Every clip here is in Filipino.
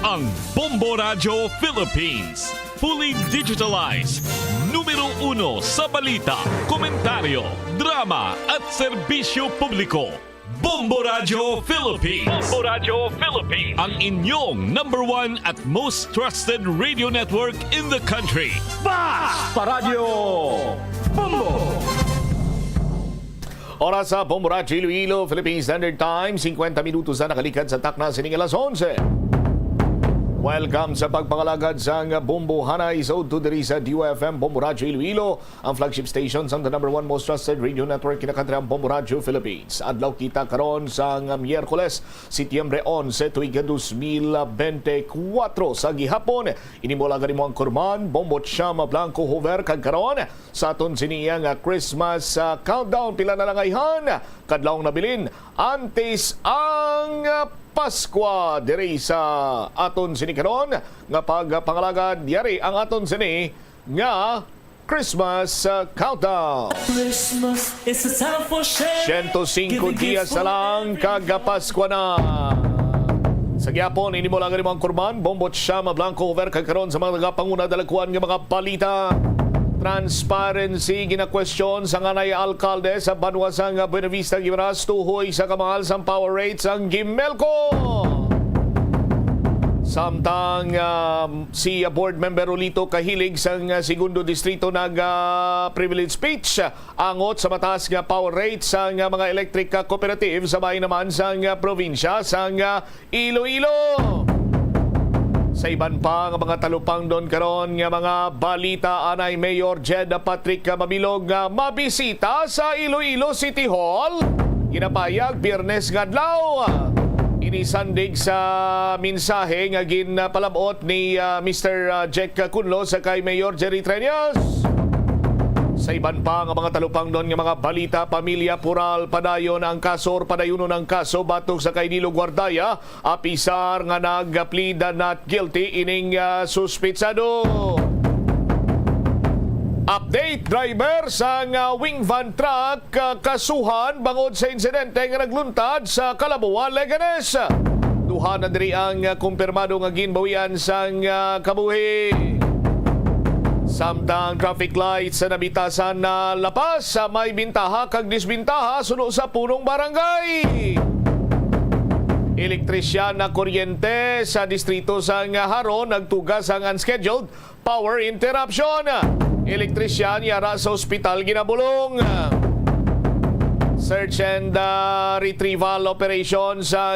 ang Bombo Radio Philippines. Fully digitalized. Numero 1 sa balita, komentaryo, drama at serbisyo publiko. Bombo Radio Philippines. Bombo Radio Philippines. Ang inyong #1 at most trusted radio network in the country. Basta Radio Bombo! Oras sa Bombo Radio Iloilo, Philippine Standard Time, 50 minutos na nakalikan sa takna sining alas 11. Welcome sa pagpangalagad sa Bombo Hanay sa to diri sa DUFM Bombo Radio Iloilo, ang flagship station sa the #1 most trusted radio network in the country, ang Bombo Radio Philippines. Adlaw kita karon sa Miyerkules, Setyembre 11, tuig 2024 sa gihapon. Inimula gani mo ang kurman, Bombo Chama Blanco Hover kag karon sa aton siniyang Christmas countdown. Pila na lang ayhan kadlawng nabilin antes ang Paskwa diri sa aton sini karon nga pagpangalagad yari ang aton sini nga Christmas countdown. Christmas is a time for sharing. 105 dias na lang kagapaskwa na. Sa gyapon ini mo lang ang kurban, Bombo Chama Blanco Over kagkaron sa mga panguna dalagkuan nga mga balita. Transparency gina-question sa nganay alkalde sa Banwasang Buenavista Gimeras tuhoy sa kamahal sa power rates ang Gimelco. Samtang si board member Rolito Kahilig sa segundo distrito nag-privilege speech angot sa mataas nga power rates sa mga electric cooperative sa bahay naman sa probinsya sa Iloilo. Sa iban pa nga mga talupang doon karon nga mga balita, anay Mayor Jed Patrick Mabilog nga mabisita sa Iloilo City Hall. Ginapayag Biyernes nga adlaw. Inisandig sa mensahe nga ginpalabot ni Mr. Jack Kunlo sa kay Mayor Jerry Treñas. Sa iban pa nga mga talupang doon nga mga balita, pamilya Pural padayon ang kaso or padayuno ng kaso batok sa kay Nilo Guardaya, apisar nga nag-plead not guilty ining suspitsado. Update, driver sa wing van truck kasuhan bangod sa insidente nga nagluntad sa Kalabuan, Leganes. Duha na diri ang kumpirmado nga ginbawian sa kabuhi. Samtang traffic lights sa nabitasan na lapas sa may bintaha kag disbintaha suno sa punong barangay. Elektrisyan na kuryente sa distrito sa Haro nagtugas ang unscheduled power interruption. Elektrisyan yara sa ospital ginabulong. Search and retrieval operation sa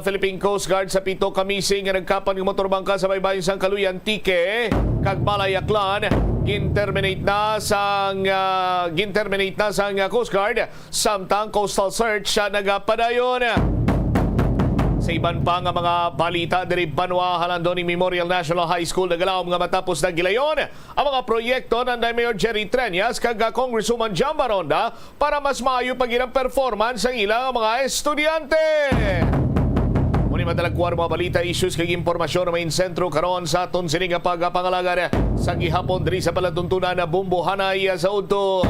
Philippine Coast Guard sa Pito Kamising nga nagkapan ng motorbangka sa baybayin sang Kaluyan Tike kag Malayaklan ginterminate na sang Coast Guard samtang coastal search siya nagapadayon. Sa iban pa nga mga balita diri Banwa, Halandon ni Memorial National High School nagalawom nga matapos na gilayon ang mga proyekto ng Mayor Jerry Treñas kag Congresswoman Jam Baronda para mas maayo pagirang performance ang ilang mga estudyante. Muni madalagkuan mga balita, issues kag impormasyon na main sentro karon sa aton sining nga pagpangalaga sa gihapon diri sa palatuntunan na Bombo Hanay sa udto.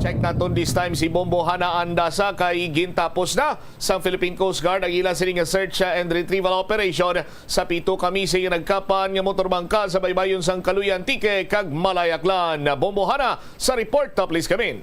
Check naton this time si Bombo Hana Andasa kay gintapos na sa Philippine Coast Guard ang ilang sining search and retrieval operation sa Pito Kamising nga nagkapan nga motorbangka sa baybayon sang Kaluyan Tike kag Malayaklan. Bombo Hana sa report, please come in.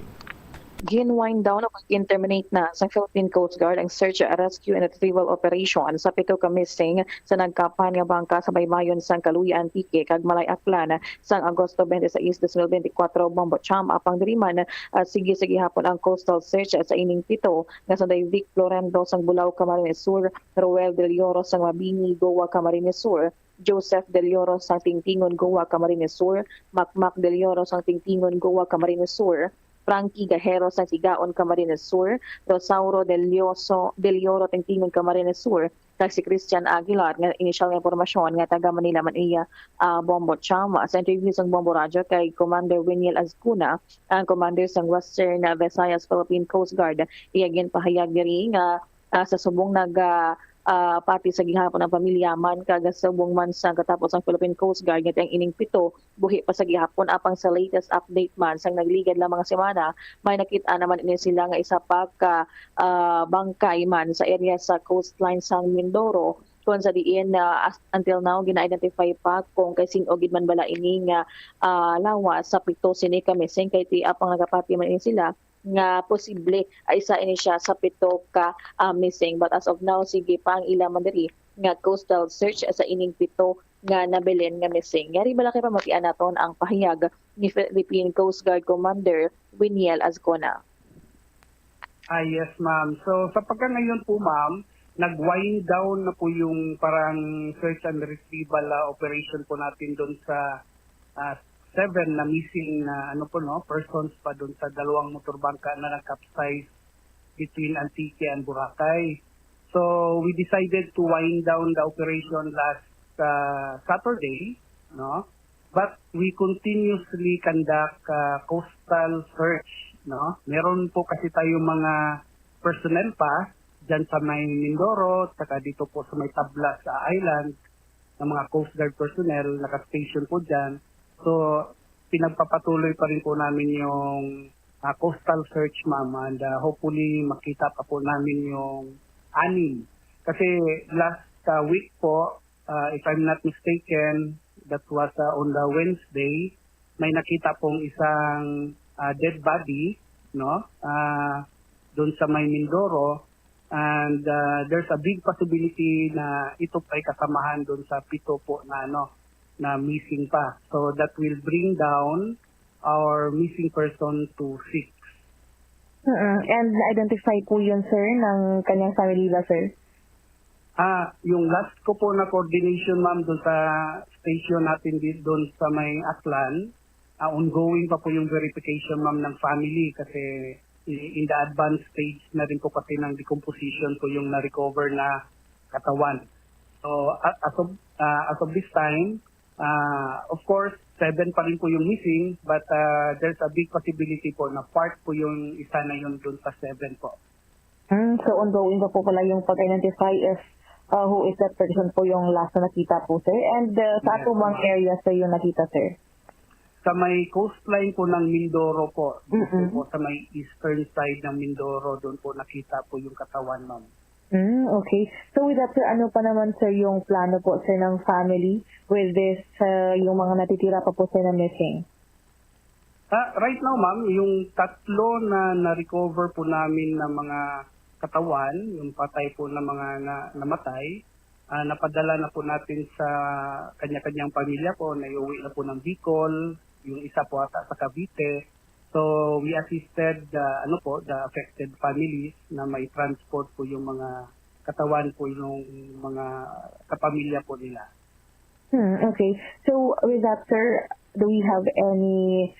Gin-wind down o pag-terminate na sa Philippine Coast Guard ang search, rescue and retrieval operation sa Pito Kamising sa nagkapan nga bangka sa baybayon sa Kaluyan Tike kag Malayaklan sang Agosto 26, 2024. Bombo Cham apang diriman sige hapon ang coastal search sa ining pito nga sa Vic Florendo sang Bulao, Camarines Sur, Roel Del Oro sang Mabini, Goa, Camarines Sur, Joseph Del Oro sang Tingtingon, Goa, Camarines Sur, Macmac Del Oro sang Tingtingon, Goa, Camarines Sur, Frankie Gajero sa Sigaon, Camarines Sur, Rosauro Del Oro Tingtingon, Camarines Sur, kag si Christian Aguilar nga initial nga impormasyon nga taga Manila man iya Bombo Chama. Sa interview sa Bombo Radio kay Commander Winiel Azcuna, ang commander sa Western Visayas Philippine Coast Guard, iya ginpahayag diri nga sa subong pati sa gihapon ng pamilyaman kaga sa buong mansa katapos ang Philippine Coast Guard nga ang ining pito buhi pa sa gihapon apang sa latest update man sang nagligad lang mga semana may nakita naman ini sila nga isa pa ka bangkay man sa area sa coastline sang Mindoro kon sa diin na until now gina-identify pa kung kay sino gid man bala ini nga lawas sa pito sini ka missing kay ti apang nagapati man ini sila nga posible ay isa ini siya sa pito ka missing, but as of now sige pa ang ila man diri nga coastal search sa ining pito nga nabilin nga missing. Yari bala kay pamatian naton ang pahayag ni Philippine Coast Guard Commander Winiel Azcona. Yes, ma'am. So, sa pagka ngayon po, ma'am, nag-wind down na po yung parang search and retrieval operation po natin doon sa 7 na missing na persons pa doon sa dalawang motorbangka na nag-capsize between Antique and Boracay. So, we decided to wind down the operation last Saturday, no? But we continuously conduct coastal search, no? Meron po kasi tayo mga personnel pa dyan sa may Mindoro, saka dito po sa may Tablas Island, ng mga Coast Guard personnel, naka-station po dyan. So, pinagpapatuloy pa rin po namin yung coastal search, ma'am, and hopefully makita pa po namin yung 6. Kasi last week po, if I'm not mistaken, that was on the Wednesday, may nakita pong isang dead body, no? Doon sa may Mindoro, and there's a big possibility na ito ay kasamahan doon sa 7 po na missing pa. So that will bring down our missing person to 6. And na-identify po yun, sir, ng kanyang family ba, sir? Yung last ko po na coordination, ma'am, doon sa station natin doon sa may Aklan, ongoing pa po yung verification, ma'am, ng family kasi in the advanced stage na rin po kasi ng decomposition po yung na-recover na katawan. So as of this time, of course, 7 pa rin po yung missing, but there's a big possibility po na part po yung isa na yun doon sa 7 po. So ongoing pa po pala yung pag-identify if who is that person po yung last na nakita po, sir? And sa ato bang area, sir, yung nakita, sir? Sa may coastline po ng Mindoro po, dito po sa may eastern side ng Mindoro, doon po nakita po yung katawan, ma'am. Okay. So with that, sir, ano pa naman, sir, yung plano po, sir, ng family with this, yung mga natitira pa po, sir, na missing? Right now, ma'am, yung 3 na na-recover po namin na mga katawan, yung patay po na mga namatay, napadala na po natin sa kanya-kanyang pamilya po, naiuwi na po ng Bicol, yung isa po ata sa Cavite. So we assisted the affected families na may transport po yung mga katawan po yung mga kapamilya po nila. Okay. So with that, sir, do we have any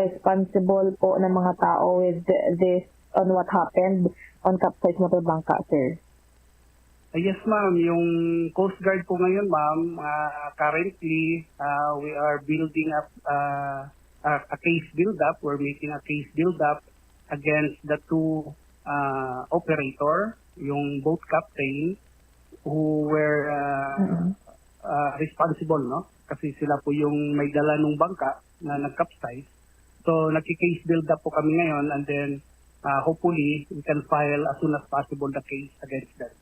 responsible po ng mga tao with this on what happened on Capsize Motorbangka, sir? Yes, ma'am. Yung Coast Guard po ngayon, ma'am, currently we are building up a case build-up. We're making a case build-up against the 2 operator, yung boat captain, who were responsible, no? Kasi sila po yung may dala ng bangka na nag-capsize. So, nagki-case build-up po kami ngayon, and then hopefully we can file as soon as possible the case against them.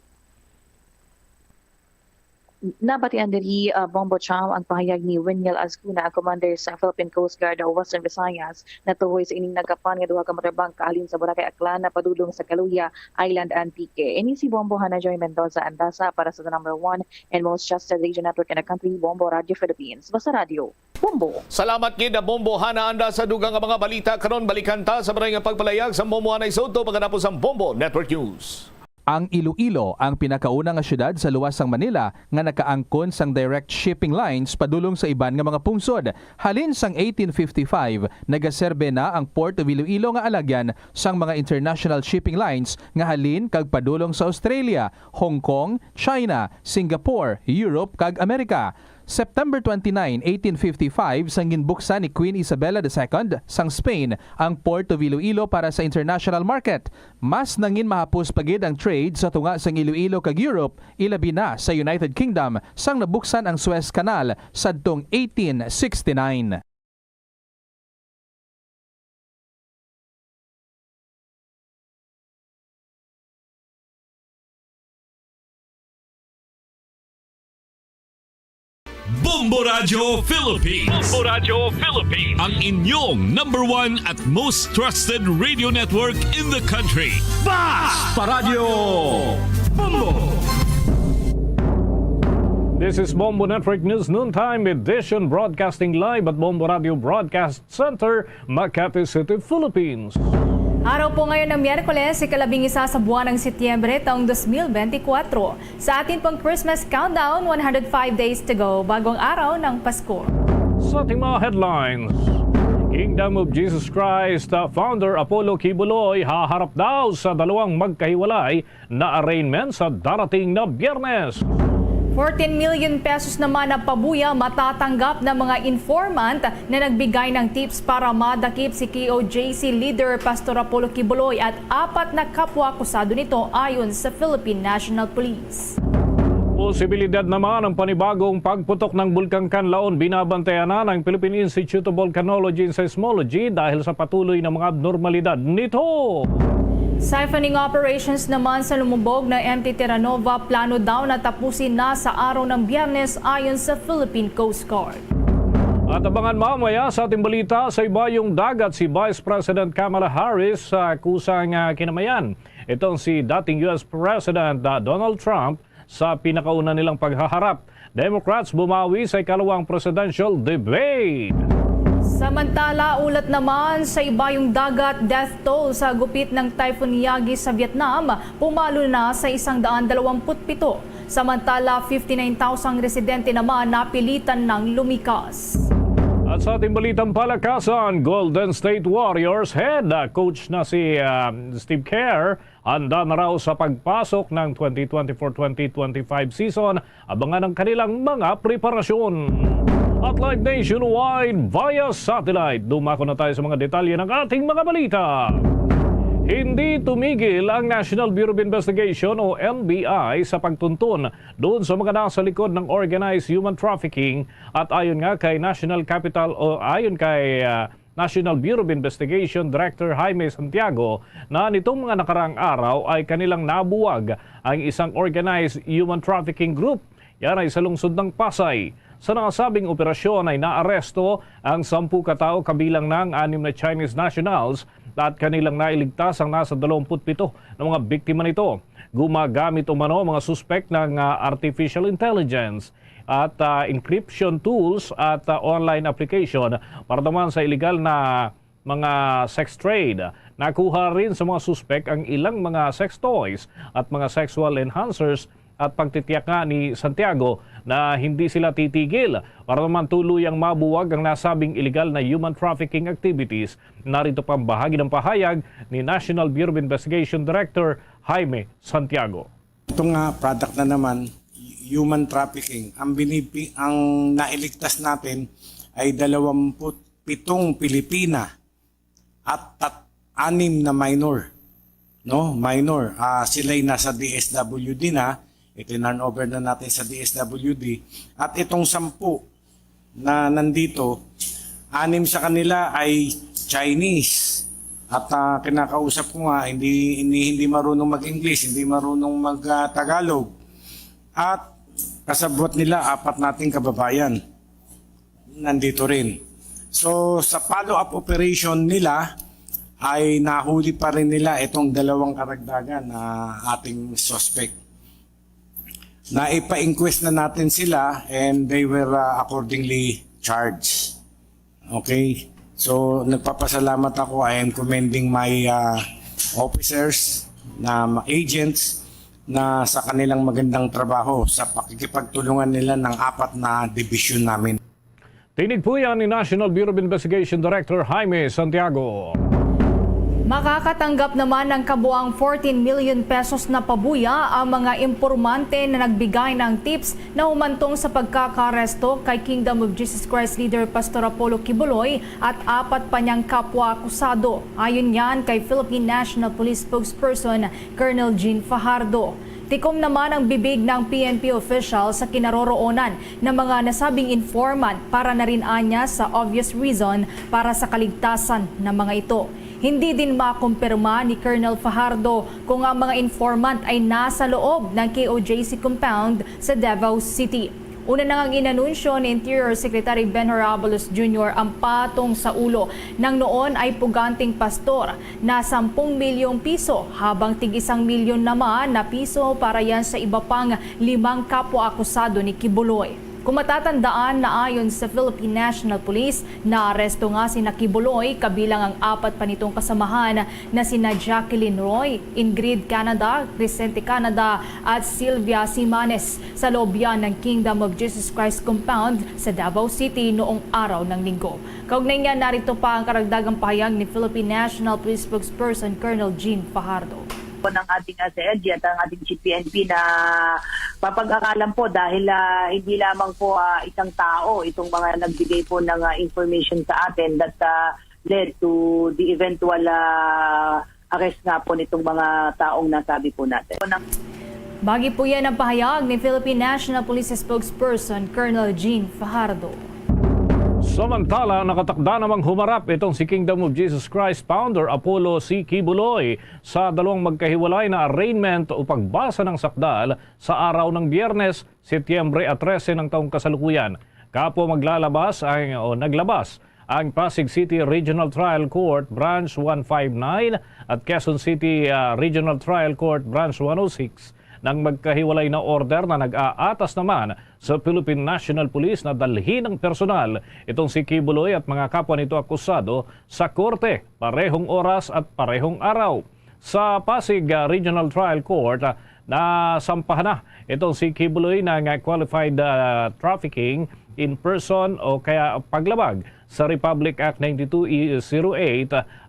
Nabatian diri Bombo Cham ang pahayag ni Winiel Azcona, Commander sa Philippine Coast Guard of Western Visayas, na tuhoy sa ining nagapan nga duha ka motorbangka halin sa Boracay, Aklan na padulong sa Caluya Island, Antique. Ini si Bombo Hana Joy Mendoza Andasa para sa the number 1 and most trusted radio network in the country, Bombo Radio Philippines. Basta Radio, Bombo. Salamat kid na Bombo Hana anda sa dugang nga mga balita karon, balikan ta sa maray nga pagpalayag sa Bombo Hanay Soto pagkatapos ang Bombo Network News. Ang Iloilo ang pinakaunang nga syudad sa luwas sang Manila nga nakaangkon sang direct shipping lines padulong sa iban nga mga pungsod. Halin sang 1855, nagaserbe na ang Port of Iloilo nga alagyan sang mga international shipping lines nga halin kag padulong sa Australia, Hong Kong, China, Singapore, Europe kag Amerika. September 29, 1855, sang ginbuksan ni Queen Isabella II sang Spain ang Port of Iloilo para sa international market. Mas nangin mahapos pagid ang trade sa tunga sang Iloilo kag Europe, ilabi na sa United Kingdom sang nabuksan ang Suez Canal sadtong 1869. Bombo Radio Philippines. Bombo Radio Philippines. Ang inyong number one at most trusted radio network in the country. Basta Radio Bombo! This is Bombo Network News Noontime Edition, broadcasting live at Bombo Radio Broadcast Center, Makati City, Philippines. Araw po ngayon ng Miyerkules, ika-11 sa buwan ng Setyembre taong 2024. Sa atin pong Christmas countdown, 105 days to go, bagong araw ng Pasko. Sa ating mga headlines, Kingdom of Jesus Christ founder Apollo Kibuloy haharap daw sa dalawang magkahiwalay na arraignment sa darating na Biyernes. 14 million pesos naman na pabuya matatanggap ng mga informant na nagbigay ng tips para madakip si KOJC leader Pastor Apollo Kibuloy at 4 na kapwa-akusado nito ayon sa Philippine National Police. Posibilidad naman ng panibagong pagputok ng Bulkang Kanlaon binabantayan na ng Philippine Institute of Volcanology and Seismology dahil sa patuloy na mga abnormalidad nito. Siphoning operations naman sa lumubog na MT Terranova plano daw na tapusin na sa araw ng Biyernes ayon sa Philippine Coast Guard. At abangan mamaya sa ating balita sa ibayong dagat si Vice President Kamala Harris sa kusang kinamayan. Itong si dating US President Donald Trump sa pinakauna nilang paghaharap. Democrats bumawi sa ikalawang presidential debate. Samantala, ulat naman sa ibayong dagat, death toll sa gupit ng Typhoon Yagi sa Vietnam pumalo na sa 127. Samantala, 59,000 residente naman napilitan ng lumikas. At sa ating balitang palakasan, Golden State Warriors head coach na si Steve Kerr handa na raw sa pagpasok ng 2024-2025 season. Abangan ang kanilang mga preparasyon. At live nationwide via satellite, dumako na tayo sa mga detalye ng ating mga balita. Hindi tumigil ang National Bureau of Investigation o NBI sa pagtuntun doon sa mga nasa likod ng organized human trafficking at ayon nga kay National Bureau of Investigation Director Jaime Santiago na nitong mga nakarang araw ay kanilang nabuwag ang isang organized human trafficking group. Yan ay sa lungsod ng Pasay. Sa nasabing operasyon ay naaresto ang 10 katao kabilang ng 6 na Chinese nationals at kanilang nailigtas ang nasa 27 na mga biktima nito. Gumagamit umano mga suspect ng artificial intelligence at encryption tools at online application para naman sa illegal na mga sex trade. Nakuha rin sa mga suspect ang ilang mga sex toys at mga sexual enhancers at pagtitiyak nga ni Santiago na hindi sila titigil para naman tuluyang mabuwag ang nasabing illegal na human trafficking activities. Narito pang bahagi ng pahayag ni National Bureau of Investigation Director Jaime Santiago. Itong product na naman, human trafficking, ang nailigtas natin ay 27 Pilipina at 6 na minor. No, minor. Sila'y nasa DSWD na. Itinurn over na natin sa DSWD. At itong 10 na nandito, 6 sa kanila ay Chinese. At kinakausap ko nga, hindi marunong mag-English, hindi marunong mag-Tagalog. At kasabwat nila, 4 nating kababayan. Nandito rin. So sa follow-up operation nila, ay nahuli pa rin nila itong 2 karagdagan na ating suspect. Naipa-inquest na natin sila and they were accordingly charged. Okay? So, nagpapasalamat ako. I am commending my officers, na agents, na sa kanilang magandang trabaho sa pakikipagtulungan nila ng 4 na division namin. Tinig po yan ni National Bureau of Investigation Director Jaime Santiago. Makakatanggap naman ng kabuang 14 million pesos na pabuya ang mga impormante na nagbigay ng tips na humantong sa pagkakaresto kay Kingdom of Jesus Christ leader Pastor Apollo Kibuloy at 4 pa niyang kapwa-akusado. Ayon yan kay Philippine National Police spokesperson Colonel Jean Fajardo. Tikom naman ang bibig ng PNP official sa kinaroroonan ng mga nasabing informant para na rin anya sa obvious reason para sa kaligtasan ng mga ito. Hindi din makumpirma ni Colonel Fajardo kung ang mga informant ay nasa loob ng KOJC compound sa Davao City. Una na ngang inanunsyo ni Interior Secretary Ben Horabalos Jr. ang patong sa ulo ng noon ay puganting pastor na 10 milyong piso habang tig 1 milyon naman na piso para yan sa iba pang 5 kapwa akusado ni Kibuloy. Kung matatandaan na ayon sa Philippine National Police, naaresto nga sina Kibuloy kabilang ang 4 pa nitong kasamahan na sina Jacqueline Roy, Ingrid Canada, Crescente Canada at Sylvia Simanes sa loob yan ng Kingdom of Jesus Christ Compound sa Davao City noong araw ng Linggo. Kaugnay nga narito pa ang karagdagang pahayag ni Philippine National Police spokesperson Colonel Jean Fajardo ng ating SED at ang ating Chief PNP na papag-akalan po dahil hindi lamang po isang tao itong mga nagbigay po ng information sa atin that led to the eventual arrest nga po nitong mga taong nasabi po natin. Bagi po yan ang pahayag ni Philippine National Police spokesperson Colonel Jean Fajardo. Samantala, nakatakda namang humarap itong si Kingdom of Jesus Christ founder Apollo C. Kibuloy sa dalawang magkahiwalay na arraignment o pagbasa ng sakdal sa araw ng Biyernes, Setyembre 13 ng taong kasalukuyan. Kapwa naglabas ang Pasig City Regional Trial Court Branch 159 at Quezon City Regional Trial Court Branch 106 ng magkahiwalay na order na nag-aatas naman sa Philippine National Police na dalhin ng personal itong si Kibuloy at mga kapwa nito akusado sa korte, parehong oras at parehong araw. Sa Pasig Regional Trial Court, nasampahan na itong si Kibuloy ng qualified trafficking in person o kaya paglabag sa Republic Act 9208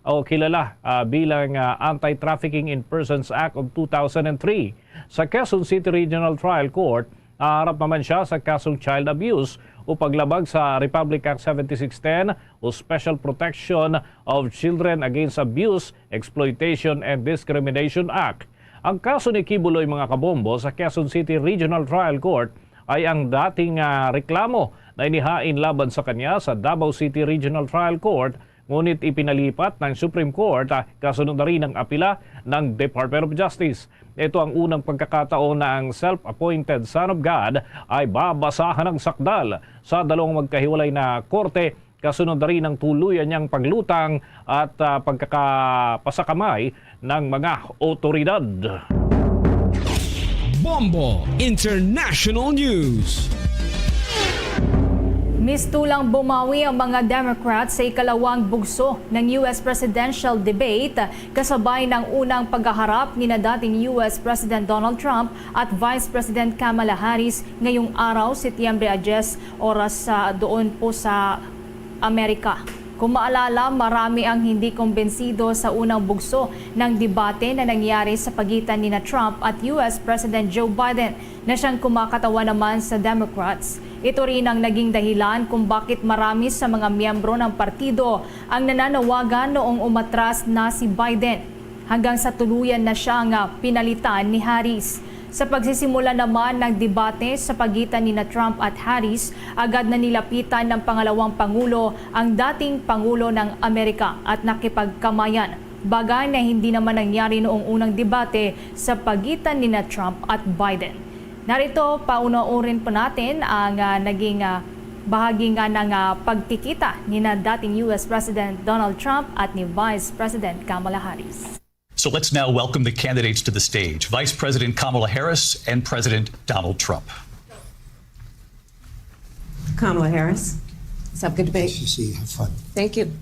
o kilala bilang Anti-Trafficking in Persons Act of 2003. Sa Quezon City Regional Trial Court, harap naman siya sa kasong child abuse o paglabag sa Republic Act 7610 o Special Protection of Children Against Abuse, Exploitation and Discrimination Act. Ang kaso ni Kibuloy mga kabombo sa Quezon City Regional Trial Court ay ang dating reklamo na inihain laban sa kanya sa Davao City Regional Trial Court, ngunit ipinalipat ng Supreme Court kasunod na rin ng apila ng Department of Justice. Ito ang unang pagkakataon na ang self-appointed Son of God ay babasahan ng sakdal sa dalawang magkahiwalay na korte kasunod na rin ng tuluyan niyang paglutang at pagkakapasakamay ng mga otoridad. Bombo International News. Mistulang bumawi ang mga Democrats sa ikalawang bugso ng US presidential debate kasabay ng unang paghaharap ni na dating US President Donald Trump at Vice President Kamala Harris ngayong araw, Setyembre 10, oras doon po sa Amerika. Kung maalala, marami ang hindi kumbensido sa unang bugso ng debate na nangyari sa pagitan ni na Trump at US President Joe Biden na siyang kumakatawan naman sa Democrats. Ito rin ang naging dahilan kung bakit marami sa mga miyembro ng partido ang nananawagan noong umatras na si Biden hanggang sa tuluyan na siyang pinalitan ni Harris. Sa pagsisimula naman ng debate sa pagitan ni na Trump at Harris, agad na nilapitan ng pangalawang Pangulo ang dating Pangulo ng Amerika at nakipagkamayan. Bagay na hindi naman nangyari noong unang debate sa pagitan ni na Trump at Biden. Narito, paunaurin po natin ang naging bahagi nga ng pagtikita ni na dating US President Donald Trump at ni Vice President Kamala Harris. So let's now welcome the candidates to the stage, Vice President Kamala Harris and President Donald Trump. Kamala Harris, it's a good debate. Nice to see you. Have fun. Thank you.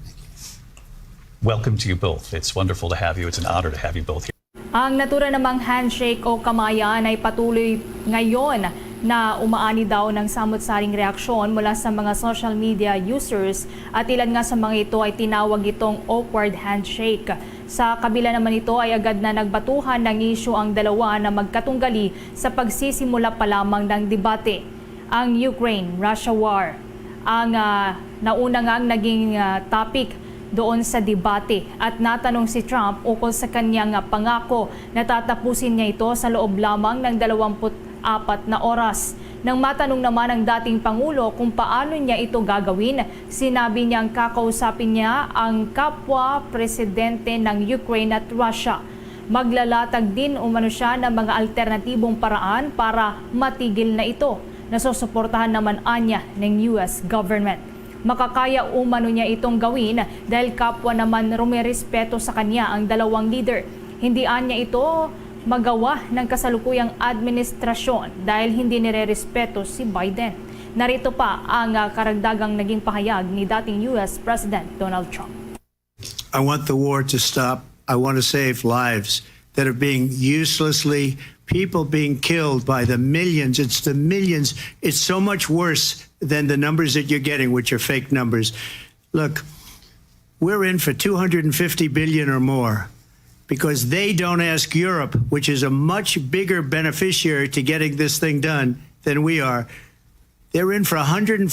Welcome to you both. It's wonderful to have you. It's an honor to have you both here. Ang natura namang handshake o kamayan ay patuloy ngayon na umaani daw ng samot-saring reaksyon mula sa mga social media users at ilan nga sa mga ito ay tinawag itong awkward handshake. Sa kabila naman ito ay agad na nagbatuhan ng isyu ang dalawa na magkatunggali sa pagsisimula pa lamang ng debate. Ang Ukraine-Russia war ang nauna ngang naging topic doon sa debate at natanong si Trump ukol sa kanyang pangako na tatapusin niya ito sa loob lamang ng 24 na oras. Nang matanong naman ang dating Pangulo kung paano niya ito gagawin, sinabi niyang kakausapin niya ang kapwa presidente ng Ukraine at Russia. Maglalatag din umano siya ng mga alternatibong paraan para matigil na ito. na susuportahan naman anya ng US government. Makakaya umano niya itong gawin dahil kapwa naman rumirespeto sa kanya ang dalawang leader. Hindi anya ito magawa ng kasalukuyang administrasyon dahil hindi nirerespeto si Biden. Narito pa ang karagdagang naging pahayag ni dating US President Donald Trump. I want the war to stop. I want to save lives that are being uselessly, people being killed by the millions. It's the millions. It's so much worse than the numbers that you're getting, which are fake numbers. Look, we're in for 250 billion or more because they don't ask Europe, which is a much bigger beneficiary to getting this thing done than we are. They're in for $150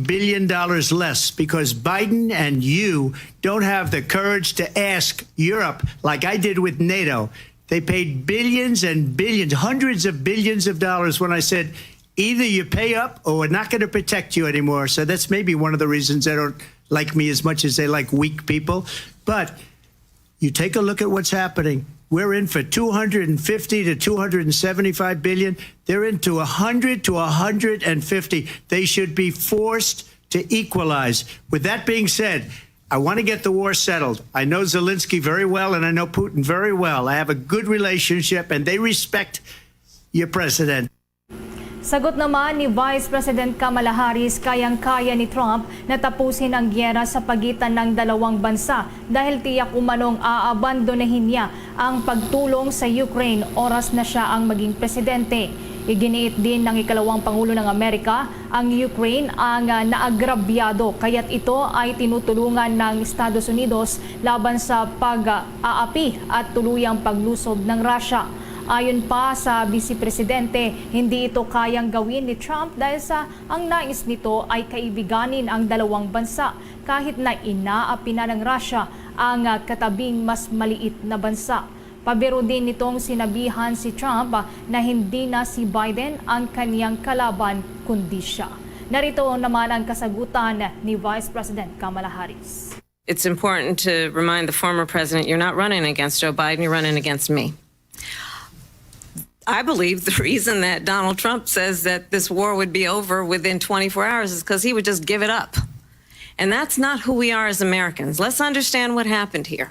billion less because Biden and you don't have the courage to ask Europe like I did with NATO. They paid billions and billions, hundreds of billions of dollars when I said, either you pay up or we're not going to protect you anymore. So that's maybe one of the reasons they don't like me as much as they like weak people. But you take a look at what's happening. We're in for 250 to 275 billion. They're into 100 to 150. They should be forced to equalize. With that being said, I want to get the war settled. I know Zelensky very well and I know Putin very well. I have a good relationship and they respect your president. Sagot naman ni Vice President Kamala Harris, kayang-kaya ni Trump na tapusin ang gyera sa pagitan ng dalawang bansa dahil tiyak umanong aabandonahin niya ang pagtulong sa Ukraine oras na siya ang maging presidente. Iginiit din ng ikalawang Pangulo ng Amerika ang Ukraine ang naagrabyado kaya't ito ay tinutulungan ng Estados Unidos laban sa pag-aapi at tuluyang paglusob ng Russia. Ayon pa sa Vice Presidente, hindi ito kayang gawin ni Trump dahil sa ang nais nito ay kaibiganin ang dalawang bansa kahit na inaapi na ng Russia ang katabing mas maliit na bansa. Pabiro din nitong sinabihan si Trump na hindi na si Biden ang kaniyang kalaban kundi siya. Narito naman ang kasagutan ni Vice President Kamala Harris. It's important to remind the former president you're not running against Joe Biden, you're running against me. I believe the reason that Donald Trump says that this war would be over within 24 hours is because he would just give it up. And that's not who we are as Americans. Let's understand what happened here.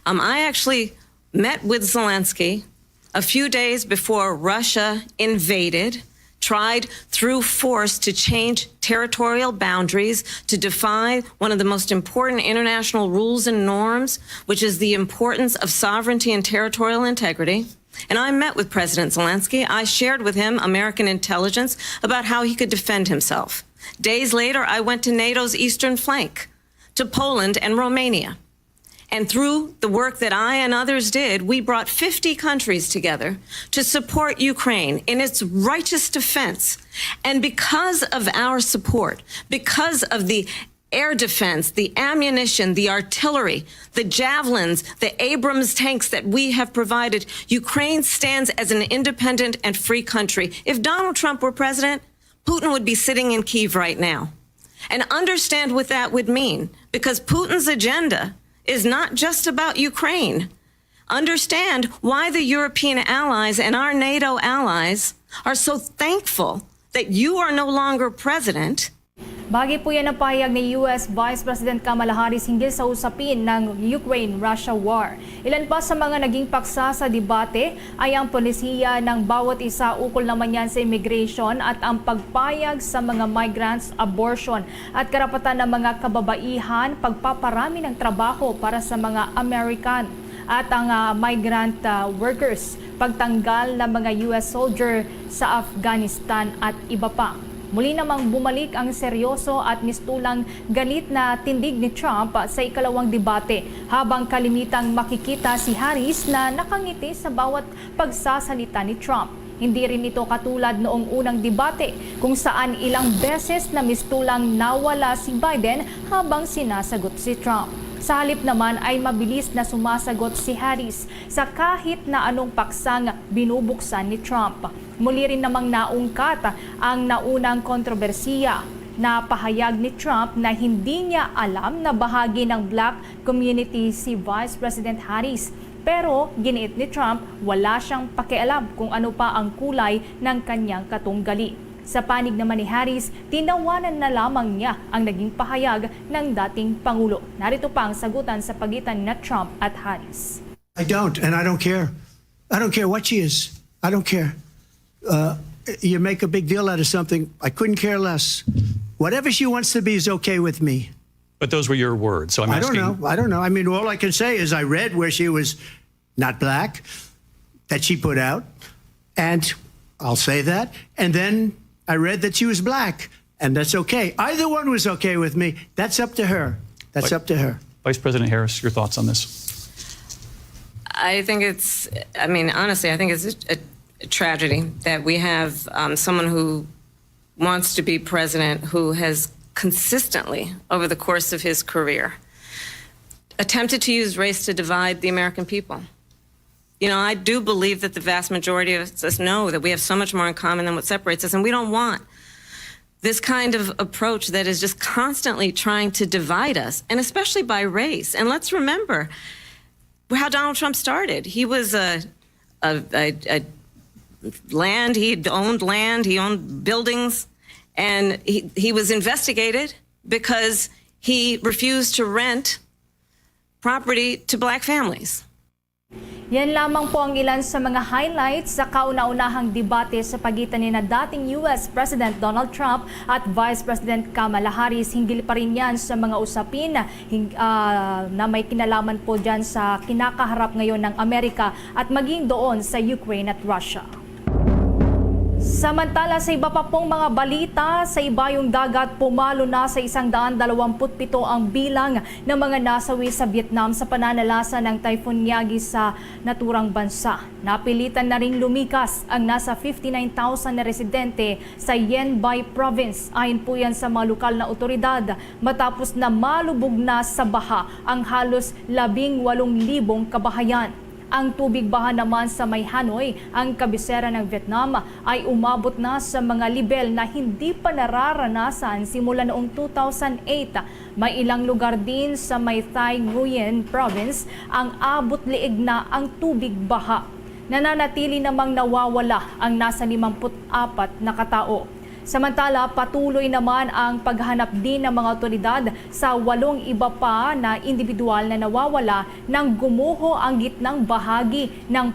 I actually met with Zelensky a few days before Russia invaded, tried through force to change territorial boundaries, to defy one of the most important international rules and norms, which is the importance of sovereignty and territorial integrity. And I met with President Zelensky. I shared with him American intelligence about how he could defend himself. Days later, I went to NATO's eastern flank, to Poland and Romania. And through the work that I and others did, we brought 50 countries together to support Ukraine in its righteous defense. And because of our support, because of the air defense, the ammunition, the artillery, the javelins, the Abrams tanks that we have provided, Ukraine stands as an independent and free country. If Donald Trump were president, Putin would be sitting in Kyiv right now. And understand what that would mean, because Putin's agenda is not just about Ukraine. Understand why the European allies and our NATO allies are so thankful that you are no longer president. Bahagi po yan ang pahayag ni US Vice President Kamala Harris hinggil sa usapin ng Ukraine-Russia war. Ilan pa sa mga naging paksa sa debate ay ang polisiya ng bawat isa, ukol naman yan sa immigration at ang pagpayag sa mga migrants, abortion at karapatan ng mga kababaihan, pagpaparami ng trabaho para sa mga American at ang migrant workers, pagtanggal ng mga US soldier sa Afghanistan at iba pa. Muli namang bumalik ang seryoso at mistulang galit na tindig ni Trump sa ikalawang debate habang kalimitang makikita si Harris na nakangiti sa bawat pagsasalita ni Trump. Hindi rin ito katulad noong unang debate kung saan ilang beses na mistulang nawala si Biden habang sinasagot si Trump. Sa halip naman ay mabilis na sumasagot si Harris sa kahit na anong paksang binubuksan ni Trump. Muli rin namang naungkat ang naunang kontrobersiya na pahayag ni Trump na hindi niya alam na bahagi ng black community si Vice President Harris. Pero giniit ni Trump, wala siyang pakialam kung ano pa ang kulay ng kanyang katunggali. Sa panig naman ni Harris, tinawanan na lamang niya ang naging pahayag ng dating Pangulo. Narito pa ang sagutan sa pagitan ni Trump at Harris. I don't, and I don't care. I don't care what she is. I don't care. You make a big deal out of something. I couldn't care less. Whatever she wants to be is okay with me. But those were your words, so I'm I asking. don't know. I mean, all I can say is I read where she was not black, that she put out, and I'll say that. And then I read that she was black, and that's okay. Either one was okay with me. That's up to her. That's up to her. Vice President Harris, your thoughts on this? I think honestly, I think it's a tragedy that we have someone who wants to be president who has consistently, over the course of his career, attempted to use race to divide the American people. You know, I do believe that the vast majority of us know that we have so much more in common than what separates us, and we don't want this kind of approach that is just constantly trying to divide us, and especially by race. And let's remember how Donald Trump started. He was land, he owned buildings, and he was investigated because he refused to rent property to black families. Yan lamang po ang ilan sa mga highlights sa kauna-unahang debate sa pagitan ni dating US President Donald Trump at Vice President Kamala Harris. Hinggil pa rin yan sa mga usapin na may kinalaman po dyan sa kinakaharap ngayon ng Amerika at maging doon sa Ukraine at Russia. Samantala sa iba pa pong mga balita, sa ibayong dagat pumalo na sa 127 ang bilang ng mga nasawi sa Vietnam sa pananalasa ng Typhoon Yagi sa naturang bansa. Napilitan na ring lumikas ang nasa 59,000 na residente sa Yen Bai Province. Ayon po yan sa mga lokal na otoridad matapos na malubog na sa baha ang halos 18,000 kabahayan. Ang tubig baha naman sa may Hanoi, ang kabisera ng Vietnam, ay umabot na sa mga lebel na hindi pa nararanasan simula noong 2008. May ilang lugar din sa may Thay Nguyen Province ang abot liig na ang tubig baha. Nananatili namang nawawala ang nasa 54 na katao. Samantala, patuloy naman ang paghanap din ng mga otoridad sa 8 iba pa na individual na nawawala nang gumuho ang gitnang bahagi ng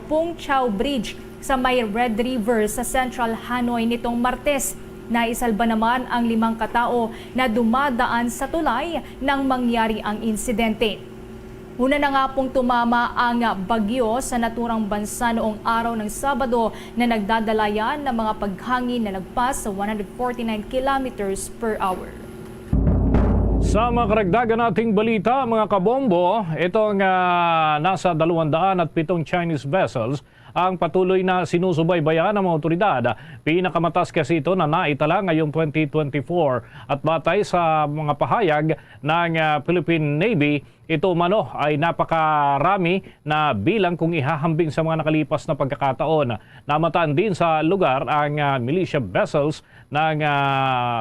Pung Chau Bridge sa may Red River sa Central Hanoi nitong Martes. Naisalba naman ang 5 katao na dumadaan sa tulay nang mangyari ang insidente. Una na nga pong tumama ang bagyo sa naturang bansa noong araw ng Sabado na nagdadala yan ng mga paghangin na nagpas sa 149 kilometers per hour. Sa mga karagdagan nating balita, mga kabombo, itong nasa 207 Chinese vessels ang patuloy na sinusubaybayan ng mga otoridad. Pinakamatas kasi ito na naitala ngayong 2024 at batay sa mga pahayag ng Philippine Navy, ito umano ay napakarami na bilang kung ihahambing sa mga nakalipas na pagkakataon. Namataan din sa lugar ang militia vessels ng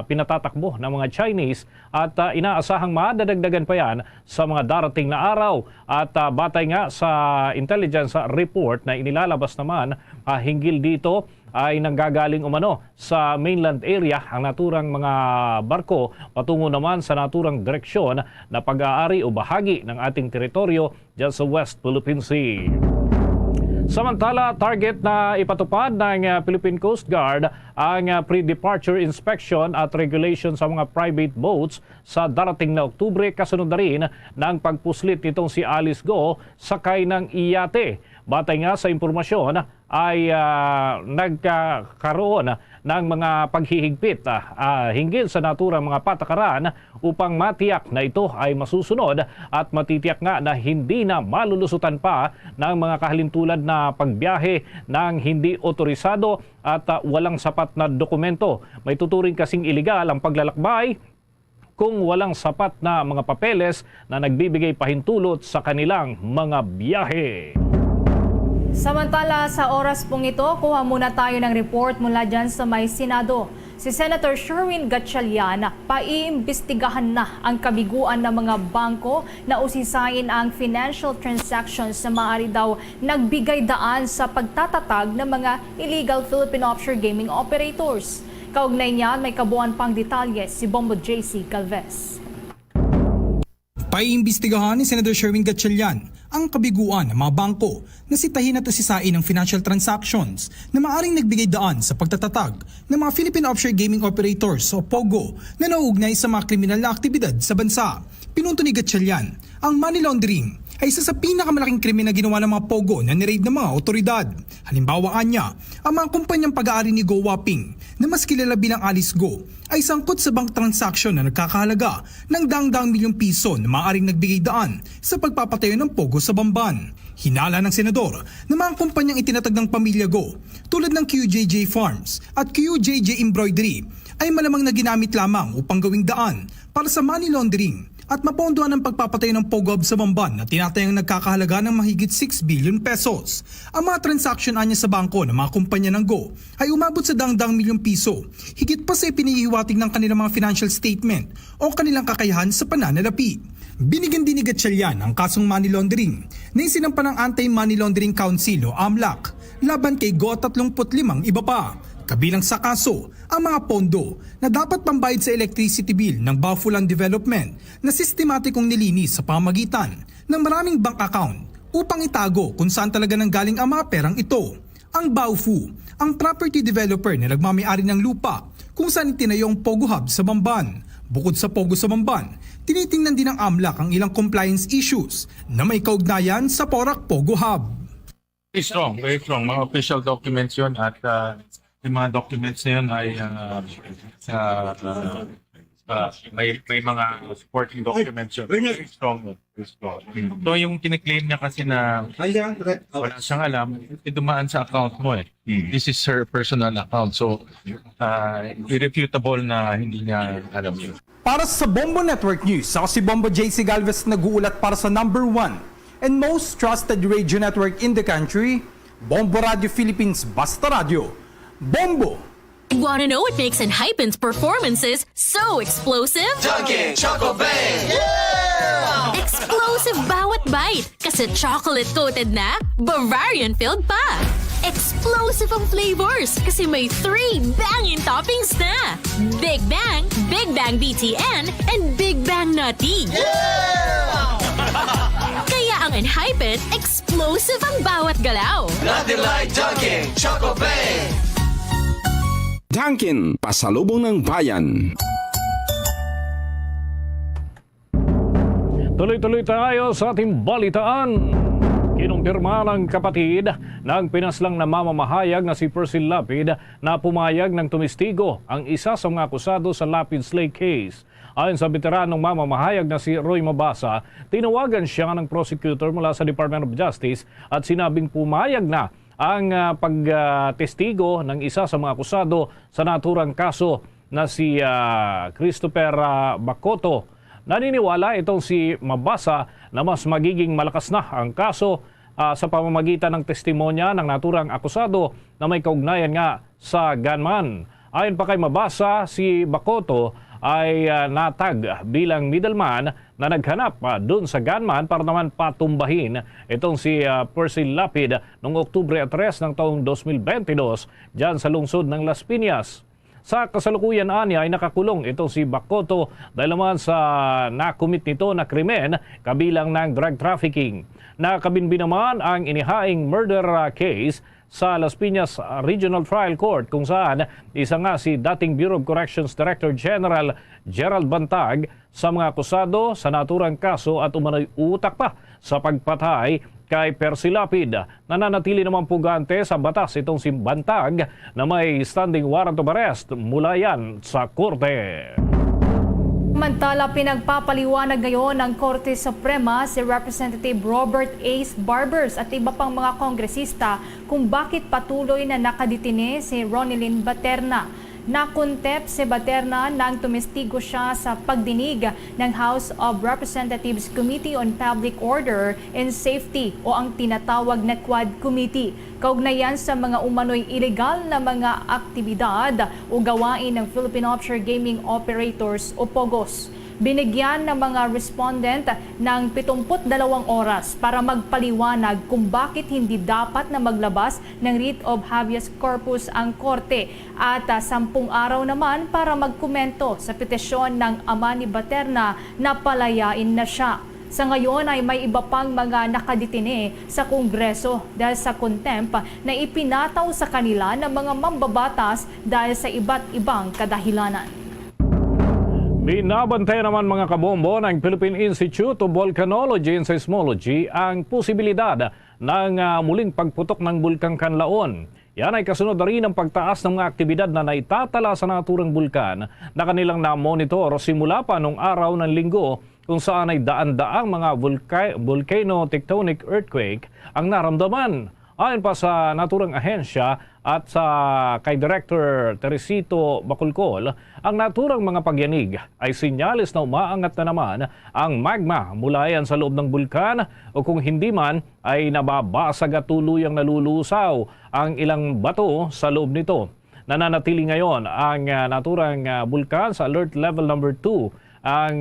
pinatatakbo ng mga Chinese at inaasahang madadagdagan pa yan sa mga darating na araw. At batay nga sa intelligence report na inilalabas naman hinggil dito ay nanggagaling umano sa mainland area ang naturang mga barko patungo naman sa naturang direksyon na pag-aari o bahagi ng ating teritoryo dyan sa West Philippine Sea. Samantala, target na ipatupad ng Philippine Coast Guard ang pre-departure inspection at regulation sa mga private boats sa darating na Oktubre, kasunod na rin ng pagpuslit nitong si Alice Go sakay ng iyate. Batay nga sa impormasyon ay nagkakaroon ng mga paghihigpit hinggil sa naturang mga patakaran upang matiyak na ito ay masusunod at matitiyak nga na hindi na malulusutan pa ng mga kahalintulad na pagbiyahe ng hindi otorisado at walang sapat na dokumento. May tuturing kasing iligal ang paglalakbay kung walang sapat na mga papeles na nagbibigay pahintulot sa kanilang mga biyahe. Samantala, sa oras pong ito, kuha muna tayo ng report mula dyan sa may Senado. Si Senator Sherwin Gatchalian, paiimbestigahan na ang kabiguan ng mga bangko na usisain ang financial transactions na maaari daw nagbigay daan sa pagtatatag ng mga illegal Philippine offshore gaming operators. Kaugnay niyan, may kabuuan pang detalye si Bombo JC Galvez. Paiimbestigahan ni Senator Sherwin Gatchalian ang kabiguan ng mga bangko na sitahin at usisain ng financial transactions na maaring nagbigay daan sa pagtatatag ng mga Philippine Offshore Gaming Operators o POGO na nauugnay sa mga kriminal na aktibidad sa bansa. Pinunto ni Gatchalian, ang money laundering ay isa sa pinakamalaking krimen na ginawa ng mga POGO na niraid ng mga otoridad. Halimbawa niya, ang mga kumpanyang pag-aari ni Go Waping na mas kilala bilang Alice Go ay sangkot sa bank transaction na nagkakahalaga ng daang-daang milyong piso na maaaring nagbigay daan sa pagpapatayo ng POGO sa Bamban. Hinala ng senador na mga kumpanyang itinatag ng pamilya Go tulad ng QJJ Farms at QJJ Embroidery ay malamang na ginamit lamang upang gawing daan para sa money laundering at mapondohan ang pagpapatayo ng POGO sa Bamban na tinatayang nagkakahalaga ng mahigit 6 billion pesos. Ang mga transaction anya sa bangko ng mga kumpanya ng Go ay umabot sa daang-daang milyong piso, higit pa sa ipinihiwatig ng kanilang mga financial statement o kanilang kakayahan sa pananalapi. Binigyan din ni Gatchalian ang kasong money laundering na isinampa ng Anti-Money Laundering Council o AMLAC laban kay Go at 35 iba pa. Kabilang sa kaso, ang mga pondo na dapat pambayad sa electricity bill ng Baofulan Development na sistematikong nilinis sa pamagitan ng maraming bank account upang itago kung saan talaga nanggaling ang mga perang ito. Ang Baofu, ang property developer na nagmamayari ng lupa kung saan itinayo ang POGO Hub sa Bamban. Bukod sa POGO sa Bamban, tinitingnan din ng AMLAC ang ilang compliance issues na may kaugnayan sa Porac POGO Hub. Very strong. Mga official documents yun at yung mga documents na yun ay may mga supporting documents yun. Very strong. So yung kiniklaim niya kasi na wala siyang alam, dumaan sa account mo eh. This is her personal account. So irrefutable na hindi niya alam yun. Para sa Bombo Network News, ako si Bombo JC Galvez nag-uulat para sa #1 and most trusted radio network in the country, Bombo Radio Philippines Basta Radio. Bombo! Want to know what makes Enhypen's performances so explosive? Dunkin' Choco Bang! Yeah! Explosive bawat bite kasi chocolate-coated na, Bavarian-filled pa. Explosive ang flavors kasi may 3 banging toppings na. Big Bang BTN, and Big Bang Nutty. Yeah! Kaya ang Enhypen, explosive ang bawat galaw. Nothing like Dunkin' Choco Bang! Dunkin, pasalubong ng bayan. Tuloy-tuloy tayo sa ating balitaan. Kinumpirma ng kapatid ng pinaslang na mamamahayag na si Percy Lapid na pumayag ng tumistigo ang isa sa mga akusado sa Lapid Slay case. Ayon sa veteranong mamamahayag na si Roy Mabasa, tinawagan siya ng prosecutor mula sa Department of Justice at sinabing pumayag na ang pagtestigo ng isa sa mga akusado sa naturang kaso na si Christopher Bacoto. Naniniwala itong si Mabasa na mas magiging malakas na ang kaso sa pamamagitan ng testimonya ng naturang akusado na may kaugnayan nga sa gunman. Ayon pa kay Mabasa, si Bacoto ay natag bilang middleman na naghanap doon sa gunman para naman patumbahin itong si Percy Lapid noong Oktubre 3 ng taong 2022 dyan sa lungsod ng Las Piñas. Sa kasalukuyan niya ay nakakulong itong si Bacoto dahil naman sa nakumit nito na krimen kabilang ng drug trafficking. Nakabinbi naman ang inihaing murder case sa Las Piñas Regional Trial Court kung saan isa nga si dating Bureau of Corrections Director General Gerald Bantag sa mga akusado sa naturang kaso at umano'y utak pa sa pagpatay kay Percy Lapid. Nananatili naman pugante sa batas itong si Bantag na may standing warrant of arrest mula yan sa korte. Samantala, pinagpapaliwanag ngayon ng Korte Suprema si Representative Robert Ace Barbers at iba pang mga kongresista kung bakit patuloy na nakadetine si Ronilyn Baterna. Nakuntep si Baterna nang tumestigo siya sa pagdinig ng House of Representatives Committee on Public Order and Safety o ang tinatawag na Quad Committee. Kaugnayan sa mga umano'y ilegal na mga aktibidad o gawain ng Philippine Offshore Gaming Operators o POGOs. Binigyan ng mga respondent ng 72 oras para magpaliwanag kung bakit hindi dapat na maglabas ng writ of habeas corpus ang korte at 10 araw naman para magkomento sa petisyon ng ama ni Baterna na palayain na siya. Sa ngayon ay may iba pang mga nakadetine sa Kongreso dahil sa contempt na ipinataw sa kanila ng mga mambabatas dahil sa iba't ibang kadahilanan. Binabantay naman mga kabombo ng Philippine Institute of Volcanology and Seismology ang posibilidad ng muling pagputok ng Bulkang Kanlaon. Yan ay kasunod na rin ang pagtaas ng mga aktibidad na naitatala sa naturang bulkan na kanilang na-monitor simula pa nung araw ng Linggo kung saan ay daan-daang mga volcano-tectonic earthquake ang naramdaman. Ayon pa sa naturang ahensya at sa kay Director Teresito Bacolcol, ang naturang mga pagyanig ay sinyalis na umaangat na naman ang magma mula yan sa loob ng bulkan o kung hindi man ay nababasag at tuluyang nalulusaw ang ilang bato sa loob nito. Nananatili ngayon ang naturang bulkan sa alert level number 2 ang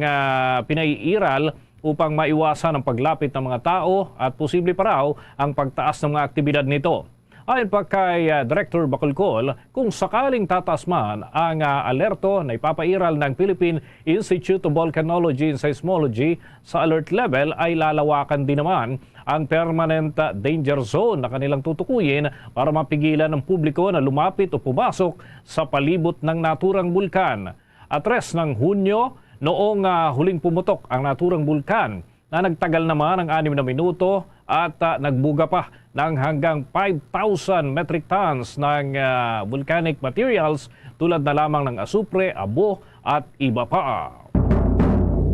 pinaiiral upang maiwasan ang paglapit ng mga tao at posible pa raw ang pagtaas ng mga aktibidad nito. Ayon pa kay Director Bacolcol, kung sakaling tataas man ang alerto na ipapairal ng Philippine Institute of Volcanology and Seismology sa alert level ay lalawakan din naman ang permanent danger zone na kanilang tutukuyin para mapigilan ng publiko na lumapit o pumasok sa palibot ng naturang bulkan. At 3 ng Hunyo, noong huling pumutok ang naturang bulkan na nagtagal naman ng 6 na minuto at nagbuga pa ng hanggang 5,000 metric tons ng volcanic materials tulad na lamang ng asupre, abo at iba pa.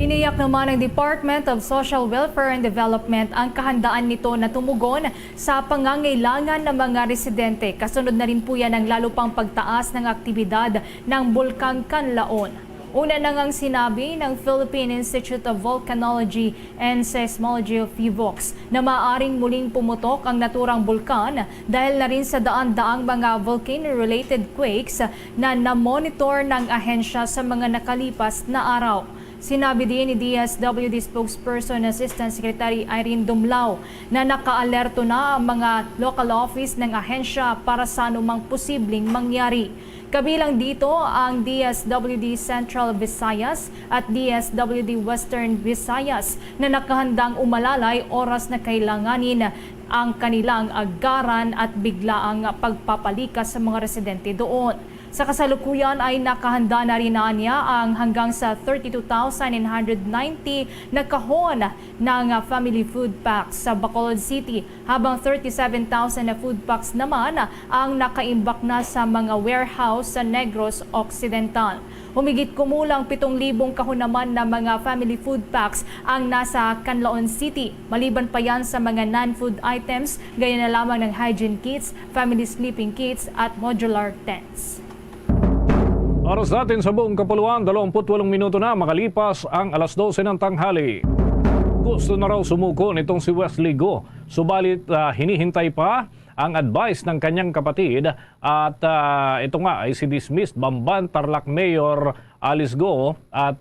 Iniyak naman ng Department of Social Welfare and Development ang kahandaan nito na tumugon sa pangangailangan ng mga residente. Kasunod na rin po yan ang lalo pang pagtaas ng aktibidad ng Bulkang Kanlaon. Una na ngang sinabi ng Philippine Institute of Volcanology and Seismology of PHIVOLCS na maaaring muling pumutok ang naturang bulkan dahil na rin sa daan-daang mga volcano-related quakes na namonitor ng ahensya sa mga nakalipas na araw. Sinabi din ni DSWD spokesperson Assistant Secretary Irene Dumlao na naka-alerto na ang mga local office ng ahensya para sa anumang posibleng mangyari. Kabilang dito ang DSWD Central Visayas at DSWD Western Visayas na nakahandang umalalay oras na kailanganin ang kanilang agaran at biglaang pagpapalikas sa mga residente doon. Sa kasalukuyan ay nakahanda na rin niya ang hanggang sa 32,990 na kahon ng family food packs sa Bacolod City, habang 37,000 na food packs naman ang nakaimbak na sa mga warehouse sa Negros Occidental. Humigit kumulang 7,000 kahon naman na mga family food packs ang nasa Canlaon City. Maliban pa yan sa mga non-food items, gaya na lamang ng hygiene kits, family sleeping kits at modular tents. Oras natin sa buong kapuluan, 28 minuto na makalipas ang alas 12 ng tanghali. Gusto na raw sumuko nitong si Wesley Go, subalit hinihintay pa ang advice ng kanyang kapatid at ito nga ay si dismissed Bamban Tarlac Mayor Alice Go at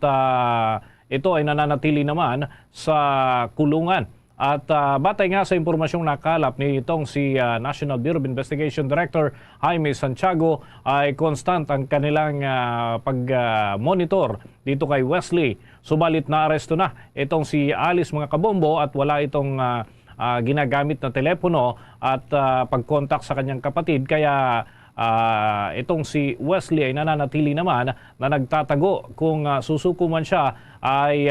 ito ay nananatili naman sa kulungan. At batay nga sa impormasyong nakalap ni itong si National Bureau of Investigation Director Jaime Santiago ay constant ang kanilang pag-monitor dito kay Wesley. Subalit na aresto na itong si Alice mga kabombo at wala itong ginagamit na telepono at pag-contact sa kanyang kapatid. Kaya itong si Wesley ay nananatili naman na nagtatago. Kung susuko man siya ay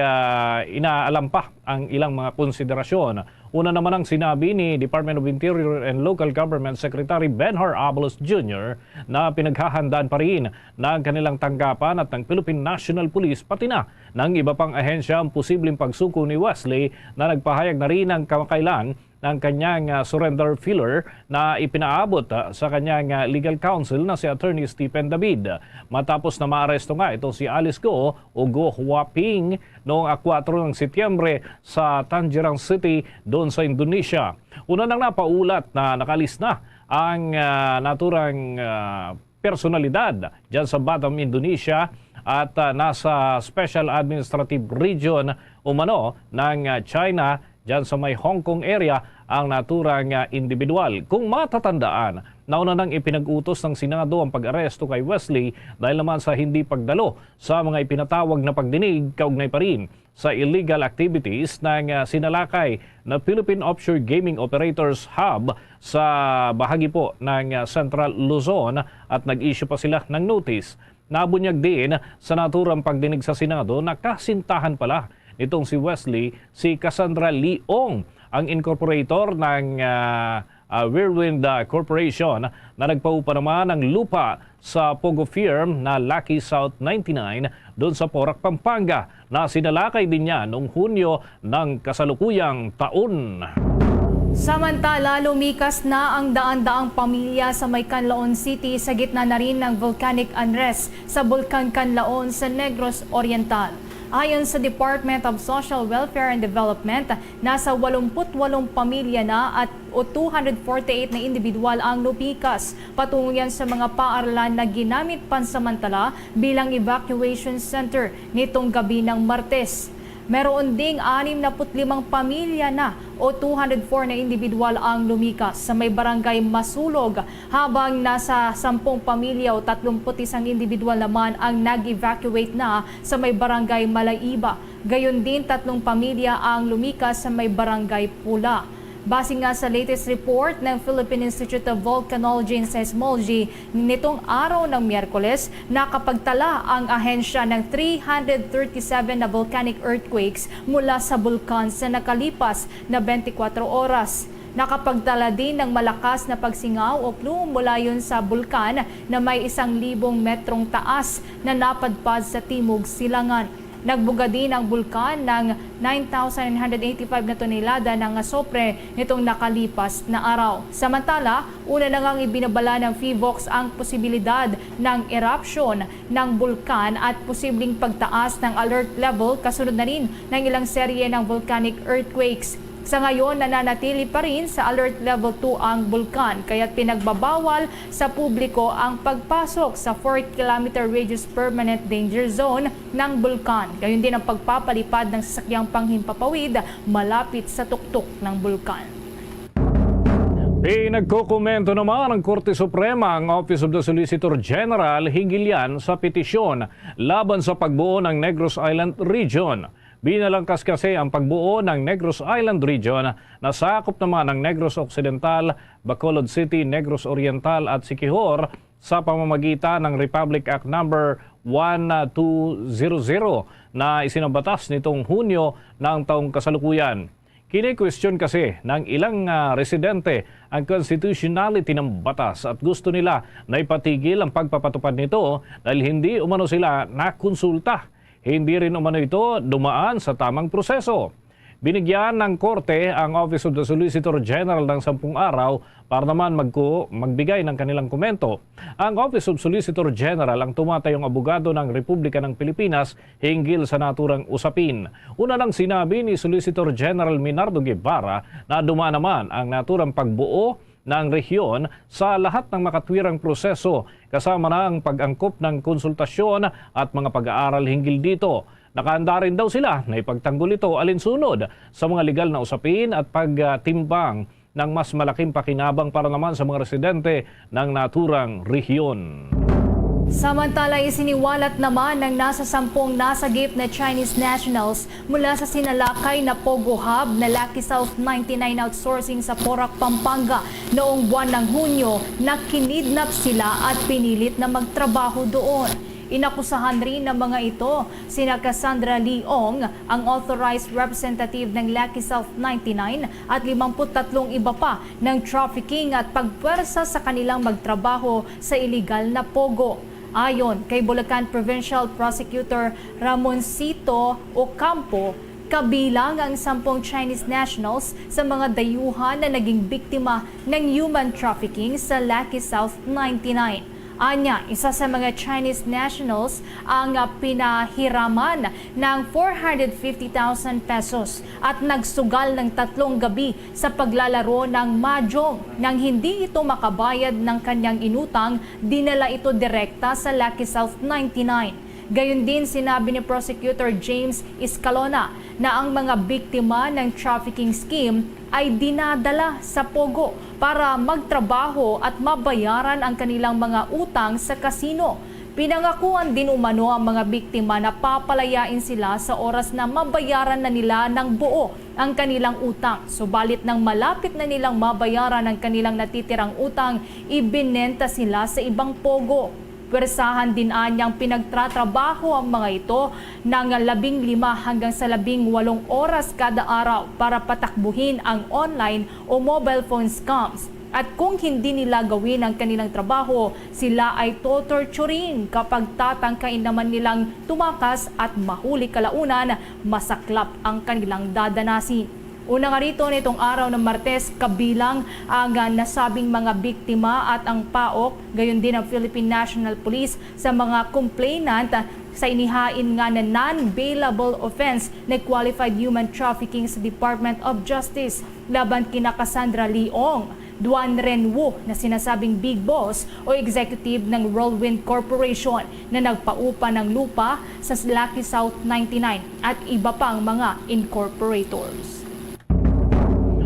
inaalam pa ang ilang mga konsiderasyon. Una naman ang sinabi ni Department of Interior and Local Government Secretary Benhar Abalos Jr. na pinaghahandaan pa rin ng kanilang tanggapan at ng Philippine National Police pati na ng iba pang ahensya ang posibleng pagsuko ni Wesley na nagpahayag na rin ng kamakailan ng kanyang surrender filler na ipinaabot sa kanyang legal counsel na si Attorney Stephen David. Matapos na maaresto nga ito si Alice Go o Go Huaping noong 4 ng Setyembre sa Tangerang City doon sa Indonesia. Una nang napaulat na nakalis na ang naturang personalidad dyan sa Batam, Indonesia at nasa Special Administrative Region umano ng China dyan sa may Hong Kong area ang naturang individual. Kung matatandaan, nauna nang ipinag-utos ng Senado ang pag-aresto kay Wesley dahil naman sa hindi pagdalo sa mga ipinatawag na pagdinig kaugnay pa rin sa illegal activities ng sinalakay na Philippine Offshore Gaming Operators Hub sa bahagi po ng Central Luzon at nag-issue pa sila ng notice. Nabunyag din sa naturang pagdinig sa Senado na kasintahan pala itong si Wesley, si Cassandra Leong, ang incorporator ng Whirlwind Corporation na nagpaupa naman ng lupa sa Pogo firm na Lucky South 99 doon sa Porac, Pampanga na sinalakay din niya noong Hunyo ng kasalukuyang taon. Samantala, lumikas na ang daan-daang pamilya sa may Canlaon City sa gitna na rin ng volcanic unrest sa Bulkan Canlaon sa Negros Oriental. Ayon sa Department of Social Welfare and Development, nasa 88 pamilya na at 248 na individual ang lumikas. Patungo yan sa mga paaralan na ginamit pansamantala bilang evacuation center nitong gabi ng Martes. Meron ding 65 pamilya na o 204 na individual ang lumikas sa may barangay Masulog, habang nasa 10 pamilya o 31 individual naman ang nag-evacuate na sa may barangay Malaiba. Gayon din 3 pamilya ang lumikas sa may barangay Pula. Base nga sa latest report ng Philippine Institute of Volcanology and Seismology, nitong araw ng Miyerkules, nakapagtala ang ahensya ng 337 na volcanic earthquakes mula sa bulkan sa nakalipas na 24 oras. Nakapagtala din ng malakas na pagsingaw o plume mula yun sa bulkan na may 1,000 metrong taas na napadpad sa Timog Silangan. Nagbuga din ang bulkan ng 9,985 na tonelada ng asopre nitong nakalipas na araw. Samantala, una na ngang ibinabala ng PHIVOLCS ang posibilidad ng eruption ng bulkan at posibleng pagtaas ng alert level kasunod na rin ng ilang serye ng volcanic earthquakes. Sa ngayon, nananatili pa rin sa alert level 2 ang bulkan, kaya't pinagbabawal sa publiko ang pagpasok sa 4-kilometer radius permanent danger zone ng bulkan. Gayon din ang pagpapalipad ng sasakyang panghimpapawid malapit sa tuktok ng bulkan. Pinagkokomento naman ng Korte Suprema ang Office of the Solicitor General hinggil yan sa petisyon laban sa pagbuo ng Negros Island Region. Binalangkas kasi ang pagbuo ng Negros Island Region na sakop naman ng Negros Occidental, Bacolod City, Negros Oriental at Siquijor sa pamamagitan ng Republic Act No. 1200 na isinabatas nitong Hunyo ng taong kasalukuyan. Kini-question kasi ng ilang residente ang constitutionality ng batas at gusto nila na ipatigil ang pagpapatupad nito dahil hindi umano sila nakonsulta. Hindi rin umano ito dumaan sa tamang proseso. Binigyan ng Korte ang Office of the Solicitor General ng 10 araw para naman magbigay ng kanilang komento. Ang Office of Solicitor General ang tumatayong abogado ng Republika ng Pilipinas hinggil sa naturang usapin. Una nang sinabi ni Solicitor General Minardo Guevara na dumaan naman ang naturang pagbuo ng rehiyon sa lahat ng makatwirang proseso kasama na ang pag-angkop ng konsultasyon at mga pag-aaral hinggil dito. Nakahanda rin daw sila na ipagtanggol ito alinsunod sa mga legal na usapin at pagtimbang ng mas malaking pakinabang para naman sa mga residente ng naturang rehiyon. Samantala, isiniwalat naman ng nasa 10 nasagip na Chinese nationals mula sa sinalakay na Pogo Hub na Lucky South 99 outsourcing sa Porac, Pampanga noong buwan ng Hunyo na kinidnap sila at pinilit na magtrabaho doon. Inakusahan rin ng mga ito sina Cassandra Leong, ang authorized representative ng Lucky South 99 at 53 iba pa ng trafficking at pagpwersa sa kanilang magtrabaho sa iligal na Pogo. Ayon kay Bulacan Provincial Prosecutor Ramoncito Ocampo, Kabilang ang 10 Chinese nationals sa mga dayuhan na naging biktima ng human trafficking sa Lucky South 99. Anya, isa sa mga Chinese nationals ang pinahiraman ng 450,000 pesos at nagsugal ng 3 gabi sa paglalaro ng mahjong. Nang hindi ito makabayad ng kanyang inutang, dinala ito direkta sa Lucky South 99. Gayon din sinabi ni Prosecutor James Escalona na ang mga biktima ng trafficking scheme ay dinadala sa Pogo para magtrabaho at mabayaran ang kanilang mga utang sa kasino. Pinangakuan din umano ang mga biktima na papalayain sila sa oras na mabayaran na nila ng buo ang kanilang utang. Subalit nang malapit na nilang mabayaran ang kanilang natitirang utang, ibinenta sila sa ibang Pogo. Pwersahan din anyang pinagtratrabaho ang mga ito ng 15 hanggang sa 18 oras kada araw para patakbuhin ang online o mobile phone scams. At kung hindi nila gawin ang kanilang trabaho, sila ay totorturin kapag tatangkain naman nilang tumakas at mahuli kalaunan, masaklap ang kanilang dadanasin. Una nga rito nitong araw ng Martes, kabilang ang nasabing mga biktima at ang PAOK, gayon din ang Philippine National Police sa mga complainant sa inihain nga na non-bailable offense na qualified human trafficking sa Department of Justice laban kina Cassandra Leong, Duan Renwu na sinasabing big boss o executive ng Whirlwind Corporation na nagpaupa ng lupa sa Lucky South 99 at iba pang mga incorporators.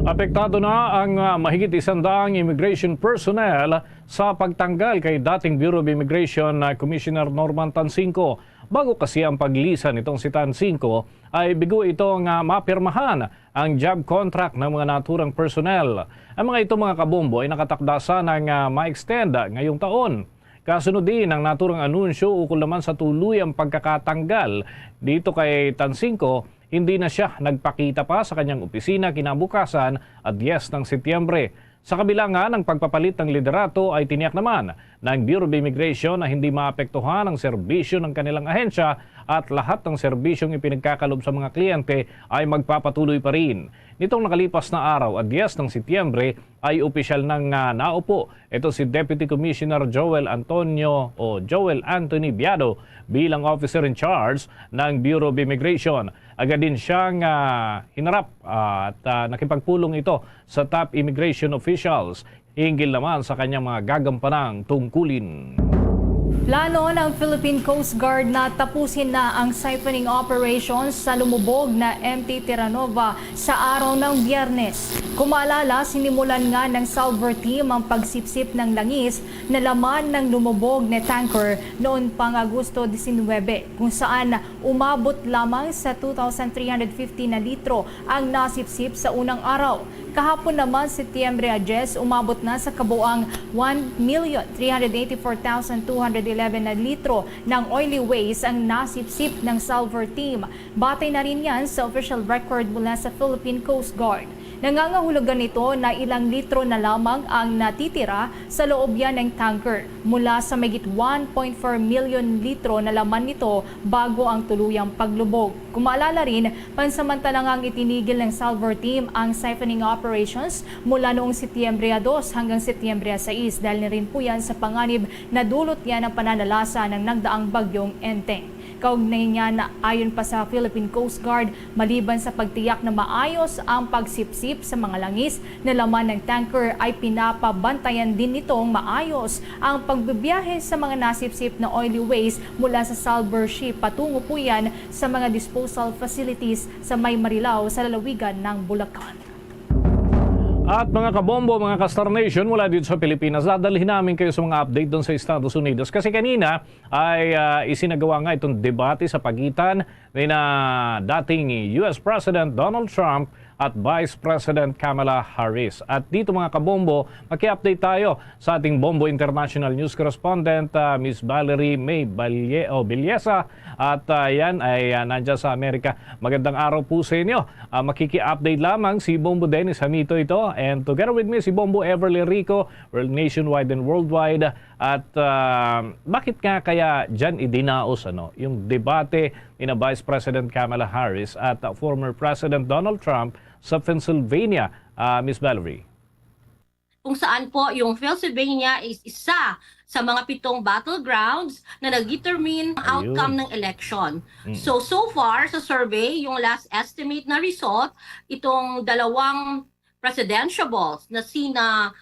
Apektado na ang mahigit 100 immigration personnel sa pagtanggal kay dating Bureau of Immigration Commissioner Norman Tansinco. Bago kasi ang paglisan nitong si Tansinco ay bigo itong mapirmahan ang job contract ng mga naturang personnel. Ang mga ito mga kabombo ay nakatakda ng ma-extend ngayong taon. Kasunod din ang naturang anunsyo ukol naman sa tuluyang pagkakatanggal dito kay Tansinco. Hindi na siya nagpakita pa sa kanyang opisina kinabukasan at 10 ng Setyembre. Sa kabila nga ng pagpapalit ng liderato ay tiniyak naman ng Bureau of Immigration na hindi maapektuhan ang serbisyo ng kanilang ahensya at lahat ng serbisyong ipinagkakalob sa mga kliyente ay magpapatuloy pa rin. Nitong nakalipas na araw at 10 ng Setyembre ay opisyal nang naupo. Ito si Deputy Commissioner Joel Anthony Biado bilang officer in charge ng Bureau of Immigration. Agad din siyang hinarap at nakipagpulong ito sa top immigration officials hinggil naman sa kanyang mga gagampanang tungkulin. Plano ng Philippine Coast Guard na tapusin na ang siphoning operations sa lumubog na MT Terranova sa araw ng Biyernes. Kung maalala, sinimulan nga ng Salver Team ang pagsipsip ng langis na laman ng lumubog na tanker noon pang Agosto 19, kung saan umabot lamang sa 2,350 na litro ang nasipsip sa unang araw. Kahapon naman, Setyembre 10, umabot na sa kabuang 1,384,211 na litro ng oily waste ang nasipsip ng Salver Team. Batay na rin yan sa official record mula sa Philippine Coast Guard. Nangangahulugan nito na ilang litro na lamang ang natitira sa loob yan ng tanker mula sa mahigit 1.4 million litro na laman nito bago ang tuluyang paglubog. Kung maalala rin, pansamantalang itinigil ng Salver Team ang siphoning operations mula noong Setyembre 2 hanggang Setyembre 6 dahil na rin po yan sa panganib na dulot yan ng pananalasa ng nagdaang bagyong Enteng. Kaugnay niya na ayon pa sa Philippine Coast Guard, maliban sa pagtiyak na maayos ang pagsipsip sa mga langis na laman ng tanker ay pinapabantayan din nitong maayos ang pagbibiyahe sa mga nasipsip na oily waste mula sa Salver ship patungo po yan sa mga disposal facilities sa May Marilao sa lalawigan ng Bulacan. At mga kabombo, mga ka-Star Nation mula dito sa Pilipinas, dadalhin namin kayo sa mga update doon sa Estados Unidos. Kasi kanina ay isinagawa nga itong debate sa pagitan ni dating US President Donald Trump at Vice President Kamala Harris. At dito mga kabombo, maki-update tayo sa ating Bombo International News Correspondent, Ms. Valerie May Bilyesa. At yan ay nandiyan sa Amerika. Magandang araw po sa inyo. Makiki-update lamang si Bombo Dennis Hamito ito. And together with me si Bombo Everly Rico, nationwide and worldwide. At bakit nga kaya dyan idinaos yung debate ni na Vice President Kamala Harris at former President Donald Trump sa Pennsylvania, Ms. Valerie? Kung saan po yung Pennsylvania is isa sa mga 7 battlegrounds na nag-determine ang outcome ng election. So far sa survey, yung last estimate na result, itong 2 presidentiables na sina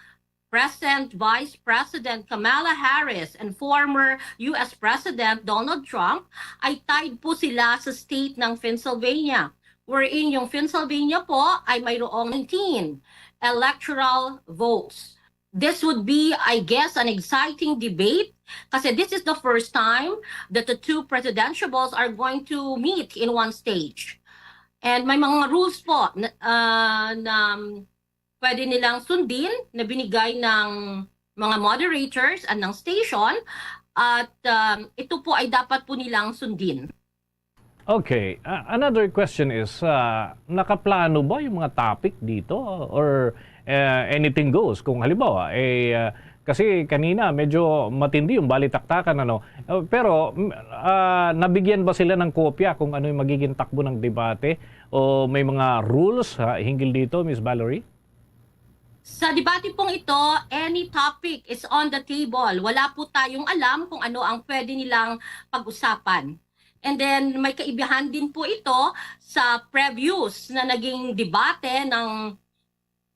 Present Vice President Kamala Harris and former US President Donald Trump ay tied po sila sa state ng Pennsylvania, wherein yung Pennsylvania po ay mayroong 19 electoral votes. This would be, I guess, an exciting debate kasi this is the first time that the 2 presidentiables are going to meet in one stage. And may mga rules po na pwede nilang sundin na binigay ng mga moderators at ng station at ito po ay dapat po nilang sundin. Okay, another question is, nakaplano ba yung mga topic dito or anything goes? Kung halimbawa, kasi kanina medyo matindi yung balitaktakan, pero nabigyan ba sila ng kopya kung ano yung magiging takbo ng debate o may mga rules hinggil dito, Ms. Valerie? Sa debate pong ito, any topic is on the table. Wala po tayong alam kung ano ang pwede nilang pag-usapan. And then may kaibahan din po ito sa previous na naging debate ng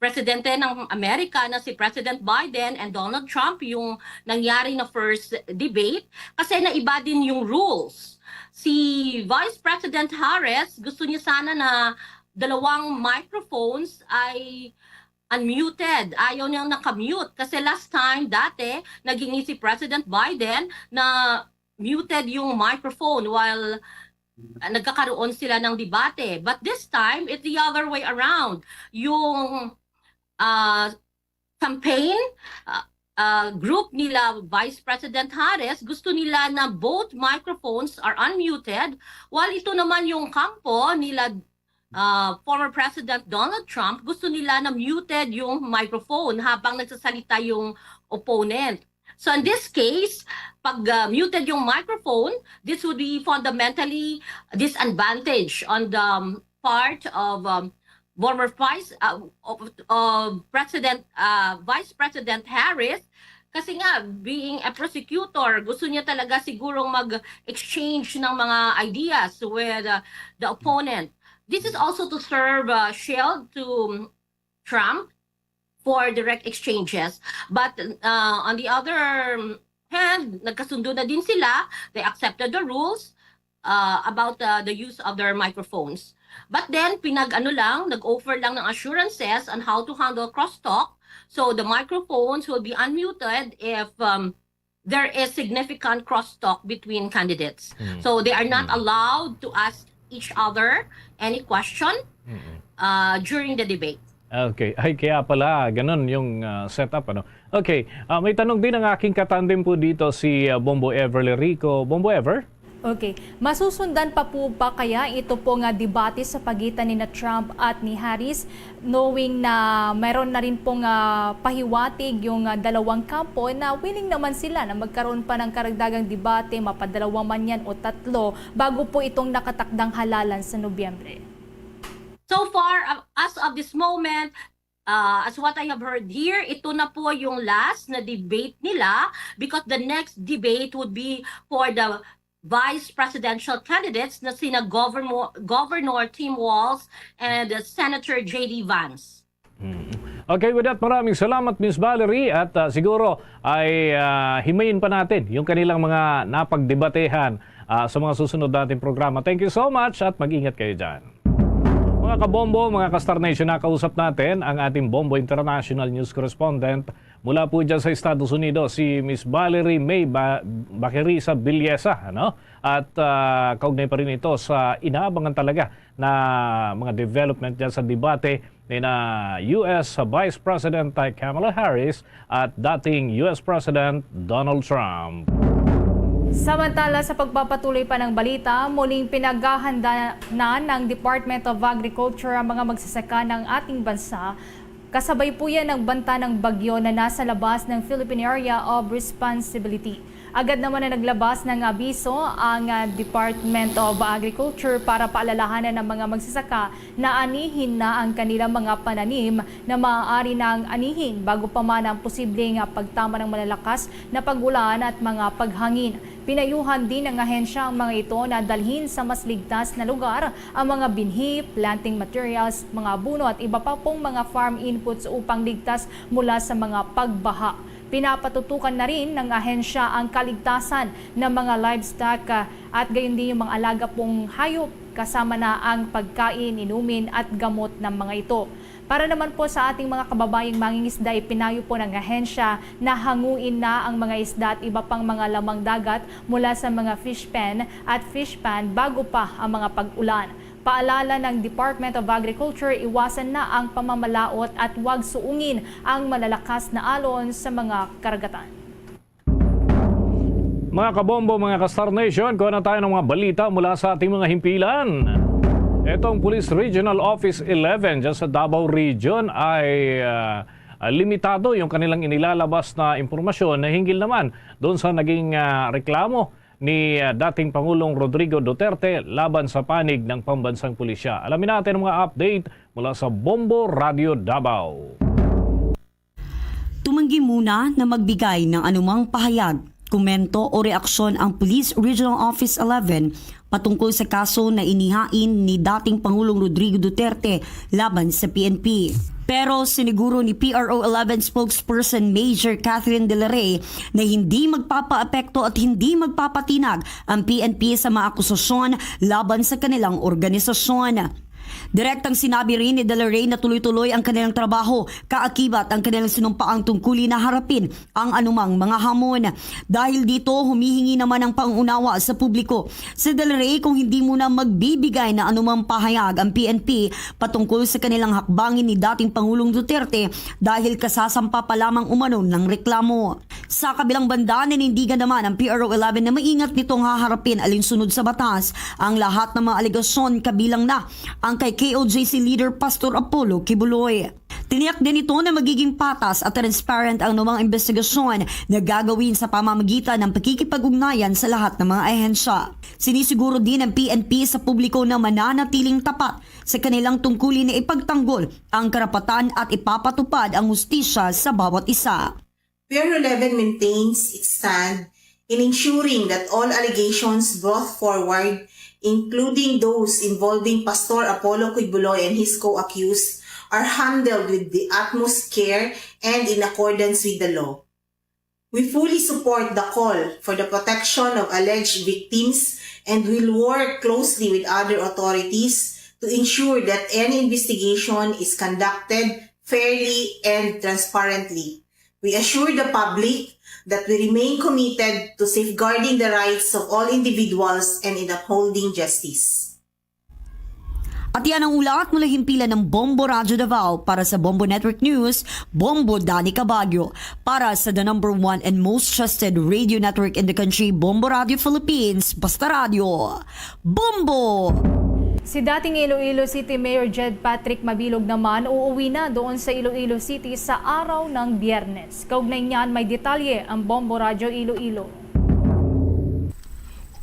presidente ng Amerika na si President Biden and Donald Trump, yung nangyari na first debate, kasi naiba din yung rules. Si Vice President Harris, gusto niya sana na 2 microphones ay unmuted. Ayaw niyang nakamute kasi last time dati naging si President Biden na muted yung microphone while nagkakaroon sila ng debate. But this time, it's the other way around. Yung campaign group nila Vice President Harris, gusto nila na both microphones are unmuted, while ito naman yung kampo nila former President Donald Trump, gusto nila na muted yung microphone habang nagsasalita yung opponent. So in this case, pag muted yung microphone, this would be fundamentally disadvantage on the part of former Vice President Harris. Kasi nga, being a prosecutor, gusto niya talaga sigurong mag-exchange ng mga ideas with the opponent. This is also to serve shield to Trump for direct exchanges. But on the other hand, nagkasundo na din sila. They accepted the rules about the use of their microphones. But then, nag-offer lang ng assurances on how to handle crosstalk. So the microphones will be unmuted if there is significant crosstalk between candidates. So they are not allowed to ask each other any question during the debate. Okay, ay kaya pala ganun yung setup Okay, may tanong din ang aking katandem po dito si Bombo Ever Lerico. Bombo Ever? Okay, masusundan pa po ba kaya ito po nga debate sa pagitan ni na Trump at ni Harris, knowing na mayroon na rin pong pahiwatig yung 2 kampo na willing naman sila na magkaroon pa ng karagdagang debate, mapadalawa man yan o 3, bago po itong nakatakdang halalan sa Nobyembre? So far, as of this moment, as what I have heard here, ito na po yung last na debate nila because the next debate would be for the vice presidential candidates na sina Governor Tim Walz and Senator J.D. Vance. Okay, with that, maraming salamat Ms. Valerie at siguro ay himayin pa natin yung kanilang mga napagdebatehan sa mga susunod nating programa. Thank you so much at mag-ingat kayo dyan. Mga kabombo, mga ka-Star Nation, nakausap natin ang ating Bombo International News Correspondent mula po dyan sa Estados Unidos, si Ms. Valerie May Baquerisa Villesa. At kaugnay pa rin ito sa inaabangan talaga na mga development dyan sa debate ni na US Vice President Kamala Harris at dating US President Donald Trump. Samantala, sa pagpapatuloy pa ng balita, muling pinaghahanda na ng Department of Agriculture ang mga magsasaka ng ating bansa Kasabay po yan ng banta ng bagyo na nasa labas ng Philippine Area of Responsibility. Agad naman na naglabas ng abiso ang Department of Agriculture para paalalahanan ng mga magsasaka na anihin na ang kanilang mga pananim na maaari nang anihin bago pa man ang posibleng pagtama ng malalakas na pagulan at mga paghangin. Pinayuhan din ng ahensya ang mga ito na dalhin sa mas ligtas na lugar ang mga binhi, planting materials, mga abono at iba pa pong mga farm inputs upang ligtas mula sa mga pagbaha. Pinapatutukan na rin ng ahensya ang kaligtasan ng mga livestock at gayon din yung mga alaga pong hayop kasama na ang pagkain, inumin at gamot ng mga ito. Para naman po sa ating mga kababayang mangingisda, ipinayo po ng ahensya na hanguin na ang mga isda at iba pang mga lamang dagat mula sa mga fish pen at fish pan bago pa ang mga pag-ulan. Paalala ng Department of Agriculture, iwasan na ang pamamalaot at huwag suungin ang malalakas na alon sa mga karagatan. Mga kabombo, mga ka-Star Nation, kuha na tayo ng mga balita mula sa ating mga himpilan. Itong Police Regional Office 11 dyan sa Davao Region ay limitado yung kanilang inilalabas na impormasyon na hinggil naman doon sa naging reklamo ni dating Pangulong Rodrigo Duterte laban sa panig ng pambansang pulisya. Alamin natin ang mga update mula sa Bombo Radio Davao. Tumanggi muna na magbigay ng anumang pahayag, komento o reaksyon ang Police Regional Office 11 patungkol sa kaso na inihain ni dating Pangulong Rodrigo Duterte laban sa PNP. Pero siniguro ni PRO 11 spokesperson Major Catherine De La Rey na hindi magpapaapekto at hindi magpapatinag ang PNP sa mga akusasyon laban sa kanilang organisasyon. Direktang sinabi rin ni De La Rey na tuloy-tuloy ang kanilang trabaho, kaakibat ang kanilang sinumpaang tungkulin na harapin ang anumang mga hamon. Dahil dito, humihingi naman ng pangunawa sa publiko si De La Rey kung hindi muna magbibigay na anumang pahayag ang PNP patungkol sa kanilang hakbangin ni dating Pangulong Duterte dahil kasasampa pa lamang umano ng reklamo. Sa kabilang banda, nanindigan naman ang PRO 11 na maingat nitong haharapin alinsunod sa batas ang lahat ng mga alegasyon kabilang na ang kay KOJC leader Pastor Apollo Kibuloy. Tiniyak din ito na magiging patas at transparent ang anumang investigasyon na gagawin sa pamamagitan ng pakikipag-ugnayan sa lahat ng mga ahensya. Sinisiguro din ng PNP sa publiko na mananatiling tapat sa kanilang tungkulin na ipagtanggol ang karapatan at ipapatupad ang hustisya sa bawat isa. PRO 11 maintains its stand in ensuring that all allegations brought forward, including those involving Pastor Apollo Kibuloy and his co-accused, are handled with the utmost care and in accordance with the law. We fully support the call for the protection of alleged victims and will work closely with other authorities to ensure that any investigation is conducted fairly and transparently. We assure the public that we remain committed to safeguarding the rights of all individuals and in upholding justice. At yan ang ulat mula himpilan ng Bombo Radio Davao para sa Bombo Network News, Bombo Danica Baguio. Para sa the #1 and most trusted radio network in the country, Bombo Radio Philippines, Basta Radio. Bombo! Si dating Iloilo City Mayor Jed Patrick Mabilog naman uuwi na doon sa Iloilo City sa araw ng Biyernes. Kaugnay niyan may detalye ang Bombo Radio Iloilo.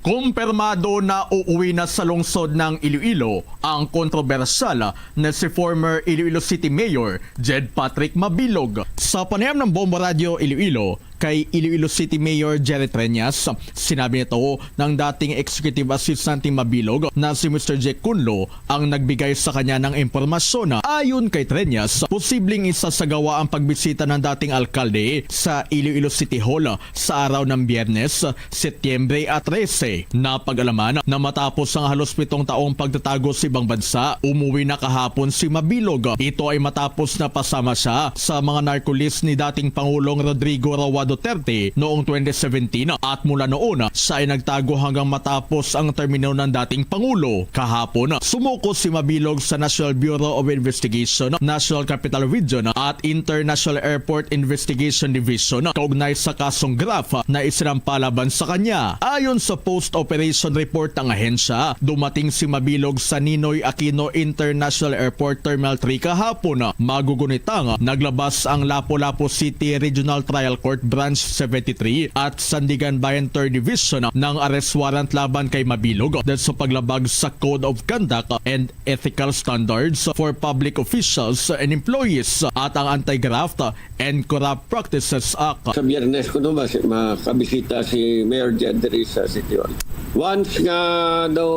Kumpirmado na uuwi na sa lungsod ng Iloilo ang kontrobersyal na si former Iloilo City Mayor Jed Patrick Mabilog. Sa panayam ng Bombo Radio Iloilo, kay Iloilo City Mayor Jerry Treñas, sinabi nito ng dating Executive Assistant Mabilog na si Mr. Jack Cunlo ang nagbigay sa kanya ng impormasyon na ayon kay Treñas, posibleng isasagawa ang pagbisita ng dating alkalde sa Iloilo City Hall sa araw ng Biyernes, Setyembre 13. Napag-alaman na matapos ang halos 7 taong pagtatago sa ibang bansa, umuwi na kahapon si Mabilog. Ito ay matapos na pasama siya sa mga narco list ni dating Pangulong Rodrigo Rawado Duterte noong 2017 at mula noon siya ay nagtago hanggang matapos ang termino ng dating Pangulo. Kahapon, sumuko si Mabilog sa National Bureau of Investigation, National Capital Region at International Airport Investigation Division kaugnay sa kasong graft na isinampa laban sa kanya. Ayon sa post-operation report ng ahensya, dumating si Mabilog sa Ninoy Aquino International Airport Terminal 3 kahapon. Magugunitang naglabas ang Lapu-Lapu City Regional Trial Court Branch 73 at Sandigan Bayan 3rd Division ng arrest warrant laban kay Mabilog dahil sa paglabag sa Code of Conduct and Ethical Standards for Public Officials and Employees at ang Anti-Graft and Corrupt Practices Act. Sa Biyernes ko naman makabisita si Mayor Jedri sa City Hall. Once nga daw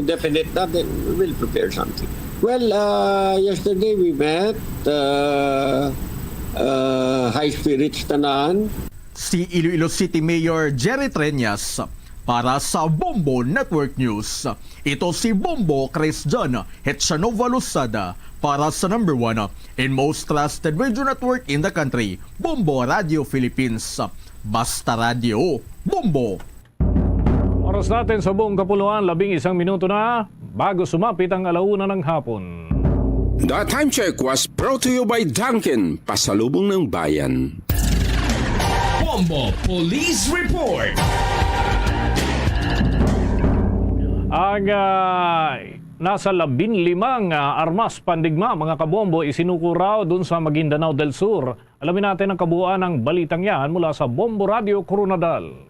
definite natin, we will prepare something. Well, yesterday we met, high spirits tanan. Si Iloilo City Mayor Jerry Treñas para sa Bombo Network News. Ito si Bombo Christian Hetchanova Lusada para sa number 1 and most trusted radio network in the country, Bombo Radio Philippines. Basta Radio, Bombo! Oras natin sa buong kapuluan, 11 minuto na bago sumapit ang 1:00 ng hapon. The time check was brought to you by Dunkin, pasalubong ng bayan. Bombo Police Report. Ang nasa 15 armas pandigma mga kabombo isinuko raw dun sa Maguindanao del Sur. Alamin natin ang kabuuan ng balitang yan mula sa Bombo Radio Coronadal.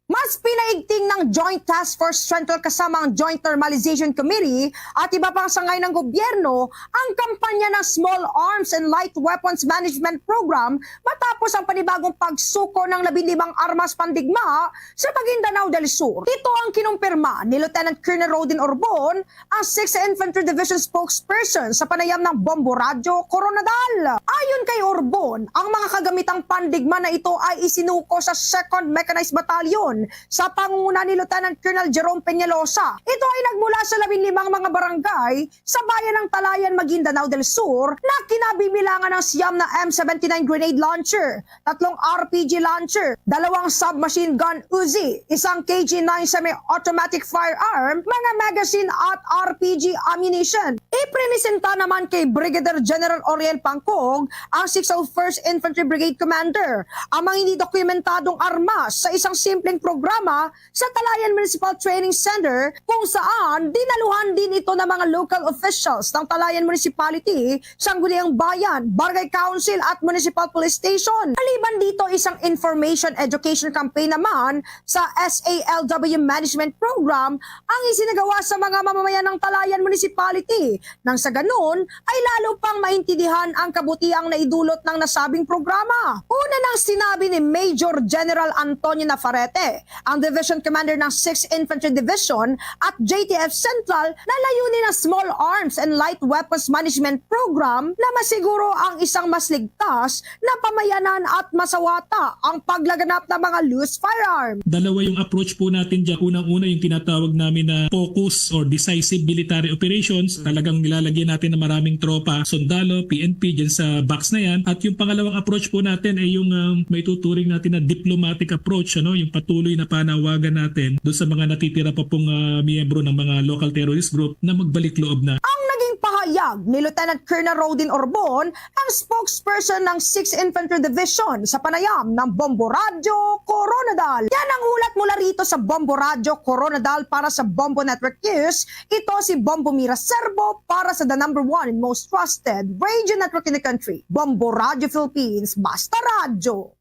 Mas pinaigting ng Joint Task Force Central kasama ang Joint Normalization Committee at iba pang sangay ng gobyerno ang kampanya ng Small Arms and Light Weapons Management Program matapos ang panibagong pagsuko ng 15 armas pandigma sa Maguindanao del Sur. Ito ang kinumpirma ni Lieutenant Colonel Rodin Orbon, ang 6th Infantry Division spokesperson sa panayam ng Bombo Radio Coronadal. Ayon kay Orbon, ang mga kagamitang pandigma na ito ay isinuko sa 2nd Mechanized Battalion sa pangunguna ni Lieutenant Colonel Jerome Peñalosa. Ito ay nagmula sa 15 mga barangay sa bayan ng Talayan, Maguindanao del Sur na kinabibilangan ng siyam na M79 grenade launcher, 3 RPG launcher, 2 submachine gun Uzi, 1 KG-9 semi-automatic firearm, mga magazine at RPG ammunition. Iprinisenta naman kay Brigadier General Oriel Pangcog, ang 601st Infantry Brigade Commander, ang mga hindi dokumentadong armas sa isang simpleng programa sa Talayan Municipal Training Center kung saan dinaluhan din ito ng mga local officials ng Talayan Municipality, Sangguniang Bayan, Barangay Council at Municipal Police Station. Maliban dito, isang information education campaign naman sa SALW Management Program ang isinagawa sa mga mamamayan ng Talayan Municipality nang sa ganun ay lalo pang maintindihan ang kabutiang naidulot ng nasabing programa. Una nang sinabi ni Major General Antonio Nafarrete, ang Division Commander ng 6th Infantry Division at JTF Central, na layunin ng Small Arms and Light Weapons Management Program na masiguro ang isang mas ligtas na pamayanan at masawata ang paglaganap ng mga loose firearm. Dalawa yung approach po natin dyan. Unang-una yung tinatawag namin na focus or decisive military operations. Talagang nilalagyan natin ng maraming tropa, sundalo, PNP dyan sa box na yan. At yung pangalawang approach po natin ay yung may tuturing natin na diplomatic approach, yung patuloy na panawagan natin doon sa mga natitira pa pong miyembro ng mga local terrorist group na magbalik loob na. Ang naging pahayag ni Lieutenant Colonel Rodin Orbon, ang spokesperson ng 6th Infantry Division sa panayam ng Bombo Radio Coronadal. Yan ang ulat mula rito sa Bombo Radio Coronadal para sa Bombo Network News. Ito si Bombo Mira Serbo para sa the number 1 and most trusted radio network in the country, Bombo Radio Philippines. Basta Radio,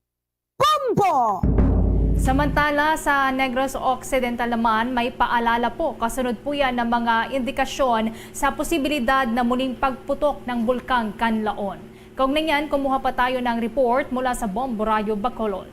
Bombo! Samantala sa Negros Occidental naman, may paalala po kasunod po yan ng mga indikasyon sa posibilidad na muling pagputok ng Bulkang Canlaon. Kaugnay niyan, kumuha pa tayo ng report mula sa Bombo Radio Bacolod.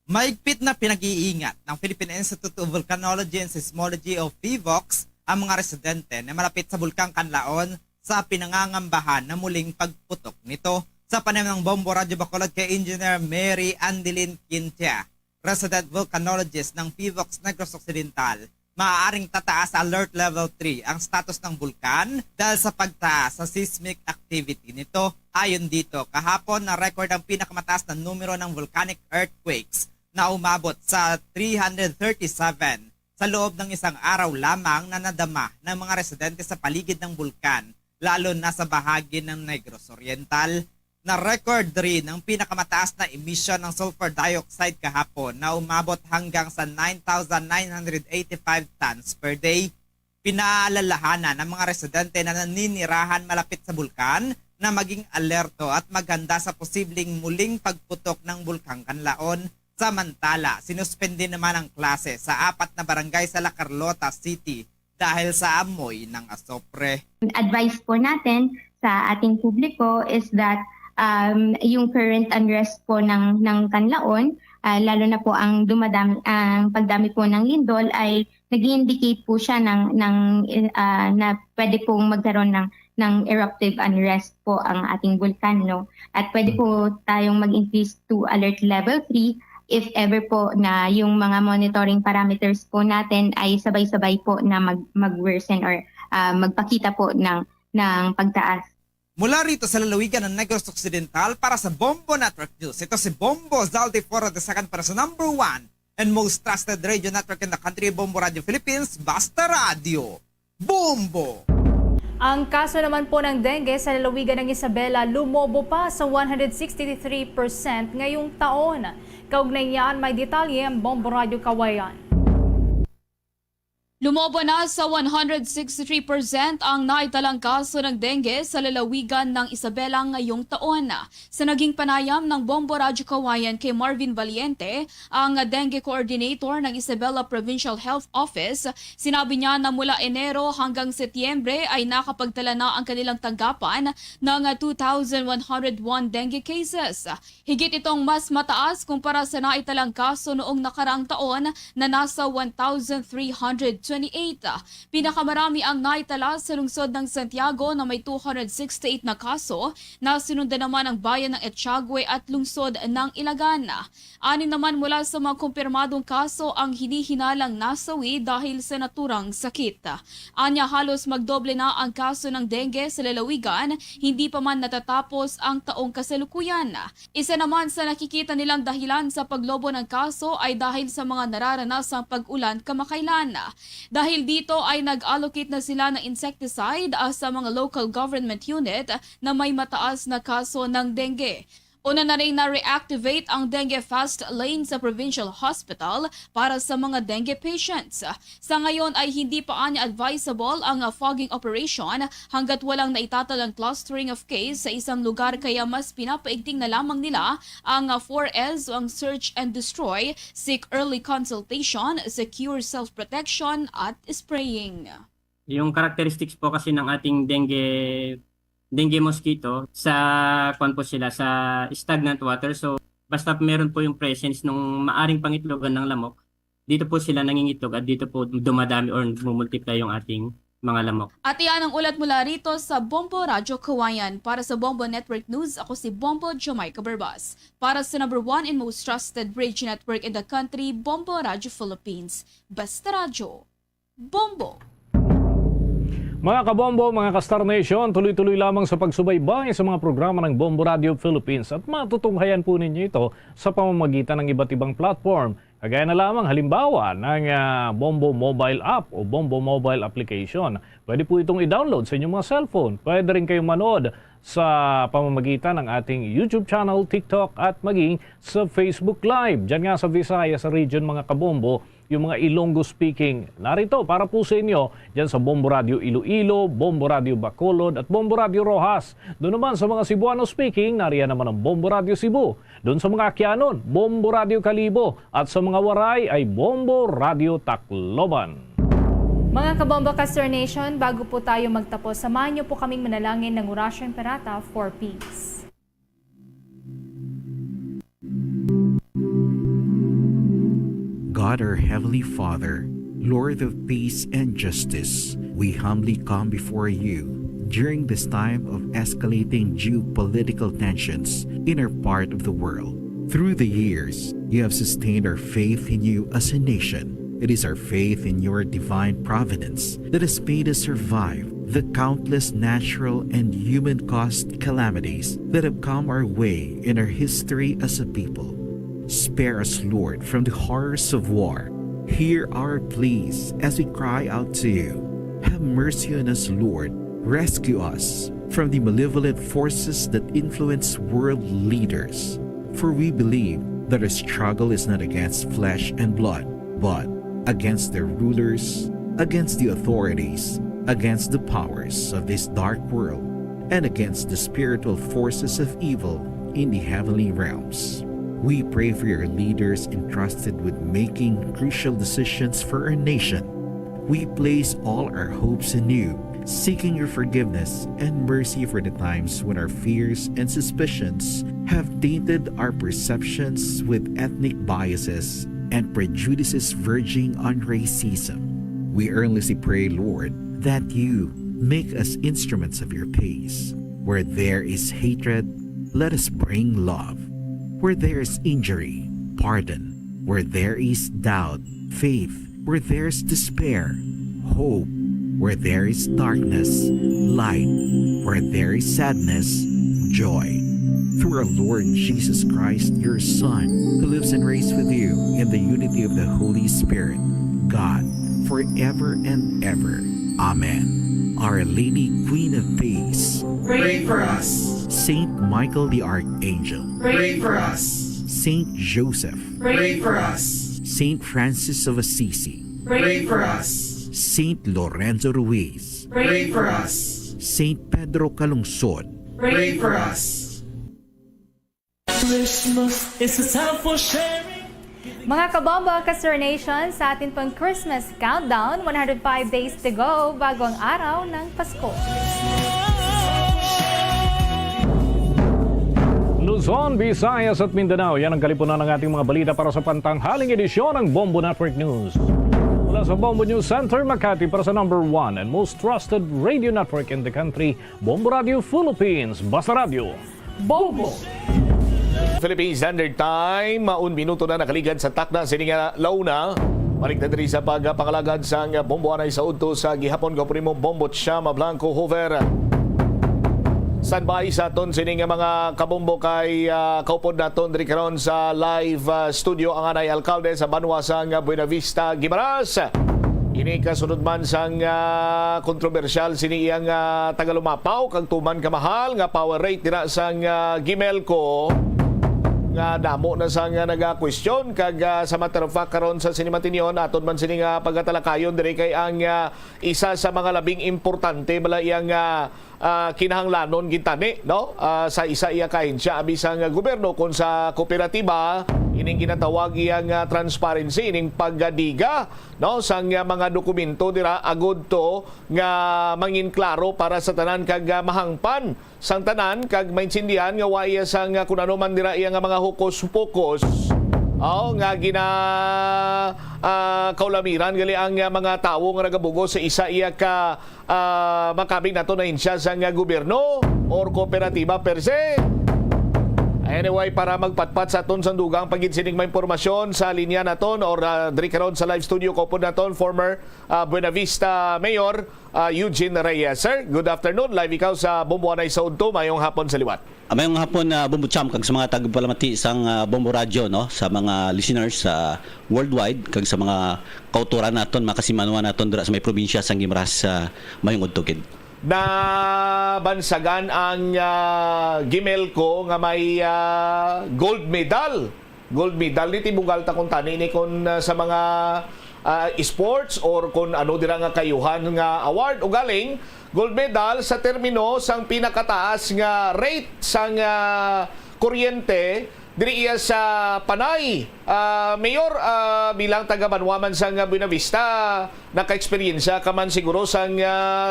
Mahigpit na pinag-iingat ng Philippine Institute of Volcanology and Seismology of PHIVOLCS ang mga residente na malapit sa Bulkang Canlaon sa pinangangambahan na muling pagputok nito. Sa panayam ng Bombo Radio Bacolod kay Engineer Mary Andeline Quintia, resident volcanologist ng PHIVOLCS Negros Occidental, maaaring tataas sa alert level 3 ang status ng bulkan dahil sa pagtaas sa seismic activity nito. Ayon dito, kahapon na record ang pinakamataas na numero ng volcanic earthquakes na umabot sa 337 sa loob ng isang araw lamang na nadama ng mga residente sa paligid ng bulkan, lalo na sa bahagi ng Negros Oriental. Na-record rin ang pinakamataas na emission ng sulfur dioxide kahapon na umabot hanggang sa 9,985 tons per day. Pinaalalahanan ng mga residente na naninirahan malapit sa bulkan na maging alerto at maganda sa posibleng muling pagputok ng Bulkang Kanlaon. Samantala, sinuspende naman ang klase sa 4 na barangay sa La Carlota City dahil sa amoy ng asopre. Advice po natin sa ating publiko is that yung current unrest po ng Kanlaon, lalo na po ang pagdami po ng lindol ay nag-indicate po siya na pwede pong magkaroon ng eruptive unrest po ang ating bulkan, no? At pwede po tayong mag-increase to alert level 3 if ever po na yung mga monitoring parameters po natin ay sabay-sabay po na mag-worsen or magpakita po ng pagtaas. Mula rito sa lalawigan ng Negros Occidental para sa Bombo Network News, ito si Bombo Zaldiforo II para sa number 1 and most trusted radio network in the country, Bombo Radio Philippines, Basta Radio. Bombo! Ang kaso naman po ng dengue sa lalawigan ng Isabela lumobo pa sa 163% ngayong taon. Kaugnay niyan, may detalye ang Bombo Radio Kawayan. Lumobo na sa 163% ang naitalang kaso ng dengue sa lalawigan ng Isabela ngayong taon. Sa naging panayam ng Bombo Radyo Kawayan kay Marvin Valiente, ang dengue coordinator ng Isabela Provincial Health Office, sinabi niya na mula Enero hanggang Setyembre ay nakapagtala na ang kanilang tanggapan ng 2,101 dengue cases. Higit itong mas mataas kumpara sa naitalang kaso noong nakaraang taon na nasa 1,328. Pinakamarami ang naitala sa lungsod ng Santiago na may 268 na kaso, na sinundan naman ang bayan ng Etchagüe at lungsod ng Ilagan. 6 naman mula sa mga kumpirmadong kaso ang hinihinalang nasawi dahil sa naturang sakit. Anya halos magdoble na ang kaso ng dengue sa lalawigan, hindi pa man natatapos ang taong kasalukuyan. Isa naman sa nakikita nilang dahilan sa paglobo ng kaso ay dahil sa mga nararanasang pag-ulan kamakailan. Dahil dito ay nag-allocate na sila ng insecticide sa mga local government unit na may mataas na kaso ng dengue. Una na rin na-reactivate ang dengue fast lane sa provincial hospital para sa mga dengue patients. Sa ngayon ay hindi pa anya advisable ang fogging operation hanggat walang naitatalang clustering of case sa isang lugar, kaya mas pinapaigting na lamang nila ang 4S o ang search and destroy, seek early consultation, secure self-protection at spraying. Yung characteristics po kasi ng ating dengue mosquito sa po sila sa stagnant water, so basta meron po yung presence ng maaring pangitlogan ng lamok, dito po sila nangingitlog at dito po dumadami or multiply yung ating mga lamok. At iyan ang ulat mula rito sa Bombo Radyo Kawayan. Para sa Bombo Network News, ako si Bombo Jamaica Barbas. Para sa number 1 and most trusted radio network in the country, Bombo Radyo Philippines, Basta Radyo. Bombo! Mga kabombo, mga ka-Star Nation, tuloy-tuloy lamang sa pagsubaybay sa mga programa ng Bombo Radio Philippines at matutunghayan po ninyo ito sa pamamagitan ng iba't ibang platform. Kagaya na lamang halimbawa ng Bombo Mobile App o Bombo Mobile Application. Pwede po itong i-download sa inyong mga cellphone. Pwede rin kayong manood sa pamamagitan ng ating YouTube channel, TikTok at maging sa Facebook Live. Diyan nga sa Visayas, sa region mga kabombo, yung mga Ilonggo speaking. Narito para po sa inyo diyan sa Bombo Radio Iloilo, Bombo Radio Bacolod at Bombo Radio Rojas. Doon naman sa mga Cebuano speaking, nariyan naman ang Bombo Radio Cebu. Doon sa mga Quianon, Bombo Radio Calibo at sa mga Waray ay Bombo Radio Tacloban. Mga kabombo ka-Star Nation, bago po tayo magtapos, samahan niyo po kaming manalangin ng Orasyon Perata for Peace. God, our Heavenly Father, Lord of peace and justice, we humbly come before you during this time of escalating geopolitical tensions in our part of the world. Through the years, you have sustained our faith in you as a nation It is our faith in your divine providence that has made us survive the countless natural and human-caused calamities that have come our way in our history as a people. Spare us, Lord, from the horrors of war. Hear our pleas as we cry out to you. Have mercy on us, Lord. Rescue us from the malevolent forces that influence world leaders. For we believe that our struggle is not against flesh and blood, but against the rulers, against the authorities, against the powers of this dark world, and against the spiritual forces of evil in the heavenly realms. We pray for your leaders entrusted with making crucial decisions for our nation. We place all our hopes in you, seeking your forgiveness and mercy for the times when our fears and suspicions have tainted our perceptions with ethnic biases and prejudices verging on racism. We earnestly pray, Lord, that you make us instruments of your peace. Where there is hatred, let us bring love. Where there is injury, pardon. Where there is doubt, faith. Where there is despair, hope. Where there is darkness, light. Where there is sadness, joy. Through our Lord Jesus Christ, your Son, who lives and reigns with you in the unity of the Holy Spirit, God, forever and ever. Amen. Our Lady, Queen of Peace, Pray for us. Saint Michael the Archangel, Pray for us. Saint Joseph, Pray for us. Saint Francis of Assisi, Pray for us. Saint Lorenzo Ruiz, Pray for us. Saint Pedro Calungsod, Pray for us. Christmas is a time for sharing. Mga kabomba, Kasur Nation, sa atin pang Christmas Countdown, 105 days to go bago ang araw ng Pasko. Luzon, Visayas at Mindanao, yan ang kalipunan ng ating mga balita para sa pantanghaling edisyon ng Bombo Network News. Mula sa Bombo News Center, Makati, para sa number 1 and most trusted radio network in the country, Bombo Radio Philippines, Basta Radio Bombo! Philippine Standard Time, 1 minuto na nakaligad sa takda sininga launa. Balik na diri sa pagpangalagad sa bombo anay sa udto sa gihapon ko primo bombo Chama Blanco Hover. Standby sa aton sininga mga kabombo kay kaupod naton diri karon sa live studio ang anay alkalde sa Banwa sang Buena Vista, Guimaras. Ini kasunod man sang kontrobersyal sini iyang tagalumapaw kag tuman kamahal nga power rate dira sang Gimelco. Nga damo na sang naga-question kag sa matter of fact karon sa Sinimatinyon aton man sini nga pagatalakayon diri kay ang isa sa mga labing importante bala iyang kinahanglanon gintani no sa isa iya kahensya abi sang gobyerno kon sa kooperatiba ining ginatawag iyang transparency ining pagdiga no sang mga dokumento dira agud to nga mangin klaro para sa tanan kag mahangpan sang tanan kag maintindihan nga way sang kun ano man dira iya nga mga hukos-pokos nga kaulamiran gali ang mga tawo nga nagabugo sa isa iya ka makabing nato na insya sa gobyerno or kooperatiba per se. Anyway, para magpatpat sa aton sandugang pagidsining may impormasyon sa linya naton or diri karon sa live studio ko po naton former Buena Vista Mayor Eugene Reyes. Sir, good afternoon. Live ikaw sa Bombo Anay sa Udto. Mayong hapon sa liwat. Mayong hapon Bombo Cham kag sa mga tagapalamati sang Bombo Radio no sa mga listeners worldwide kag sa mga kauturan naton makasimanuan naton dira sa may probinsya sang Guimaras mayong udtokid. Na bansagan ang Gimelco nga may gold medal. Gold medal ni tibugal ta kung tani ni kon sa mga sports or kung ano dira nga kayuhan nga award o galing gold medal sa termino sang pinakataas nga rate sang kuryente diri iya sa Panay. Mayor, bilang taga Banwaman sang Buena Vista, naka-experiensya ka man siguro sang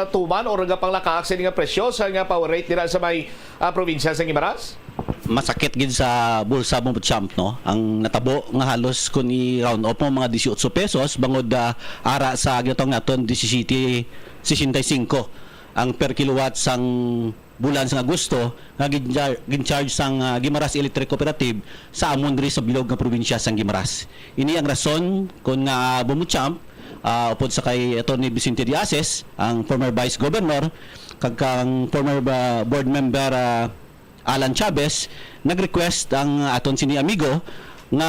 tuman o raga pang lakaak sa nga presyo sa nga power rate dira sa may probinsya sa Guimaras? Masakit gid sa bulsa Bombo Champ no. Ang natabo nga halos kun i-round up mo mga 18 pesos bangod ara sa ginatong naton 17.65. ang per kilowatt sang bulan sa Agosto nga gin-charge sang Guimaras Electric Cooperative sa amon diri sa bilog nga probinsya sang Guimaras. Ini ang rason kung nga bumuchamp upod sa kay Atty. Vicente Diases, ang former Vice Governor, kag kang former board member Alan Chavez, nag-request ang aton sini amigo nga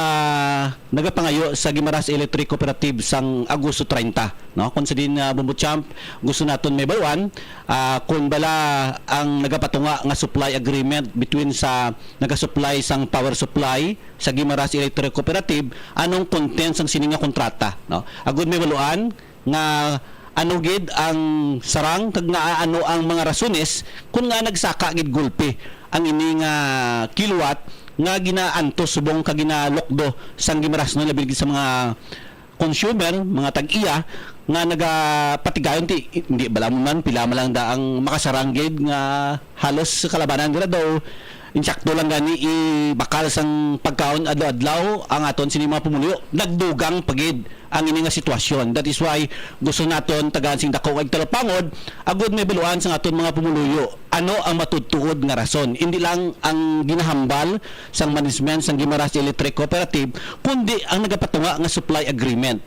nagapangayo sa Guimaras Electric Cooperative sang Agosto 30, no? Kung sa din bumutchamp, gusto naton may bawan kung bala ang nagapatunga nga supply agreement between sa nagasupply sang power supply sa Guimaras Electric Cooperative, anong contents ang sininga kontrata, no? Agud may baluan nga ano gid ang sarang kag nga ano ang mga rasones kung nga nagsaka gid gulpi ang ining kilowatt nga ginaantos subong ka ginalokdo sang Guimaras no labi sa mga consumer, mga tag-iya nga nagapatigayon ti hindi bala mo man pila man lang da ang makasaranggid nga halos kalabanan dira daw insakto lang gani bakal sang pagkaon adlaw-adlaw ang aton sini mga pumuluyo nagdugang pagid ang ini nga sitwasyon. That is why gusto naton tagaan sing dako kag talapangod agud may baluan sa aton mga pumuluyo ano ang matudtuod nga rason. Hindi lang ang ginahambal sang management sang Guimaras Electric Cooperative kundi ang nagapatunga nga supply agreement.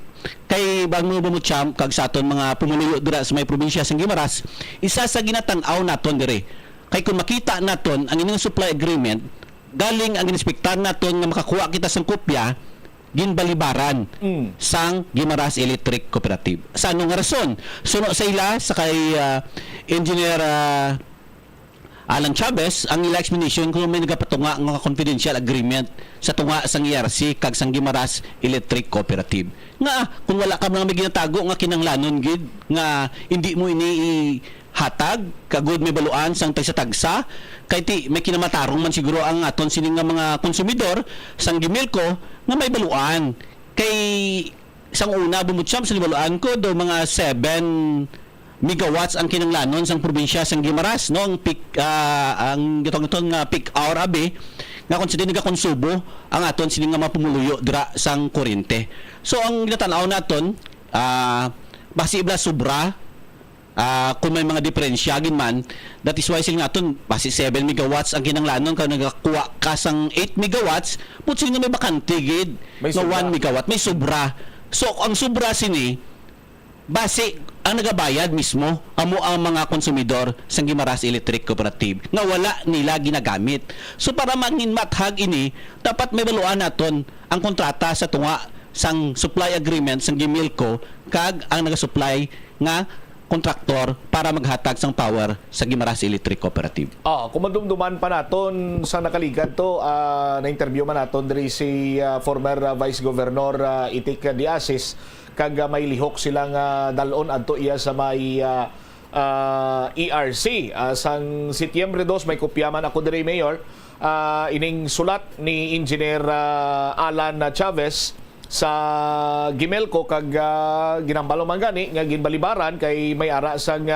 Kay bang mo bumutchamp kag sa aton mga pumuluyo dira sa may probinsya sang Guimaras, isa sa ginatan-aw naton dire. Kay kung makita naton ang ining supply agreement, galing ang inspektahan naton nga makakuha kita sang kopya ginbalibaran sang Guimaras Electric Cooperative. Sa anong rason? Suno sa ila sa kay Engineer Alan Chavez ang ila explanation kung may nagapatunga nga confidential agreement sa tunga sang ERC kag sang Guimaras Electric Cooperative. Nga kung wala ka mga may ginatago nga kinanglanon gid nga hindi mo ini hatag kagud may baluan sang tagsa-tagsa kay ti may kinamatarong man siguro ang aton sining nga mga konsumidor sang Gimilco nga may baluan kay sang una bumutsyam sa baluan ko do mga 7 megawatts ang kinanglanon sang probinsya sang Guimaras no ang peak ang gitong peak hour abi nga kung sila nagakonsubo ang aton sining nga mapumuluyo dira sang kuryente. So ang ginatanaw naton basi ibla sobra kung may mga diferensya gin man, that is why sila naton basi 7 megawatts ang kinanglanon kung nagakuha ka sang 8 megawatts but sila may bakante gid na 1 megawatt may sobra. So ang sobra sini basi ang nagabayad mismo amo ang mga konsumidor sa Guimaras Electric Cooperative nga wala nila ginagamit. So para mangin mathag ini dapat may baluan naton ang kontrata sa tunga sang supply agreement sang Gimilco kag ang naga-supply nga kontraktor para maghatag sang power sa Guimaras Electric Cooperative. Kung madumduman pa naton sa nakaligan to, na-interview man naton diri si former Vice Governor Itik Diasis kag may lihok silang dalon adto iya sa may ERC. Sang Setyembre 2 may kopya man ako diri Mayor ining sulat ni Engineer Alan Chavez sa Gimelco kag ginambalo man gani nga ginbalibaran kay may ara sang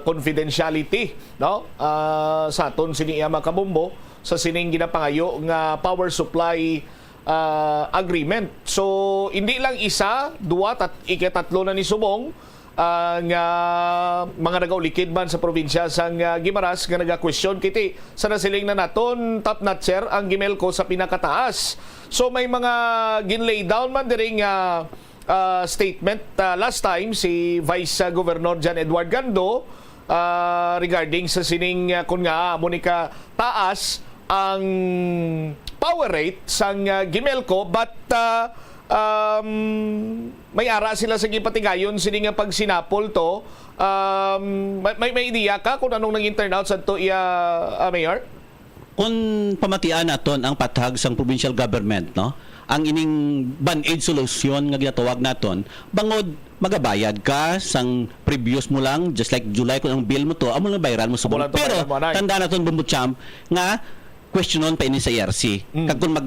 confidentiality no sa aton sini makabombo sa sining ginapangayo nga power supply agreement. So hindi lang isa, duwa, ikatatlo na ni subong nga mga nagaulikid man sa probinsya sang Guimaras nga naga-question kiti sa nasiling na naton top notcher ang Gimelco sa pinakataas. So may mga ginlay down man diring statement last time si Vice Governor John Edward Gando regarding sa sining kung nga Monica taas ang power rate sang Gimelco but may ara sila sa gipatigayon sini nga pag sinapol to may idea ka kung anong naging turnout sa to Mayor? Kung pamatian naton ang pathag sang provincial government no ang ining band-aid solution nga ginatawag naton bangod magabayad ka sang previous mo lang just like July kung ang bill mo to amo lang bayaran mo subong pero tanda naton bumutchamp nga questionon pa ini sa ERC kag kung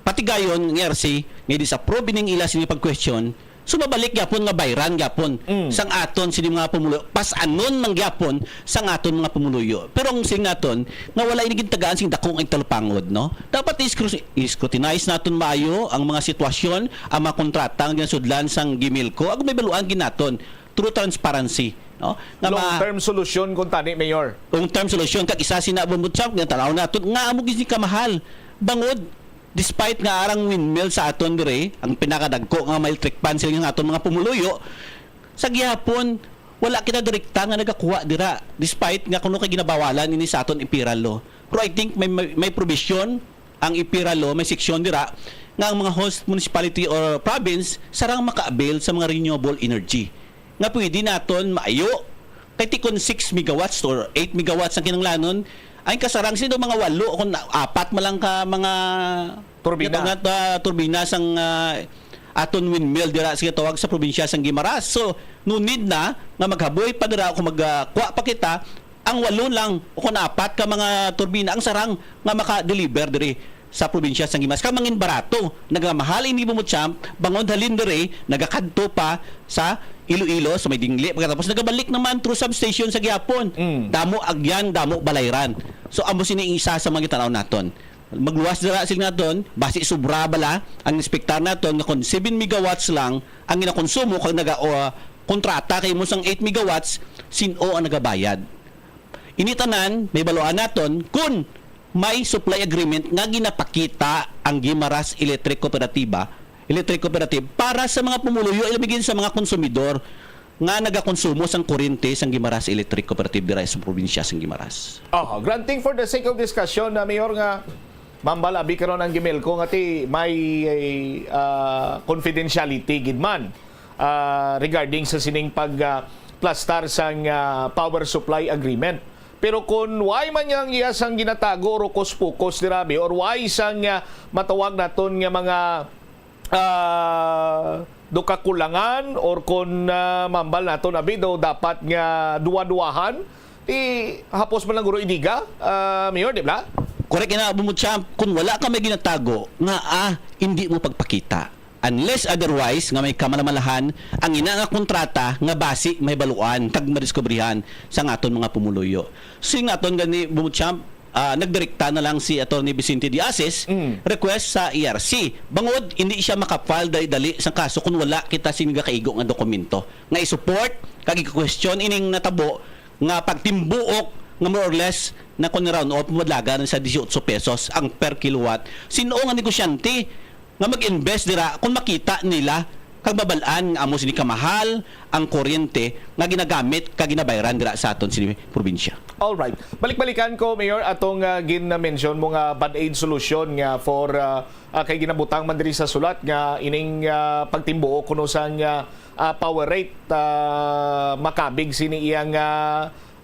patigayon ng ERC nga disapprove ning ila sini pag-question sumabalik gyapon nga bayran gyapon sang aton sini mga pumuluyo pas anon man gyapon sang aton mga pumuluyo pero ang sing naton nga wala ini tagaan sing dakong ang talpangod no dapat i-scrutinize naton maayo ang mga sitwasyon ang mga kontrata nga sudlan sang Gimilco ag may baluan ginaton true transparency, no? Nga Long-term solution kung tani, Mayor. long-term solution kag isa sinabot champ nga tanaw naton nga amo gid ni kamahal bangod despite nga arang windmill sa aton dire ang pinakadagko nga may electric pan sila nga aton mga pumuluyo sa gihapon wala kita direkta nga nagakuha dira despite nga kuno kay ginabawalan ini sa aton imperial law. Pero I think may provision ang imperial law, may seksyon dira nga ang mga host municipality or province sarang maka-avail sa mga renewable energy nga pwede naton maayo kay tikon 6 megawatts or 8 megawatts ang kinanglanon ay kasarang sino mga 8 kung 4 malang ka mga turbina turbina sang aton windmill dira sa tawag sa probinsya sang Guimaras. So no need na nga maghaboy pa dira kung magkuha pa kita ang 8 lang o kung 4 ka mga turbina ang sarang nga maka-deliver diri sa probinsya sang Guimaras. Kamangin barato nagamahal ini mo champ bangon halin diri nagakadto pa sa Iloilo sa may dingli pagkatapos nagabalik naman through substation sa gihapon. Damo agyan, damo balayran. So amo sini isa sa mga tanaw naton. Magluwas dira sila naton basi sobra bala ang inspektar naton nga kon 7 megawatts lang ang ginakonsumo kag kontrata kay mo sang 8 megawatts sino ang nagabayad. Ini tanan may baluan naton kun may supply agreement nga ginapakita ang Guimaras Electric Cooperative para sa mga pumuluyo ilabigin sa mga konsumidor nga nagakonsumo sang kuryente sang Guimaras Electric Cooperative dira sa probinsya sang Guimaras. Granting for the sake of discussion na Mayor nga mambalabi karon ang Gimelco nga ti may confidentiality gid man regarding sa sining plastar sang power supply agreement. Pero kung why man yang iyasang ginatago o kuspukos dirabi or why sang matawag naton nga mga dukakulangan or kung mambal naton abido dapat nga duwa-duwahan hapos man lang guro idiga Mayor, di ba? Correct ina mo champ kung wala ka may ginatago nga hindi mo pagpakita unless otherwise nga may kamanamalahan ang ina nga kontrata nga basi may baluan kag madiskubrihan sa aton mga pumuluyo. So yung aton gani bumutsamp nagdirekta na lang si Attorney Vicente Diases request sa ERC. Bangod hindi siya makapal dali sa kaso kung wala kita siniga kaigo nga dokumento nga i-support kag i-question ining natabo nga pagtimbuok nga more or less na kung round off madlaga sa 18 pesos ang per kilowatt. Sino nga negosyante nga mag-invest dira kung makita nila kag babalaan nga amo sini kamahal ang kuryente nga ginagamit kag ginabayaran dira sa aton sini probinsya. All right. Balik-balikan ko Mayor atong gin-mention mo nga band aid solution nga for kay ginabutang man diri sa sulat nga ining pagtimbuo kuno sang power rate makabig sini iyang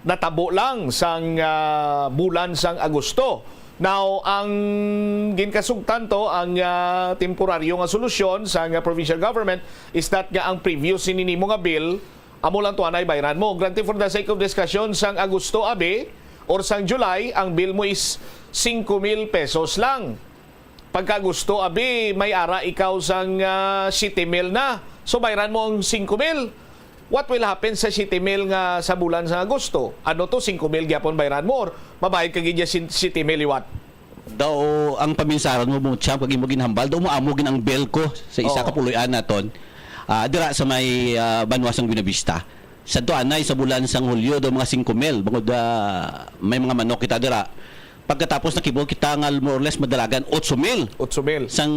natabo lang sang bulan sang Agosto. Now, ang ginkasugtan to, ang temporaryo nga solusyon sa provincial government is that nga ang previous sinini mo nga bill, amo lang to anay bayran mo. Granted for the sake of discussion, sang Agosto abe or sang July, ang bill mo is 5,000 pesos lang. Pagka Agosto abe, may ara ikaw sang 7,000 na. So, bayran mo ang 5,000. What will happen sa 7,000 nga sa bulan sa Agosto? Ano to 5,000 gyapon bayran mo or mabayad ka gid 7,000 liwat? Daw ang paminsaran mo champ kag imo ginhambal daw mo amo gin ang bill ko sa isa ka puloy-an naton. Dira sa may Banwasang Buenavista. Sa anay sa bulan sang Hulyo daw mga 5,000 bangod may mga manok kita dira. Pagkatapos nakibog kita nga more or less madalagan 8,000 sang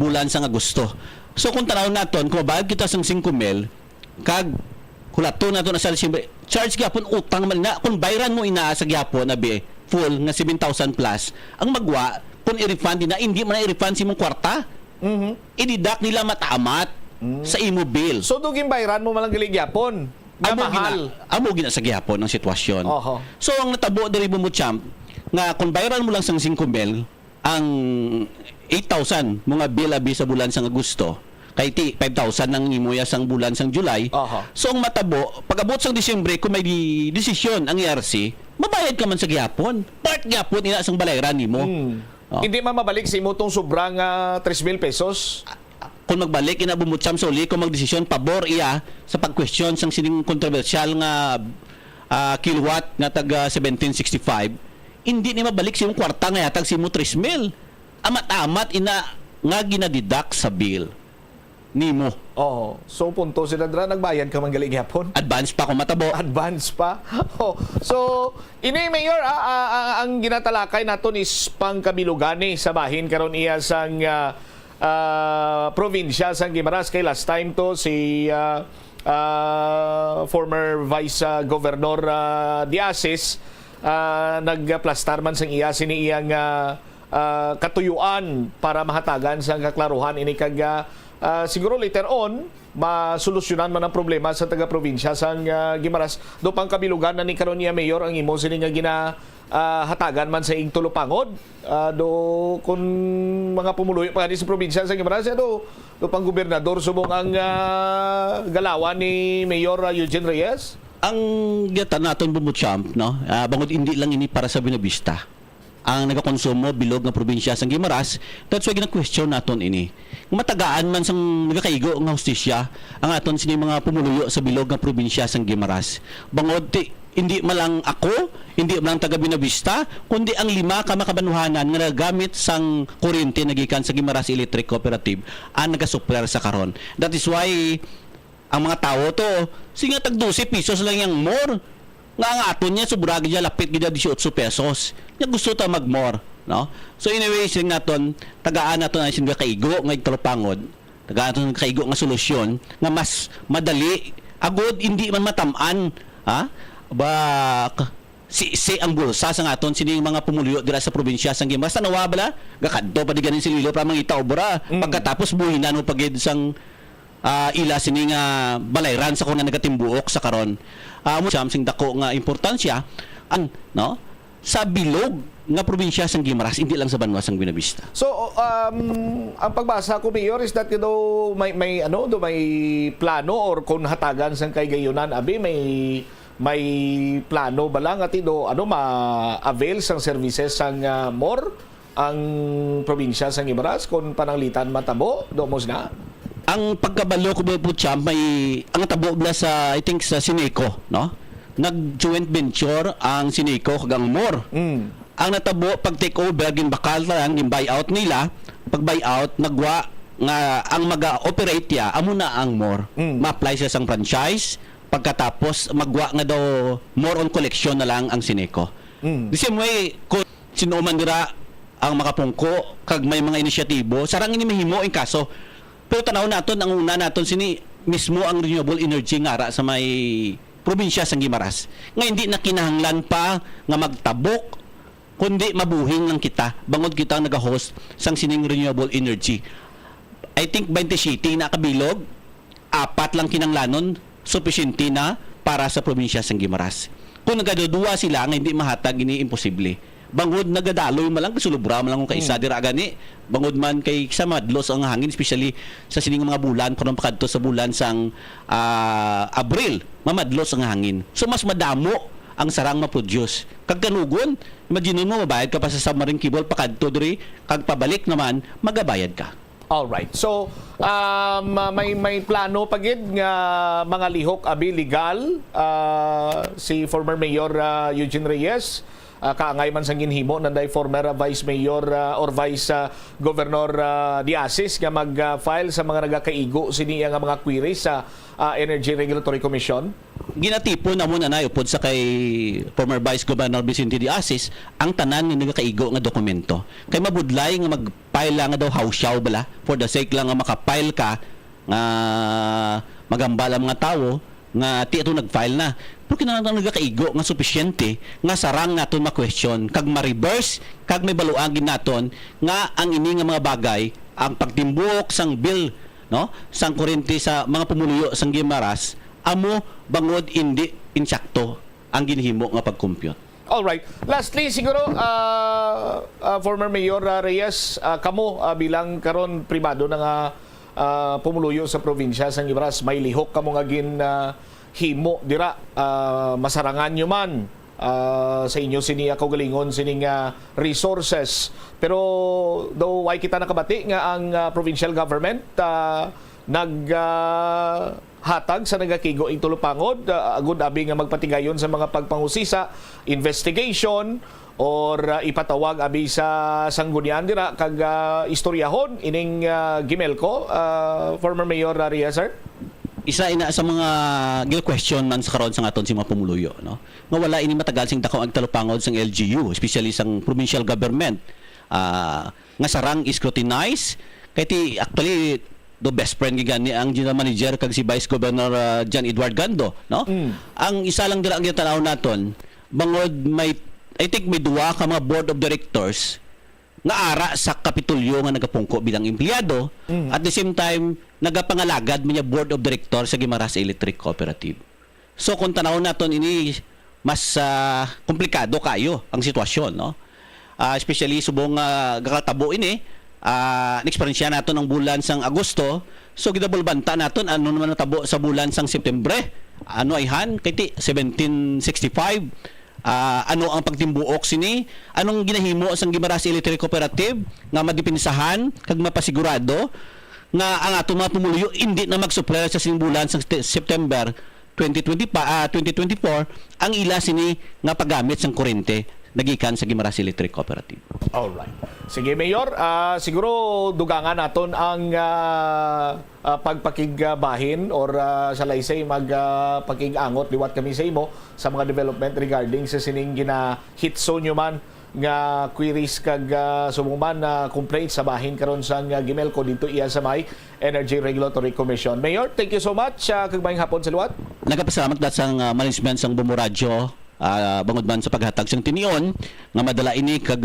bulan sang Agosto. So kung tanaw naton kung mabayad kita sang 5,000 kag kulato na to na sa charge gyapon utang man na kung bayran mo ina sa gyapon abi full nga 7,000 plus ang magwa kung i-refund na hindi man i-refund si mong kwarta i-deduct nila matamat sa imo bill. So dugin bayran mo man lang gali gyapon nga mahal amo gina sa gyapon ang sitwasyon. So ang natabo diri mo champ nga kung bayran mo lang sang 5,000 ang 8,000 mga bill abi sa bulan sang Agosto kay 5,000 nang imuya sang bulan sang July. So ang matabo pag-abot sang Disyembre kung may desisyon ang ERC mabayad ka man sa gyapon part gyapon ina sang balayran nimo. Hindi man mabalik sa imo tong sobrang 3,000 pesos kung magbalik ina bumutsam sa uli kung magdesisyon pabor iya sa pag-question sang sining kontrobersyal nga kilowatt nga taga 1765 hindi ni mabalik sa imong kwarta nga yatag sa imo 3,000 amat-amat ina nga ginadeduct sa bill. nimo. Oh, so punto sila dra nagbayad ka man galing hapon. Advance pa kung matabo. Advance pa. Oh, so ini mayor ang ginatalakay naton is pangkabilugani sa bahin karon iya sang probinsya sang Guimaras kay last time to si former Vice Governor Diasis nagplastar man sang iya sini iyang katuyuan para mahatagan sa kaklaruhan ini kag siguro later on masolusyonan man ang problema sa taga-probinsya sa Guimaras do pang kabilugan na ni karon niya mayor ang imo sini nga hatagan man sa ing tulupangod do kun mga pumuluyo pa sa probinsya sa Guimaras do pang gobernador subong ang galawan ni Mayor Eugene Reyes. Ang gata naton bumutsamp no bangod hindi lang ini para sa Buenavista ang nagakonsumo bilog nga probinsya sa Guimaras. That's why gina-question naton ini. Matagaan man sang nagakaigo nga hustisya ang aton sini mga pumuluyo sa bilog nga probinsya sa Guimaras. Bangod hindi malang ako, hindi malang taga Buenavista, kundi ang 5 ka makabanuhanan nga nagamit sang kuryente nagikan sa Guimaras Electric Cooperative ang nagasupler sa karon. That is why ang mga tao to singa tag 12 pesos lang yang more nga aton niya sobra gid lapit gid 18 pesos. Nya gusto ta mag-more, no? So anyway, sing naton tagaan naton ang singa kaigo nga talupangod. Tagaan naton kaigo nga solusyon nga mas madali agod hindi man matam-an, ha? Si ang bulsa sa aton sining mga pumuluyo dira sa probinsya sang Guimaras tanawa bala gakadto pa di ganin sililo para mangita obra pagkatapos buhinan mo pagid sang ila sining balayran sa kuna nagatimbuok sa karon. Sing dako nga importansya no sa bilog nga probinsya sang Guimaras hindi lang sa banwa sang Buenavista. So ang pagbasa ko mayor is that may plano or kung hatagan sang kay gayunan abi may plano ba lang at ma-avail sang services sang more ang probinsya sang Guimaras kung pananglitan matabo domos na. Ang pagkabalo ko po champ may ang tabo na sa I think sa Sineco, no? Nag-joint venture ang Sineco kag ang more. Ang natabo pag take over gin bakal lang gin buyout nila, pag buyout nagwa nga ang maga-operate ya amo na ang more. Ma-apply siya sang franchise pagkatapos magwa nga daw more on collection na lang ang Sineco. The same way kung sinuman dira ang makapungko kag may mga inisyatibo sarang ini mahimo ing kaso. Pero tanaw naton ang una naton sini mismo ang renewable energy nga ara sa may probinsya sa Guimaras. Nga hindi na kinahanglan pa nga magtabok kundi mabuhin lang kita bangod kita ang nag-host sang sining renewable energy. I think 20 city na kabilog 4 lang kinanglanon sufficiente na para sa probinsya sa Guimaras. Kung nagaduduwa sila nga hindi mahatag ini imposible. Bangod nagadaloy malang kasulubra malang kung kaisa dira gani bangod man kay sa madlos ang hangin especially sa sining mga bulan karon pakadto sa bulan sang Abril mamadlos ang hangin so mas madamo ang sarang ma-produce kag kanugon imagine mo mabayad ka pa sa submarine cable pakadto diri kag pabalik naman magabayad ka. All right. So may plano pagid nga mga lihok abi legal si former Mayor Eugene Reyes kaangay man sang ginhimo nanday former Vice Mayor or Vice Governor Diasis nga mag-file sa mga nagakaigo siniya nga mga queries sa Energy Regulatory Commission. Ginatipon na muna na upod sa kay former Vice Governor Vicente Diasis ang tanan nga nagakaigo nga dokumento. Kay mabudlay nga mag-file lang nga daw hawsyaw bala for the sake lang nga maka-file ka nga magambala mga tao nga ti ato nag-file na. Pero kinahanglan nagakaigo nga sufisyente nga sarang naton ma-question kag ma-reverse kag may baluagin naton nga ang ini nga mga bagay ang pagtimbok sang bill no sang kuryente sa mga pumuluyo sang Guimaras amo bangod hindi insakto ang ginhimo nga pag-compute. All right. Lastly siguro former Mayor Reyes kamo bilang karon pribado na nga pumuluyo sa probinsya sang Guimaras may lihok kamo nga himo dira masarangan nyo man sa inyo sini ako galingon sining resources pero though why kita nakabati nga ang provincial government hatag sa nagakigo ing tulupangod agud abi nga magpatigayon sa mga pagpangusisa investigation or ipatawag abi sa sanggunian dira kag istoryahon ining Gimelco, former Mayor Ria, sir? Isa ina sa mga gil-question man sa karon sa aton si mga pumuluyo, no? Nga wala ini matagal sing dako ang talupangod sang LGU, especially sang provincial government. Nga sarang scrutinize kay ti actually the best friend gigani ang general manager kag si Vice Governor John Edward Gando, no? Ang isa lang dira ang gitanaw naton, bangod I think may duwa ka mga board of directors nga ara sa Kapitolyo nga nagapungko bilang empleyado, at the same time nagapangalagad niya board of directors sa Guimaras Electric Cooperative. So kung tanaw naton ini mas komplikado kayo ang sitwasyon, no? Especially subong gakaltabo ini na-experience naton ang bulan sang Agosto, so gidabulbanta naton ano naman natabo sa bulan sang Septembre, ano ayhan kay 1765. Ano ang pagtimbuok sini, anong ginahimo sang Guimaras Electric Cooperative nga madipinsahan kag mapasigurado nga ang ato mga pumuluyo hindi na mag-supply sa bulan sa September 2024 ang ila sini nga paggamit sang kuryente nagikan sa Guimaras Electric Cooperative. Alright. Sige, Mayor, siguro dugangan naton ang pagpakigbahin or sa laysay magpakigangot liwat kami sa imo sa mga development regarding sa sining gina-hit zone nyo man nga queries kag sumuman na complaints sa bahin karon sa Gimelco dito iya sa may Energy Regulatory Commission. Mayor, thank you so much. Kag maayong hapon sa luwat. Nagapasalamat dat sang management sang Bombo Radio, bangod man sa paghatag sang tinion nga madala ini kag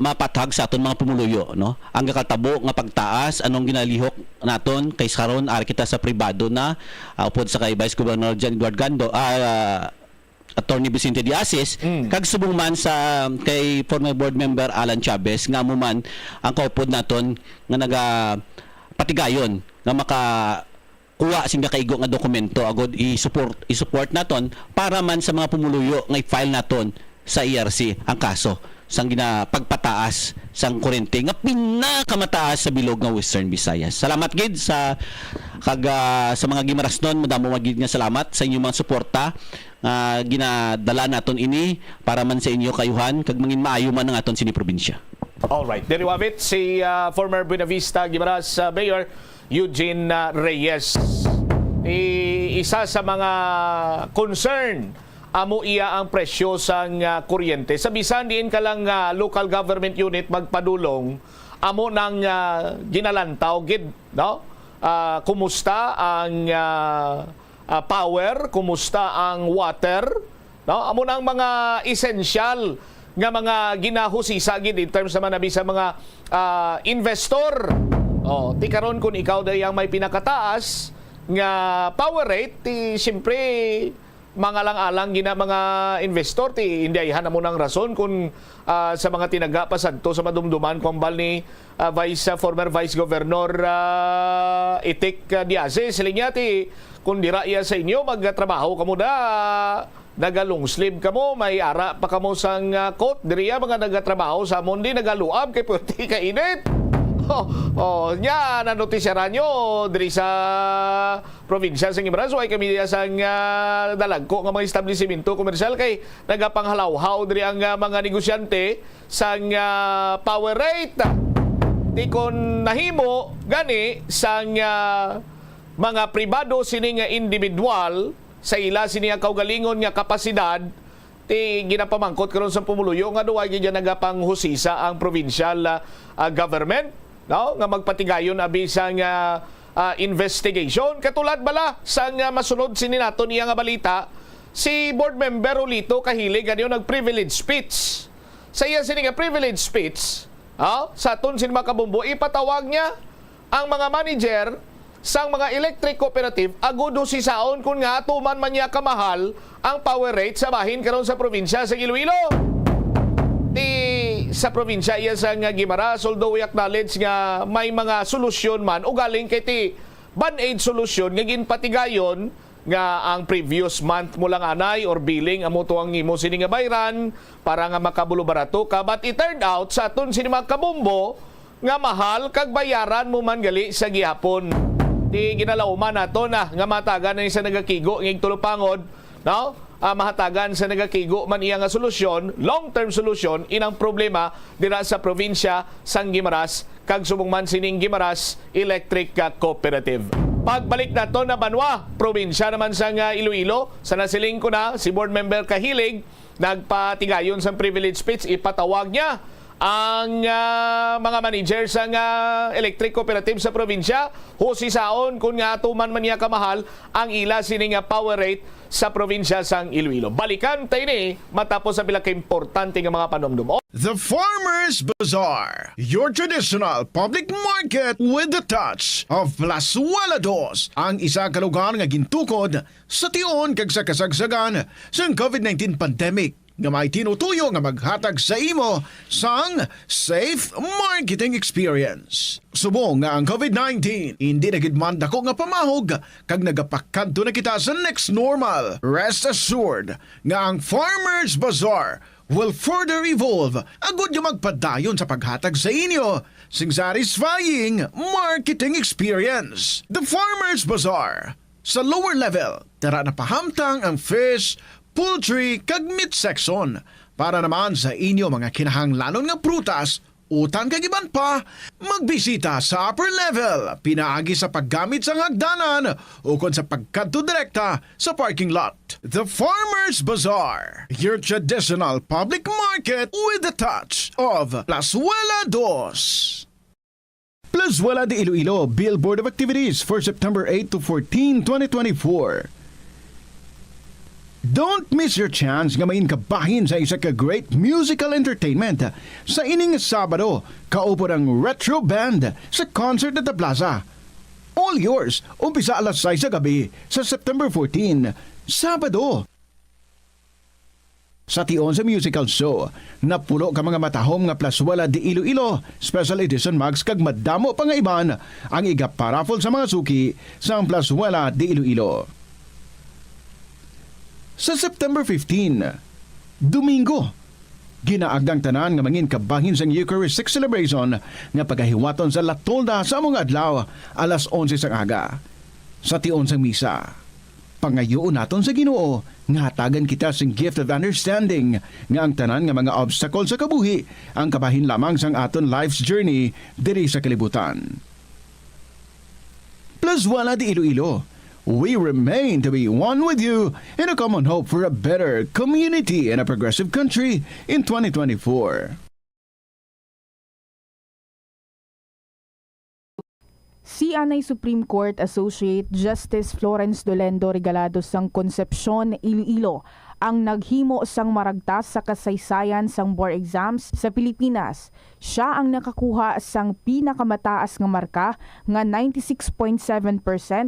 mapatag sa aton mga pumuluyo, no? Ang kakatabo nga pagtaas anong ginalihok naton kay karon ari kita sa pribado na upod sa kay Vice Governor John Edward Gando, Attorney Vicente Diasis, kag subong man sa kay former board member Alan Chavez nga mo man ang kaupod naton nga naga patigayon nga maka kuha sing kaigo nga dokumento agod i-support naton para man sa mga pumuluyo nga i-file naton sa ERC ang kaso sang ginapagpataas sang kuryente nga pinakamataas sa bilog nga Western Visayas. Salamat gid sa sa mga Gimarasnon, madamo magid nga salamat sa inyong mga suporta nga ginadala naton ini para man sa inyo kayuhan kag mangin maayo man ang aton sini probinsya. All right. There you have it, si former Buena Vista Guimaras Mayor Eugene Reyes. Isa sa mga concern amo iya ang presyo sang kuryente. Sa bisan diin ka lang local government unit magpadulong, amo nang ginalantaw gid, no? Kumusta ang power, kumusta ang water, no? Amo nang mga essential nga mga ginahusisa gid in terms naman nabi sa mga investor. Ti karon kung ikaw day ang may pinakataas nga power rate, ti siyempre mga lang-alang gina mga investor, ti hindi ayhan na mo ng rason kung sa mga tinaga pasadto sa madumduman kumbal ni former Vice Governor Itik Diaze. Silinya ti kung dira iya sa inyo magtrabaho kamo da nagalong sleeve kamo, may ara pa kamo sang coat, diriya mga nagatrabaho sa amon di nagaluab kay pwede ka init. Nya nanotisyaran nyo diri sa probinsya sa Guimaras, ay kami sang dalagko nga mga establishmento komersyal kay nagapanghalawhaw diri ang mga negosyante sang power rate. Di kon nahimo gani sang mga pribado sini nga individual sa ila sini nga kaugalingon nga kapasidad, ti ginapamangkot karon sa pumuluyo nga duwa gyud nagapanghusisa ang provincial government, no? Nga magpatigayon abi sang investigation. Katulad bala sang masunod sini naton iya nga balita, si board member Rolito Kahilig ganyo nag-privilege speech. Sa iya sini nga privilege speech, sa aton sin makabumbo ipatawag niya ang mga manager sang mga electric cooperative agudo si saon kun nga tuman man niya kamahal ang power rate sa bahin karon sa probinsya sa Iloilo. Sa probinsya iya sa Guimaras, although we acknowledge nga may mga solusyon man o galing kay ti band-aid solusyon nga ginpatigayon nga ang previous month mo lang anay or billing amo to ang imo sini nga bayran para nga makabulubarato ka, but it turned out sa aton sini mga kabumbo nga mahal kag bayaran mo man gali sa gihapon. Di ginalauman nato na nga mataga na sa nagakigo ng tulupangod, no? mahatagan sa nagakigo man iya nga solusyon, long-term solusyon inang problema dira sa probinsya sang Guimaras kag subong man sining Guimaras Electric Cooperative. Pagbalik nato na Banwa, probinsya naman sang Iloilo, sa nasiling ko na si board member Kahilig nagpatigayon sa privilege speech, ipatawag niya ang mga manager sa electric cooperative sa probinsya husisaon kung nga tuman man niya kamahal ang ila sining power rate sa probinsya sang Iloilo. Balikan tayo ni matapos sa pila ka-importante nga mga panomdom. The Farmers Bazaar, your traditional public market with the touch of Plazuela Dos, ang isa ka lugar nga gintukod sa tion kag sa kasagsagan sa COVID-19 pandemic nga may tinutuyo nga maghatag sa imo sang safe marketing experience. Subong nga ang COVID-19 hindi na gid man dako nga pamahog kag nagapakadto na kita sa next normal. Rest assured nga ang Farmers Bazaar will further evolve agud nga magpadayon sa paghatag sa inyo sing satisfying marketing experience. The Farmers Bazaar sa lower level tara na pahamtang ang fish, poultry kag meat section para naman sa inyo mga kinahanglanon nga prutas, utan kag iban pa, magbisita sa upper level pinaagi sa paggamit sa hagdanan o kon sa pagkadto direkta sa parking lot. The Farmers Bazaar, your traditional public market with the touch of Plazuela Dos. Plazuela de Iloilo Billboard of Activities for September 8 to 14, 2024. Don't miss your chance nga mainkabahin sa isa ka great musical entertainment sa ining Sabado, kaupo ng Retro Band sa concert at the Plaza. All yours, umpisa alas 6 sa gabi sa September 14, Sabado. Sa tion sa musical show, napulo ka mga matahom nga Plazuela de Iloilo, special edition mags kag madamo pa nga iban ang iga-paraffle sa mga suki sa Plazuela de Iloilo. Sa September 15, Domingo, ginaagdang tanan nga mangin kabahin sang Eucharistic celebration nga pagahiwaton sa Latolda sa mga adlaw alas 11 sang aga. Sa tion sang misa, pangayoon naton sa Ginoo nga hatagan kita sing gift of understanding nga ang tanan nga mga obstacle sa kabuhi ang kabahin lamang sang aton life's journey diri sa kalibutan. Plazuela de Iloilo, we remain to be one with you in a common hope for a better community and a progressive country in 2024. Si Anay Supreme Court Associate Justice Florence Dolendo Regalado sang Concepcion, Iloilo ang naghimo sang maragtas sa kasaysayan sang board exams sa Pilipinas. Siya ang nakakuha sang pinakamataas nga marka nga 96.7%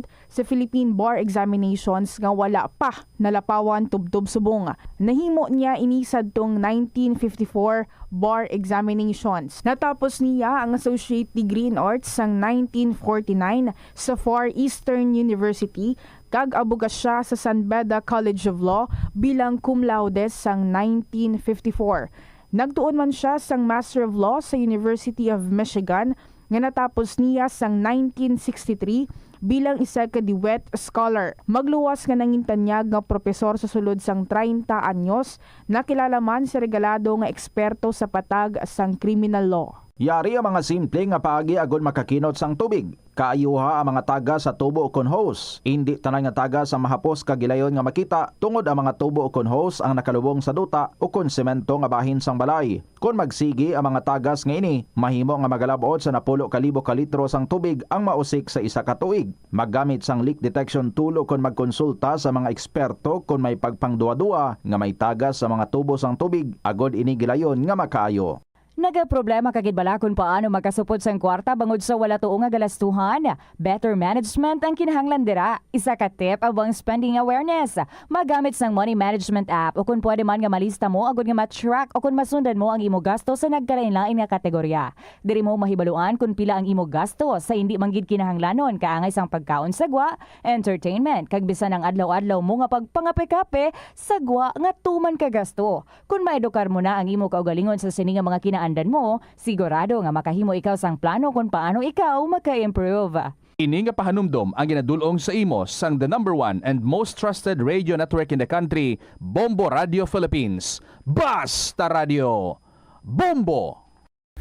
sa Philippine Bar Examinations nga wala pa nalapawan tubtob subong. Nahimo niya inisad tong 1954 Bar Examinations. Natapos niya ang Associate Degree in Arts sang 1949 sa Far Eastern University kag abugas siya sa San Beda College of Law bilang cum laude sang 1954. Nagtuon man siya sang Master of Law sa University of Michigan nga natapos niya sang 1963 bilang isa ka Dewitt Scholar. Magluwas nga nangintanyag nga propesor sa sulod sang 30 anyos, nakilala man si Regalado nga eksperto sa patag sang criminal law. Yari ang mga simple nga paagi agon makakinot sang tubig. Kaayuha ang mga taga sa tubo kon hose. Hindi tanan nga taga sa mahapos kagilayon nga makita tungod ang mga tubo kon hose ang nakalubong sa duta o kon semento nga bahin sang balay. Kung magsigi ang mga tagas nga ini, mahimo nga magalabot sa 10,000 ka litro sang tubig ang mausik sa isa ka tuig. Maggamit sang leak detection tool o kon magkonsulta sa mga eksperto kung may pagpangduwa-duwa nga may tagas sa mga tubo sang tubig agod ini gilayon nga makaayo. Nagaproblema kagid bala kung paano makasupod sang kwarta bangod sa wala tuong nga galastuhan. Better management ang kinahanglan dira. Isa ka tip abang spending awareness. Magamit sang money management app o kung pwede man nga malista mo agud nga ma-track o kung masundan mo ang imo gasto sa nagkalain-lain nga kategorya. Diri mo mahibaluan kung pila ang imo gasto sa hindi manggid kinahanglanon kaangay sang pagkaon sagwa, entertainment kag bisan ang adlaw-adlaw mo nga pagpangape-kape sagwa nga tuman ka gasto. Kung maedukar mo na ang imo kaugalingon sa sini nga mga kinaan mo, sigurado nga makahimo ikaw sang plano kung paano ikaw maka-improve. Ini nga pahanumdom ang ginadulong sa imo sang the #1 and most trusted radio network in the country, Bombo Radio Philippines. Basta Radio! Bombo!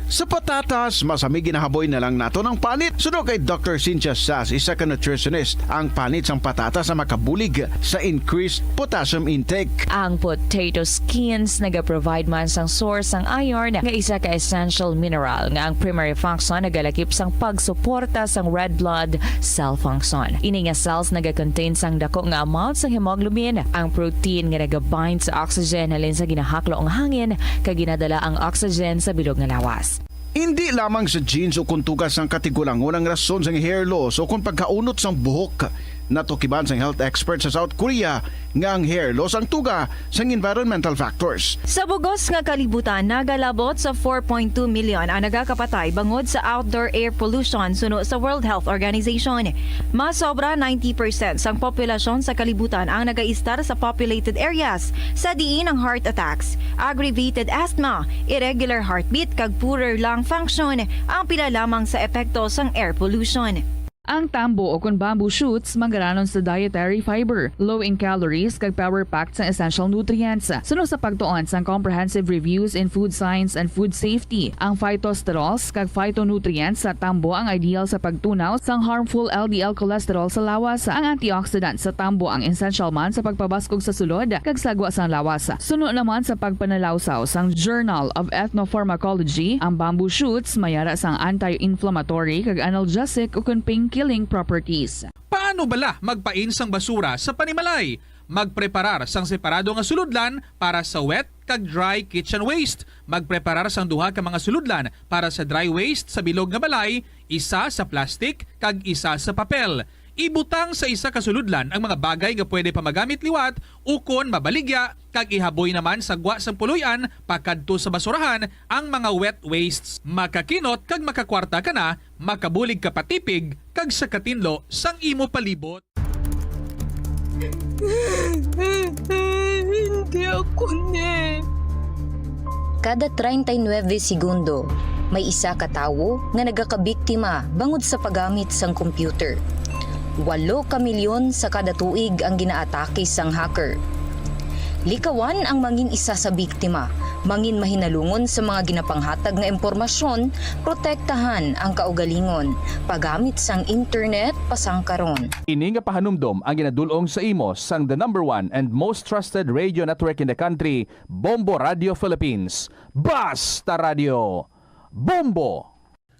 Sa patatas, masami ginahaboy na lang nato ng panit. Suno kay Dr. Cynthia Sass, isa ka nutritionist, ang panit sang patatas sa makabulig sa increased potassium intake. Ang potato skins nagaprovide man sang source sang iron nga isa ka essential mineral nga ang primary function nagalakip sang pagsuporta sang red blood cell function. Ini nga cells nagakontain sang dako nga amount sang hemoglobin, ang protein nga nagabind sa oxygen halin sa ginahaklo ang hangin kag ginadala ang oxygen sa bilog nga lawas. Hindi lamang sa genes o kuntugas ang katigulangon ang rason sa hair loss o kung pagkaunot sang buhok. Natukiban sang health expert sa South Korea nga ang hair loss ang tuga sang environmental factors. Sa bugos nga kalibutan, nagalabot sa 4.2 million ang nagakapatay bangod sa outdoor air pollution suno sa World Health Organization. Mas sobra 90% sang populasyon sa kalibutan ang nagaistar sa populated areas, sa diin ang heart attacks, aggravated asthma, irregular heartbeat kag poorer lung function ang pila lamang sa epekto sang air pollution. Ang tambo o kung bamboo shoots manggaranon sa dietary fiber, low in calories kag power-packed sa essential nutrients. Sunod sa pagtuon sa comprehensive reviews in food science and food safety, ang phytosterols kag phytonutrients sa tambo ang ideal sa pagtunaw sang harmful LDL cholesterol sa lawas. Ang antioxidants sa tambo ang essential man sa pagpabaskog sa sulod kag sagwa sang lawas. Sunod naman sa pagpanalawsaw sang Journal of Ethnopharmacology, ang bamboo shoots mayara sang anti-inflammatory kag analgesic o kung killing properties. Paano bala magpain sang basura sa panimalay? Magpreparar sang separado nga suludlan para sa wet kag dry kitchen waste. Magpreparar sang duha ka mga suludlan para sa dry waste sa bilog nga balay, isa sa plastic kag isa sa papel. Ibutang sa isa ka suludlan ang mga bagay nga pwede pa magamit liwat ukon mabaligya kag ihaboy naman sa gwa sang puluyan pakadto sa basurahan ang mga wet wastes. Makakinot kag makakwarta ka na, makabulig ka patipig kag sa katinlo sang imo palibot. Hindi ako ne. Kada 39 segundo, may isa ka tawo nga nagakabiktima bangod sa paggamit sang computer. 8 ka milyon sa kada tuig ang ginaatake sang hacker. Likawan ang mangin isa sa biktima, mangin mahinalungon sa mga ginapanghatag nga impormasyon, protektahan ang kaugalingon, paggamit sang internet pasangkaron. Ini nga pahanumdom ang ginadulong sa imo sang the #1 and most trusted radio network in the country, Bombo Radio Philippines. Basta Radio! Bombo!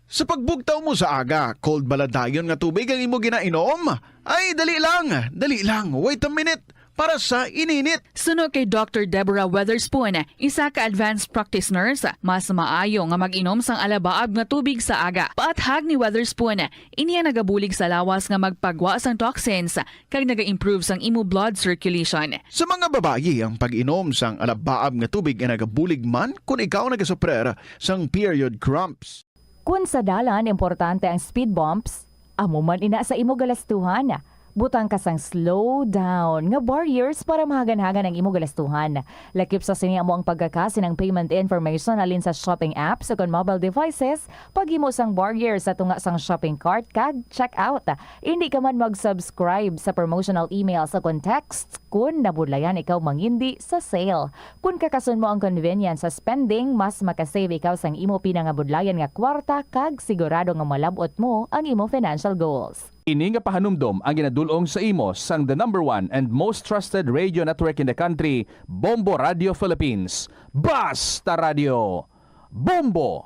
Sa pagbugtaw mo sa aga, cold baladayon nga tubig ang imo ginainom? Ay, dali lang, wait a minute, para sa ininit. Suno kay Dr. Deborah Weatherspoon, isa ka advanced practice nurse, mas maayo nga mag-inom sang alabaab nga tubig sa aga. Paathag ni Weatherspoon, iniya nagabulig sa lawas nga magpagwa sang toxins kag naga-improve sang imo blood circulation. Sa mga babayi, ang pag-inom sang alabaab nga tubig ay nagabulig man kung ikaw nagasuprer sang period cramps. Kung sa dalan, importante ang speed bumps, amo man ina sa imo galastuhan. Butang kasang slow down nga barriers para mahagan-hagan ang imo galastuhan. Lakip sa sini amo ang pagkakasin ng payment information alin sa shopping apps o kon mobile devices, paghimo sang barriers sa tunga sang shopping cart kag check out. Hindi ka man mag-subscribe sa promotional email sa context kung nabudlayan ikaw mangindi sa sale. Kung kakasun mo ang convenience sa spending, mas makasave ikaw sang imo pinangabudlayan nga kwarta kag sigurado nga malabot mo ang imo financial goals. Ini nga pahanumdom ang ginadulong sa imo sang the #1 and most trusted radio network in the country, Bombo Radio Philippines. Basta Radio! Bombo!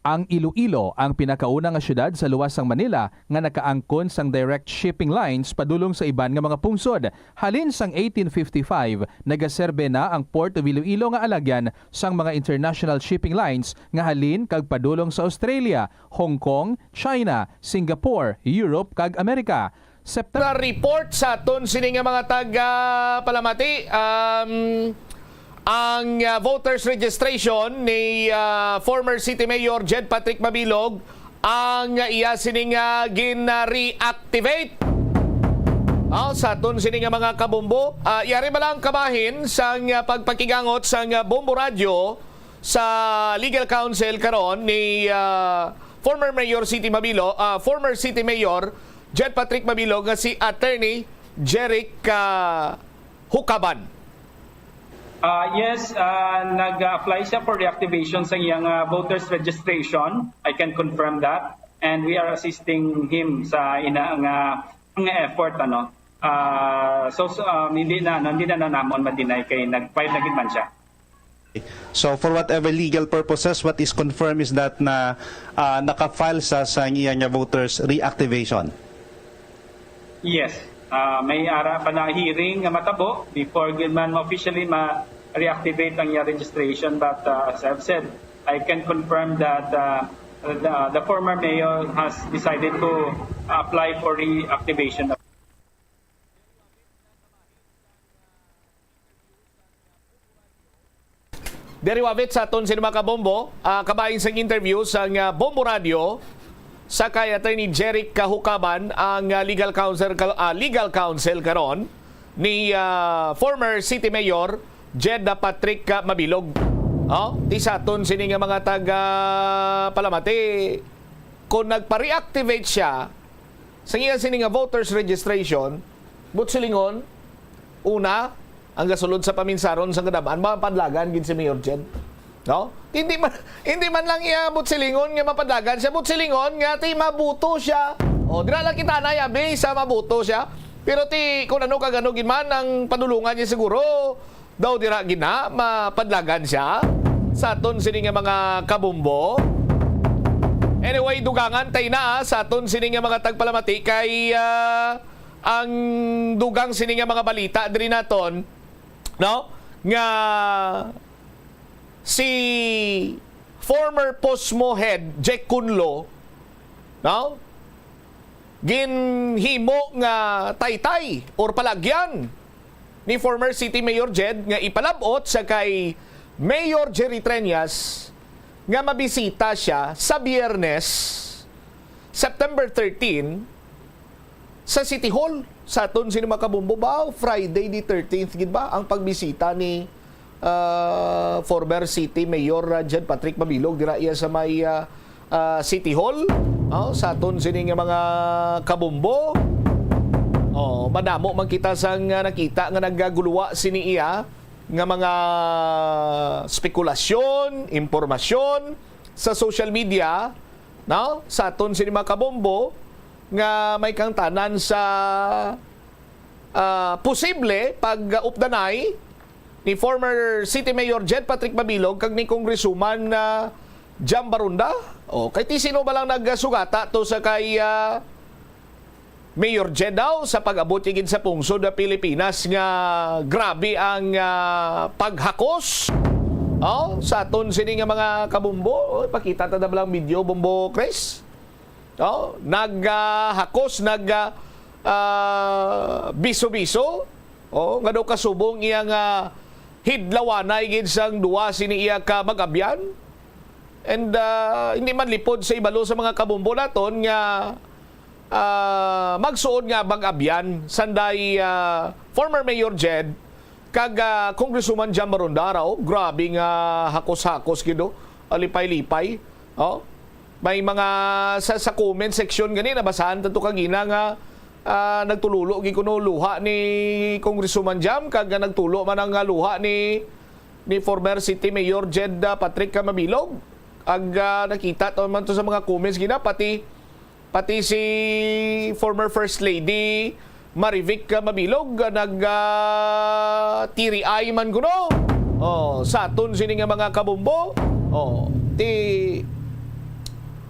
Ang Iloilo ang pinakauna nga syudad sa luwas sang Manila nga nakaangkon sang direct shipping lines padulong sa iban nga mga pungsod. Halin sang 1855, nagaserbe na ang Port of Iloilo nga alagyan sang mga international shipping lines nga halin kag padulong sa Australia, Hong Kong, China, Singapore, Europe kag Amerika. Report sa aton sini nga mga taga Palamati, ang voters registration ni former City Mayor Jed Patrick Mabilog ang iya sining gin-reactivate. Sa aton sini nga mga kabombo, yari ba lang kamahin sang pagpakigangot sang Bombo Radio sa legal counsel karon ni former City Mayor Jed Patrick Mabilog nga si Attorney Jeric Hukaban. Yes, nag-apply siya for reactivation sa iyang voters registration. I can confirm that. And we are assisting him sa inaang effort. Hindi na namon ma-deny kay nag-file na gid man siya. So for whatever legal purposes, what is confirmed is that na naka-file sa iyang voters reactivation. Yes. May ara pa na hearing nga matabo before gid man officially ma-reactivate ang iyang registration. But as I've said, I can confirm that the former mayor has decided to apply for reactivation. Deriwabit sa aton sinima ka Bombo, kabahin sang interview sa Bombo Radio sa kay Attorney Jeric Hukaban ang legal counsel karon ni former City Mayor Jed Patrick Mabilog. Ti sa aton sini nga mga taga Palamati kung nagpa-reactivate siya sa iya sini nga voters registration, butsilingon una ang gasulod sa paminsaron sa kadaban mapadlagan gid si Mayor Jed. No? Hindi man lang iya butsilingon nga mapadlagan siya, butsilingon nga ti mabuto siya. Dira lang kita na yabi sa mabuto siya. Pero ti kung ano kagano gid man ang padulungan niya siguro daw dira gina mapadlagan siya sa aton sini nga mga kabumbo. Anyway, dugangan tay na sa aton sini nga mga tagpalamati kay ang dugang sini nga mga balita diri naton, no? Nga si former Posmo head Jack Kunlo, no? Ginhimo nga taytay or palagyan ni former City Mayor Jed nga ipalabot sa kay Mayor Jerry Treñas nga mabisita siya sa Biyernes, September 13 sa City Hall sa aton sino makabumbo ba Friday the 13th gid ba ang pagbisita ni former City Mayor Jed Patrick Mabilog dira iya sa may City Hall sa aton sini nga mga kabumbo. Madamo man kita sang nakita nga naggaguluwa sini iya nga mga spekulasyon, impormasyon sa social media, no? Sa aton sini mga kabumbo nga may kang tanan sa posible pag-updanay ni former City Mayor Jed Patrick Mabilog kag ni Congresswoman Jam Barunda. Kay ti sino ba lang nagsugata to sa kay Mayor Jed daw sa pag-abot igid sa pungsod na Pilipinas nga grabe ang paghakos sa aton sini nga mga kabumbo. Pakita ta lang video Bombo Chris. Naghakos biso-biso nga daw kasubong iyang hidlawanay gid sang duwa sini iya ka mag-abyan. And hindi man lipod sa ibalo sa mga kabumbo naton nga magsuod nga mag-abyan sanday former Mayor Jed kag Congresswoman Jam Barunda raw. Grabe nga hakos-hakos gido, alipay-lipay. May mga sa comment section gani nabasahan tanto kagina nga nagtululo gi kuno luha ni Congresswoman Jam kag nagtulo man ang luha ni former City Mayor Jed Patrick Mabilog. Nakita to man to sa mga comments gina pati si former First Lady Marivic Mabilog nag-tiri-ay man kuno. Sa aton sini nga mga kabumbo. Ti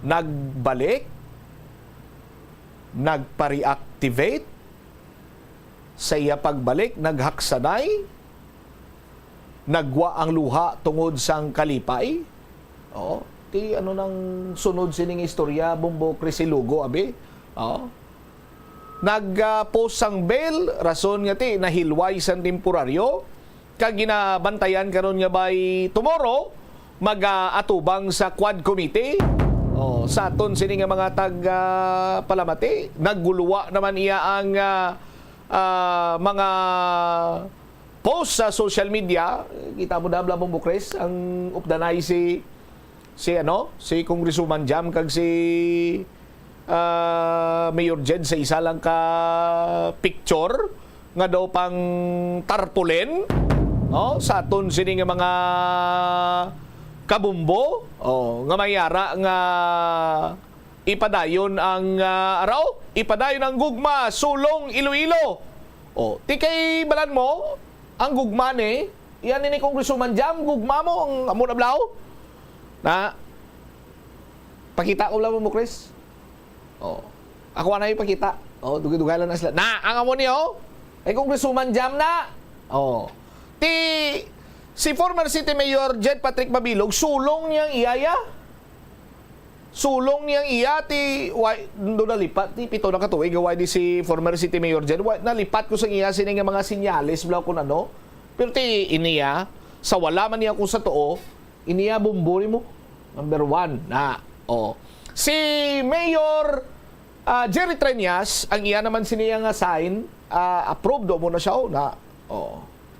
nagbalik, nagpa-reactivate sa iya pagbalik, naghaksanay, nagwa ang luha tungod sang kalipay. Ti ano nang sunod sining istorya Bombo Crisilugo abi. Nag-post sang bail rason nga ti nahilway sang temporaryo kag ginabantayan karon nga by tomorrow mag-atubang sa Quad Committee. Sa aton sini nga mga taga Palamati, nagguluwa naman iya ang mga post sa social media. Kita mo dabla Bombo Chris ang updanay si Congresswoman Jam kag si Mayor Jed sa isa lang ka picture nga daw pang tarpulen sa aton sini nga mga kabumbo nga mayara nga ipadayon ang ipadayon ang gugma sulong Iloilo. Ti kay balan mo ang gugma ni yan ni Congresswoman Jam gugma mo ang amo na blaw na pakita ko lang mo Chris. Ako na ipakita. Dugay-dugay lang na sila. Na ang amo niyo ay Congresswoman Jam na. Si former City Mayor Jed Patrick Mabilog sulong niyang iyaya. Sulong niyang iya ti do nalipat ti pito na katuig gawa di si former City Mayor Jed nalipat ko sa iya sini nga mga senyales bla kun ano. Pero ti iniya sa wala man niya ko sa tuo iniya bumburi mo number 1 na si Mayor Jerry Treñas ang iya naman siniya nga sign approved do mo na siya na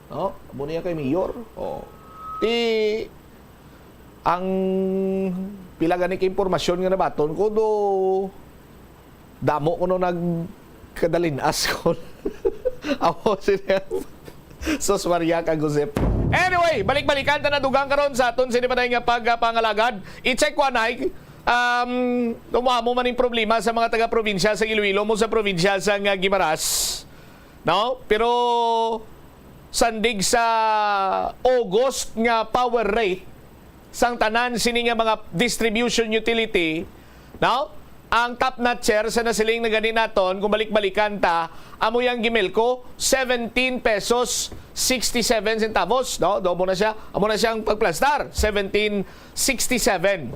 amo niya kay Mayor ti ang pila gani ka impormasyon nga nabaton ko do damo ko no nagkadalinas ko ako siniya Sos Maria Kagusep. Anyway, balik-balikan ta na dugang karon sa aton sinipaday nga pagpangalagad. I-check ko anay mo man yung problema sa mga taga-probinsya sa Iloilo mo sa probinsya sa Guimaras. No? Pero sandig sa August nga power rate sang tanan sini nga mga distribution utility, no? Ang top notcher sa nasiling na gani naton kung balik-balikan ta amo yang Gimelco 17 pesos 67 centavos, no? Do mo na siya amo na siyang pagplastar 1767.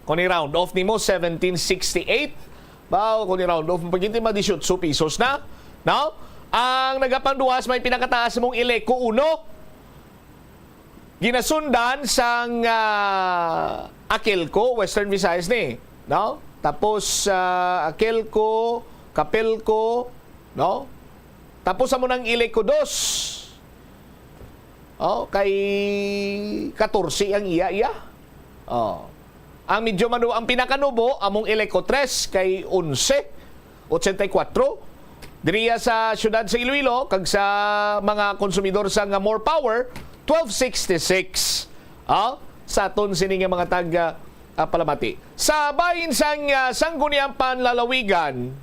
Kung i-round off nimo 1768 ba kung i-round off paginti ma 18 pesos na, no? Ang nagapangduwas may pinakataas mong Ileco 1 ginasundan sang Aquelco Western Visayas ni, no? Tapos Aquelco, Capelco, no? Tapos amo nang Ileco 2. Kay 14 ang iya. Ang medyo ang pinakanubo among Ileco 3 kay 11, 84. Diriya sa syudad sa Iloilo kag sa mga konsumidor sa nga more power 1266. Sa aton sini nga mga taga Palamati. Sa bahin sang Sangguniang Panlalawigan,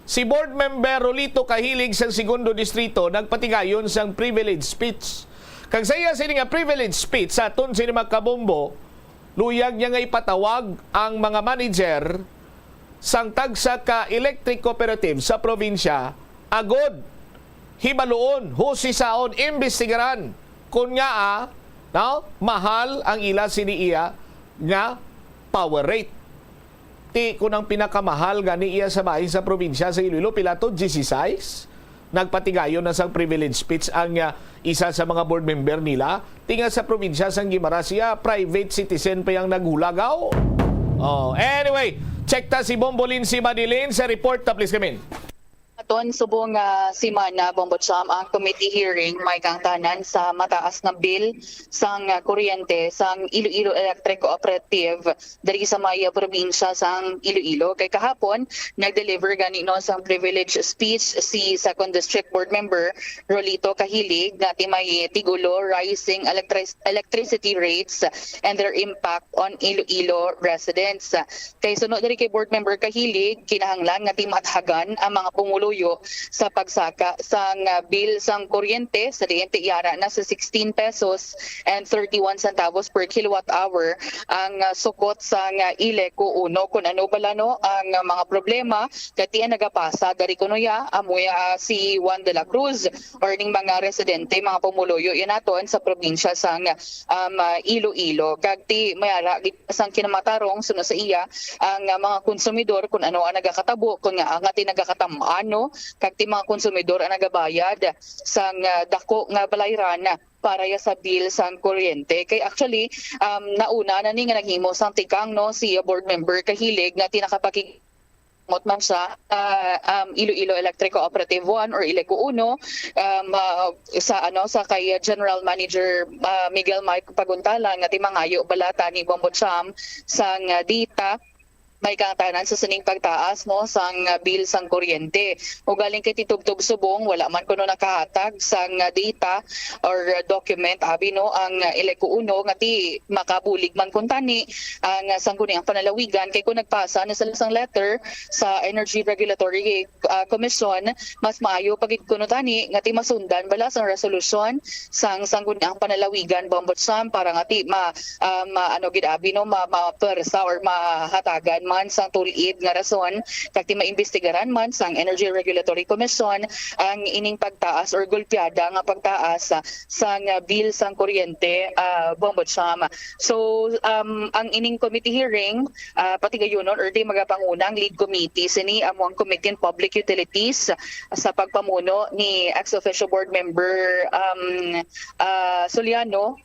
si board member Rolito Kahilig sang Segundo Distrito nagpatigayon sang privilege speech. Kag saya sini nga privilege speech sa aton sini mga kabombo, luyag niya nga ipatawag ang mga manager sang tagsa ka electric cooperative sa probinsya agod hibaluon, husisaon, imbestigaran kung nga mahal ang ila sini iya nga power rate. Ti kunang pinakamahal gani iya sa bahin sa probinsya sa Iloilo pilato 16. Nagpatigayon na sang privilege speech ang isa sa mga board member nila. Tinga sa probinsya sang Guimaras siya private citizen pa yang naghulagaw. Anyway, check ta si Bombolin si Madilin sa report ta please come in. Aton subong simana Bombotsam ang committee hearing may kang tanan sa mataas na bill sang kuryente sang Iloilo Electric Cooperative diri sa may probinsya sang Iloilo. Kay kahapon nag-deliver gani no sang privilege speech si Second District Board Member Rolito Kahilig na may tigulo rising electricity rates and their impact on Iloilo residents. Kay sunod diri kay Board Member Kahilig kinahanglan nga timathagan ang mga pumulo sa pagsaka sang bill sang kuryente sa diente iara na sa 16 pesos and 31 centavos per kilowatt hour ang sukot sang Ileco 1 kun ano bala no ang mga problema katian nagapasa dari kuno ya amoy si Juan de la Cruz or ning mga residente mga pumuluyo yan naton sa probinsya sang Iloilo kag ti mayara sang kinamatarong suno sa iya ang mga konsumidor kun ano ang nagakatabo kun nga ang nagakatam-ano kag ti mga konsumidor ang nagabayad sang dako nga balayran para sa bill sang kuryente. Kay actually nauna na ni nga naghimo sang tikang no si board member Kahilig nga tinakapakig man sa Iloilo Electric Cooperative 1 or Ileco 1 sa kay General Manager Miguel Mike Paguntala nga ti mangayo balata ni Bombotsam sang data may kantanan sa sining pagtaas no sang bill sang kuryente. O galing kay titubtob subong wala man kuno nakahatag sang data or document abi no ang Eleco Uno nga ti makabulig man kun tani ang sangguniang panalawigan kay kung nagpasa na sa isang letter sa Energy Regulatory Commission mas maayo pagid kuno tani nga ti masundan bala sang resolusyon sang sangguniang panalawigan Bombotsam para nga ti ano gid abi no ma-persa or mahatagan man sang tulid nga rason kag ti maimbestigaran man sang Energy Regulatory Commission ang ining pagtaas or gulpiada nga pagtaas sang bill sang kuryente Bombotsam. So ang ining committee hearing pati gayunon or di magapangunang lead committee sini among Committee on Public Utilities sa pagpamuno ni ex-officio board member Soliano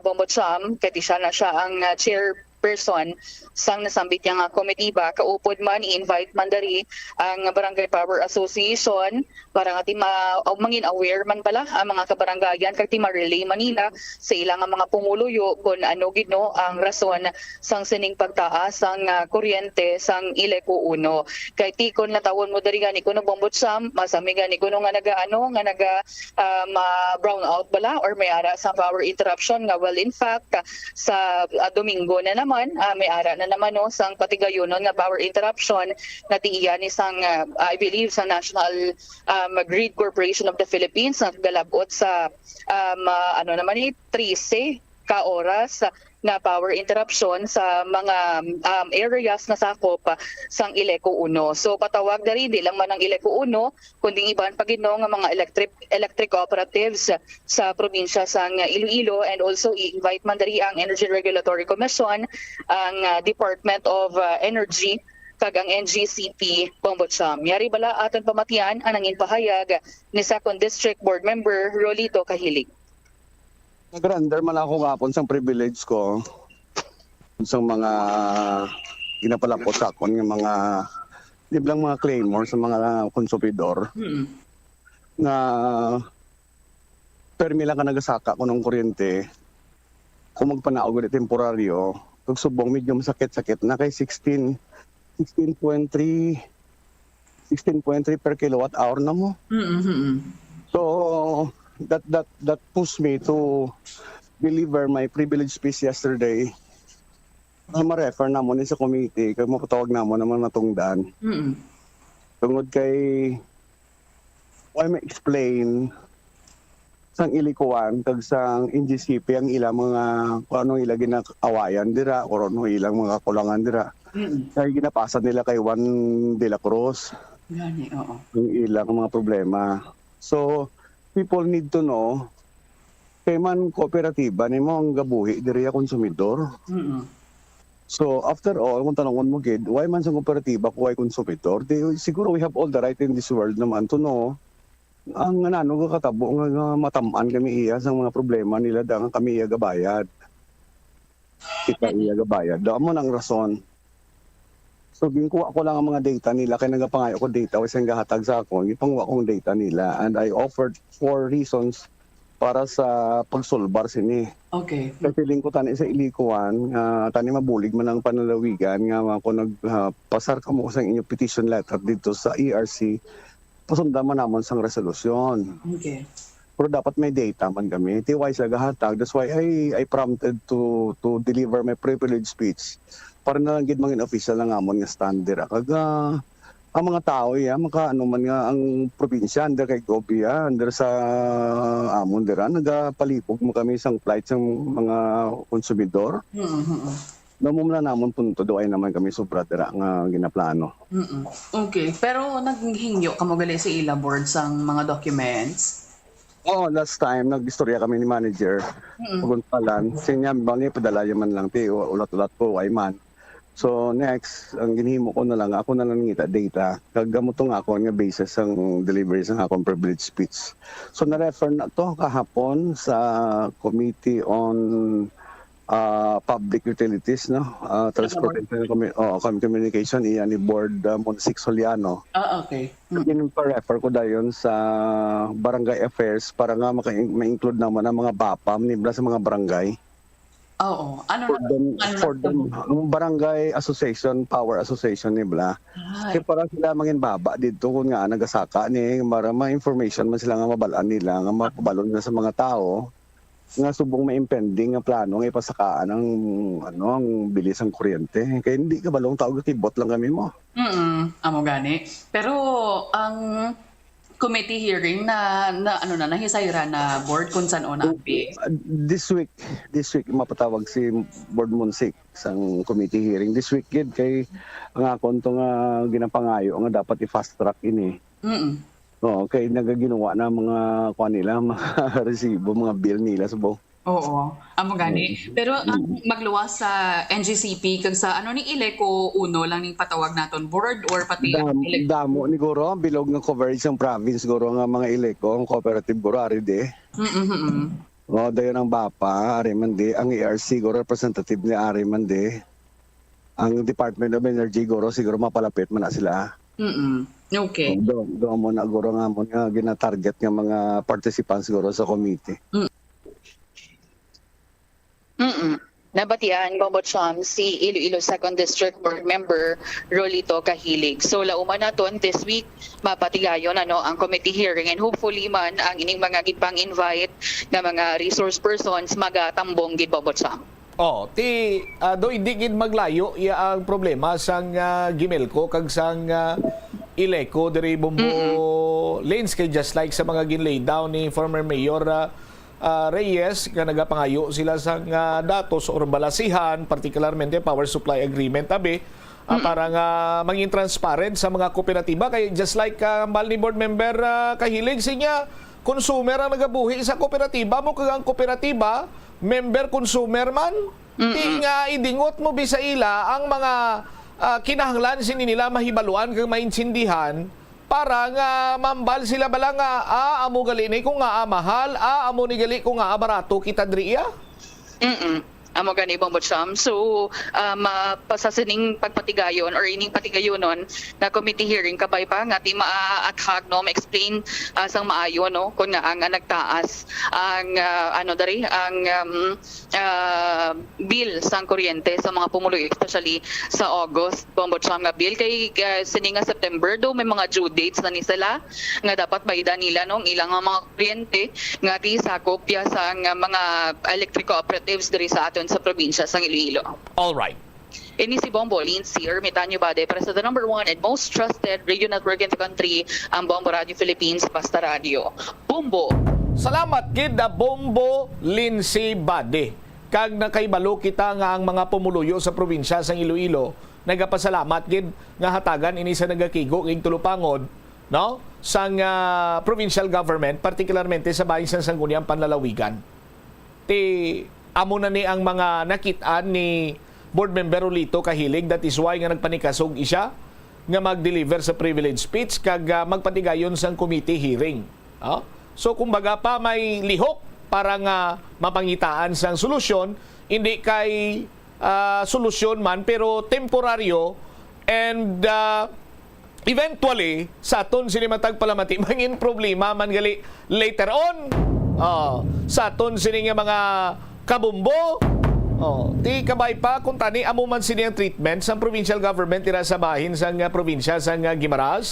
Bombotsam kay siya na siya ang chairperson sang nasambit nga komitiba kaupod man i-invite man dari ang Barangay Power Association para nga ti mangin aware man pala ang mga kabaranggayan kag ti ma-relay Manila sa ilang mga pumuluyo kung ano gid no ang rason sang sining pagtaas sang kuryente sang Eleco Uno. Kay ti kon natawon mo dari gani kuno Bombotsam masami gani kuno nga naga brown out bala or may ara sa power interruption nga well in fact sa Domingo na naman may ara na naman no sang patigayunon nga power interruption na tiiyan ni sang I believe sa National Grid Corporation of the Philippines na galabot sa ano naman ni 13 ka oras na power interruption sa mga areas na sakop sang Eleco Uno. So patawag dari di lang man ang Eleco Uno kundi iban pagino nga mga electric cooperatives sa probinsya sang Iloilo and also i-invite man dari ang Energy Regulatory Commission, ang Department of Energy kag ang NGCP Bombotsam. Yari bala aton pamatian ang nangin pahayag ni 2nd District Board Member Rolito Kahilig. Nag-render man ako ngapon sang privilege ko sa mga ginapalapot sa akon ng mga di lang mga claimor sa mga konsumidor na permi lang ka nagasaka ko ng kuryente kung magpanaog ulit temporaryo kung subong medyo masakit-sakit na kay 16.3 per kilowatt hour na mo. So that pushed me to deliver my privilege speech yesterday. Ma-refer na mo ni sa committee kay mapatawag na mo naman natungdan. Tungod kay why may explain sang ilikuan kag sang NGCP ang ilang mga kung ano ilang ginaawayan dira o ano ilang mga kulangan dira. Kaya ginapasa nila kay Juan de la Cruz. Gani, oo. Yung ilang mga problema. So people need to know kay man kooperatiba ni mo ang gabuhi diri konsumidor. So after all, kung tanongon mo gid, why man sa kooperatiba ko ay konsumidor? Siguro we have all the right in this world naman to know ang nano katabo nga matamaan kami iya sa mga problema nila dang kami iya gabayad. Kita iya gabayad. Da mo nang rason. So ginkuha ko lang ang mga data nila kay nagapangayo ko data was ang gahatag sa akon, gipangwa kong data nila and I offered 4 reasons para sa pagsolbar sini. Okay. Kasi ko tani sa ilikuan, tani mabulig man ang panalawigan nga ako nagpasar ka mo sa inyong petition letter dito sa ERC, pasundan man namon sang resolusyon. Okay. Pero dapat may data man kami. Tiwai sa gahatag. That's why I prompted to deliver my privilege speech. Para na lang gid mangin official lang amon nga standard. Kaga ang mga tao makaano man nga ang probinsya under kay Gobia under sa amon dira nagapalipog mo kami sang flight sang mga konsumidor. Namo na namon punto do ay naman kami sobra dira nga ginaplano. Okay, pero naghingyo ka mo gali sa ila board sang mga documents. Last time nag-istorya kami ni manager. Paguntalan, sinya bang padala man lang ti ulat-ulat ko ay man. So next, ang ginhimo ko na lang, ako na lang ngita data. Kagamuto nga ako nga basis ang delivery sa akong privilege speech. So na-refer na to kahapon sa Committee on Public Utilities, no? Transportation Communication, iyan ni Board Monsic Soliano. Okay. Pa-refer ko dayon sa Barangay Affairs para nga ma-include naman ang mga BAPAM nibla sa mga barangay. Oo. Ano for them, ang barangay association, power association nila. Kaya para sila mangin baba dito kung nga nagasaka ni para ma-information man sila nga mabalaan nila nga mapabalon na sa mga tao nga subong ma-impending nga plano nga ipasakaan ang ang bilis ng kuryente. Kaya hindi ka balong tao tibot lang kami mo. Amo gani. Pero ang committee hearing na nahisayra na board kung saan na This week mapatawag si Board Munsik sang committee hearing. This week gid kay ang akon to nga ginapangayo nga dapat i-fast track ini. Oo, kay nagaginawa na mga kuan nila, mga resibo, mga bill nila sa Oo, amo gani. Pero ang magluwas sa NGCP kag sa ni Ileco uno lang ning patawag naton board or pati damo ni guro ang bilog ng coverage ng province guro nga mga Ileco, ang cooperative guro ari de. Dayon ang BAPA, ari man de, ang ERC guro representative ni ari man de. Ang Department of Energy guro siguro mapalapit man na sila. Okay. Doon mo na guro nga mo nga gina-target nga mga participants guro sa committee. Nabatian, Bombot Cham, si Iloilo 2nd District Board Member Rolito Kahilig. So lauman naton this week mapatigayon ang committee hearing and hopefully man ang ining mga gipang-invite nga mga resource persons magatambong gid Bombot Cham. Do hindi gid maglayo ang problema sang Gimelco kag sang Ileco diri Bombo Lanes kay just like sa mga ginlay down ni former Mayor Reyes nga nagapangayo sila sang datos or balasihan particularmente power supply agreement para nga maging transparent sa mga kooperatiba kay just like ambal ni board member Kahilig sinya consumer ang nagabuhi sa kooperatiba mo kag ang kooperatiba member consumer man di nga idingot mo bisaila ang mga kinahanglan sini nila mahibaluan kag maintindihan para nga mambal sila bala nga amo gali ni kung nga mahal amo ni gali kung nga barato kita driya. Amo gani Bombot Cham. So pasasining pagpatigayon or ining patigayonon na committee hearing kabay pa nga ti maathag ma-explain sang maayo kung nga ang nagtaas ang bill sang kuryente sa mga pumuloy especially sa August Bombot Cham nga bill kay sining nga September do may mga due dates na ni sila nga dapat bayda nila ilang mga kuryente nga ti sakopya sang mga electric cooperatives diri sa aton sa probinsya sang Iloilo. All right. Ini si Bombo Lindsay Ermitanyo Bade para sa the number 1 and most trusted radio network in the country, ang Bombo Radio Philippines, Basta Radio. Bombo! Salamat gid Bombo Lindsay Bade. Kag nakaibalo kita nga ang mga pumuluyo sa probinsya sang Iloilo, nagapasalamat gid nga hatagan ini sa nagakigo ing tulupangod, sang provincial government, particularmente sa bahin sang Sangguniang Panlalawigan. Amo na ni ang mga nakitaan ni board member Rolito Kahilig, that is why nga nagpanikasog isya nga mag-deliver sa privilege speech kag magpatigayon sang committee hearing. So kumbaga pa may lihok para nga mapangitaan sang solusyon, hindi kay solusyon man pero temporaryo and eventually sa aton sinimatag palamati mangin problema man gali later on. Sa aton sini nga mga kabumbo di kabay pa kung tani amo man sini ang treatment sa provincial government tira sa bahin sa probinsya sa Guimaras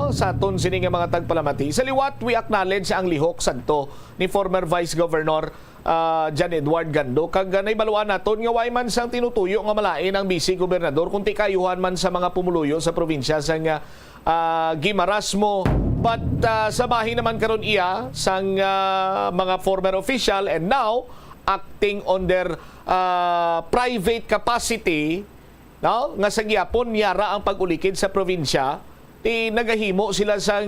sa aton sini nga mga tagpalamati sa liwat we acknowledge ang lihok sadto ni former Vice Governor John Edward Gando kag naibaluan naton nga way man sang tinutuyo nga malain ang Vice Gobernador kunti kayuhan man sa mga pumuluyo sa probinsya sa Guimaras mo but sa bahin naman karon iya sang mga former official and now acting on their private capacity nga sa gihapon yara ang pag-ulikid sa probinsya nagahimo sila sa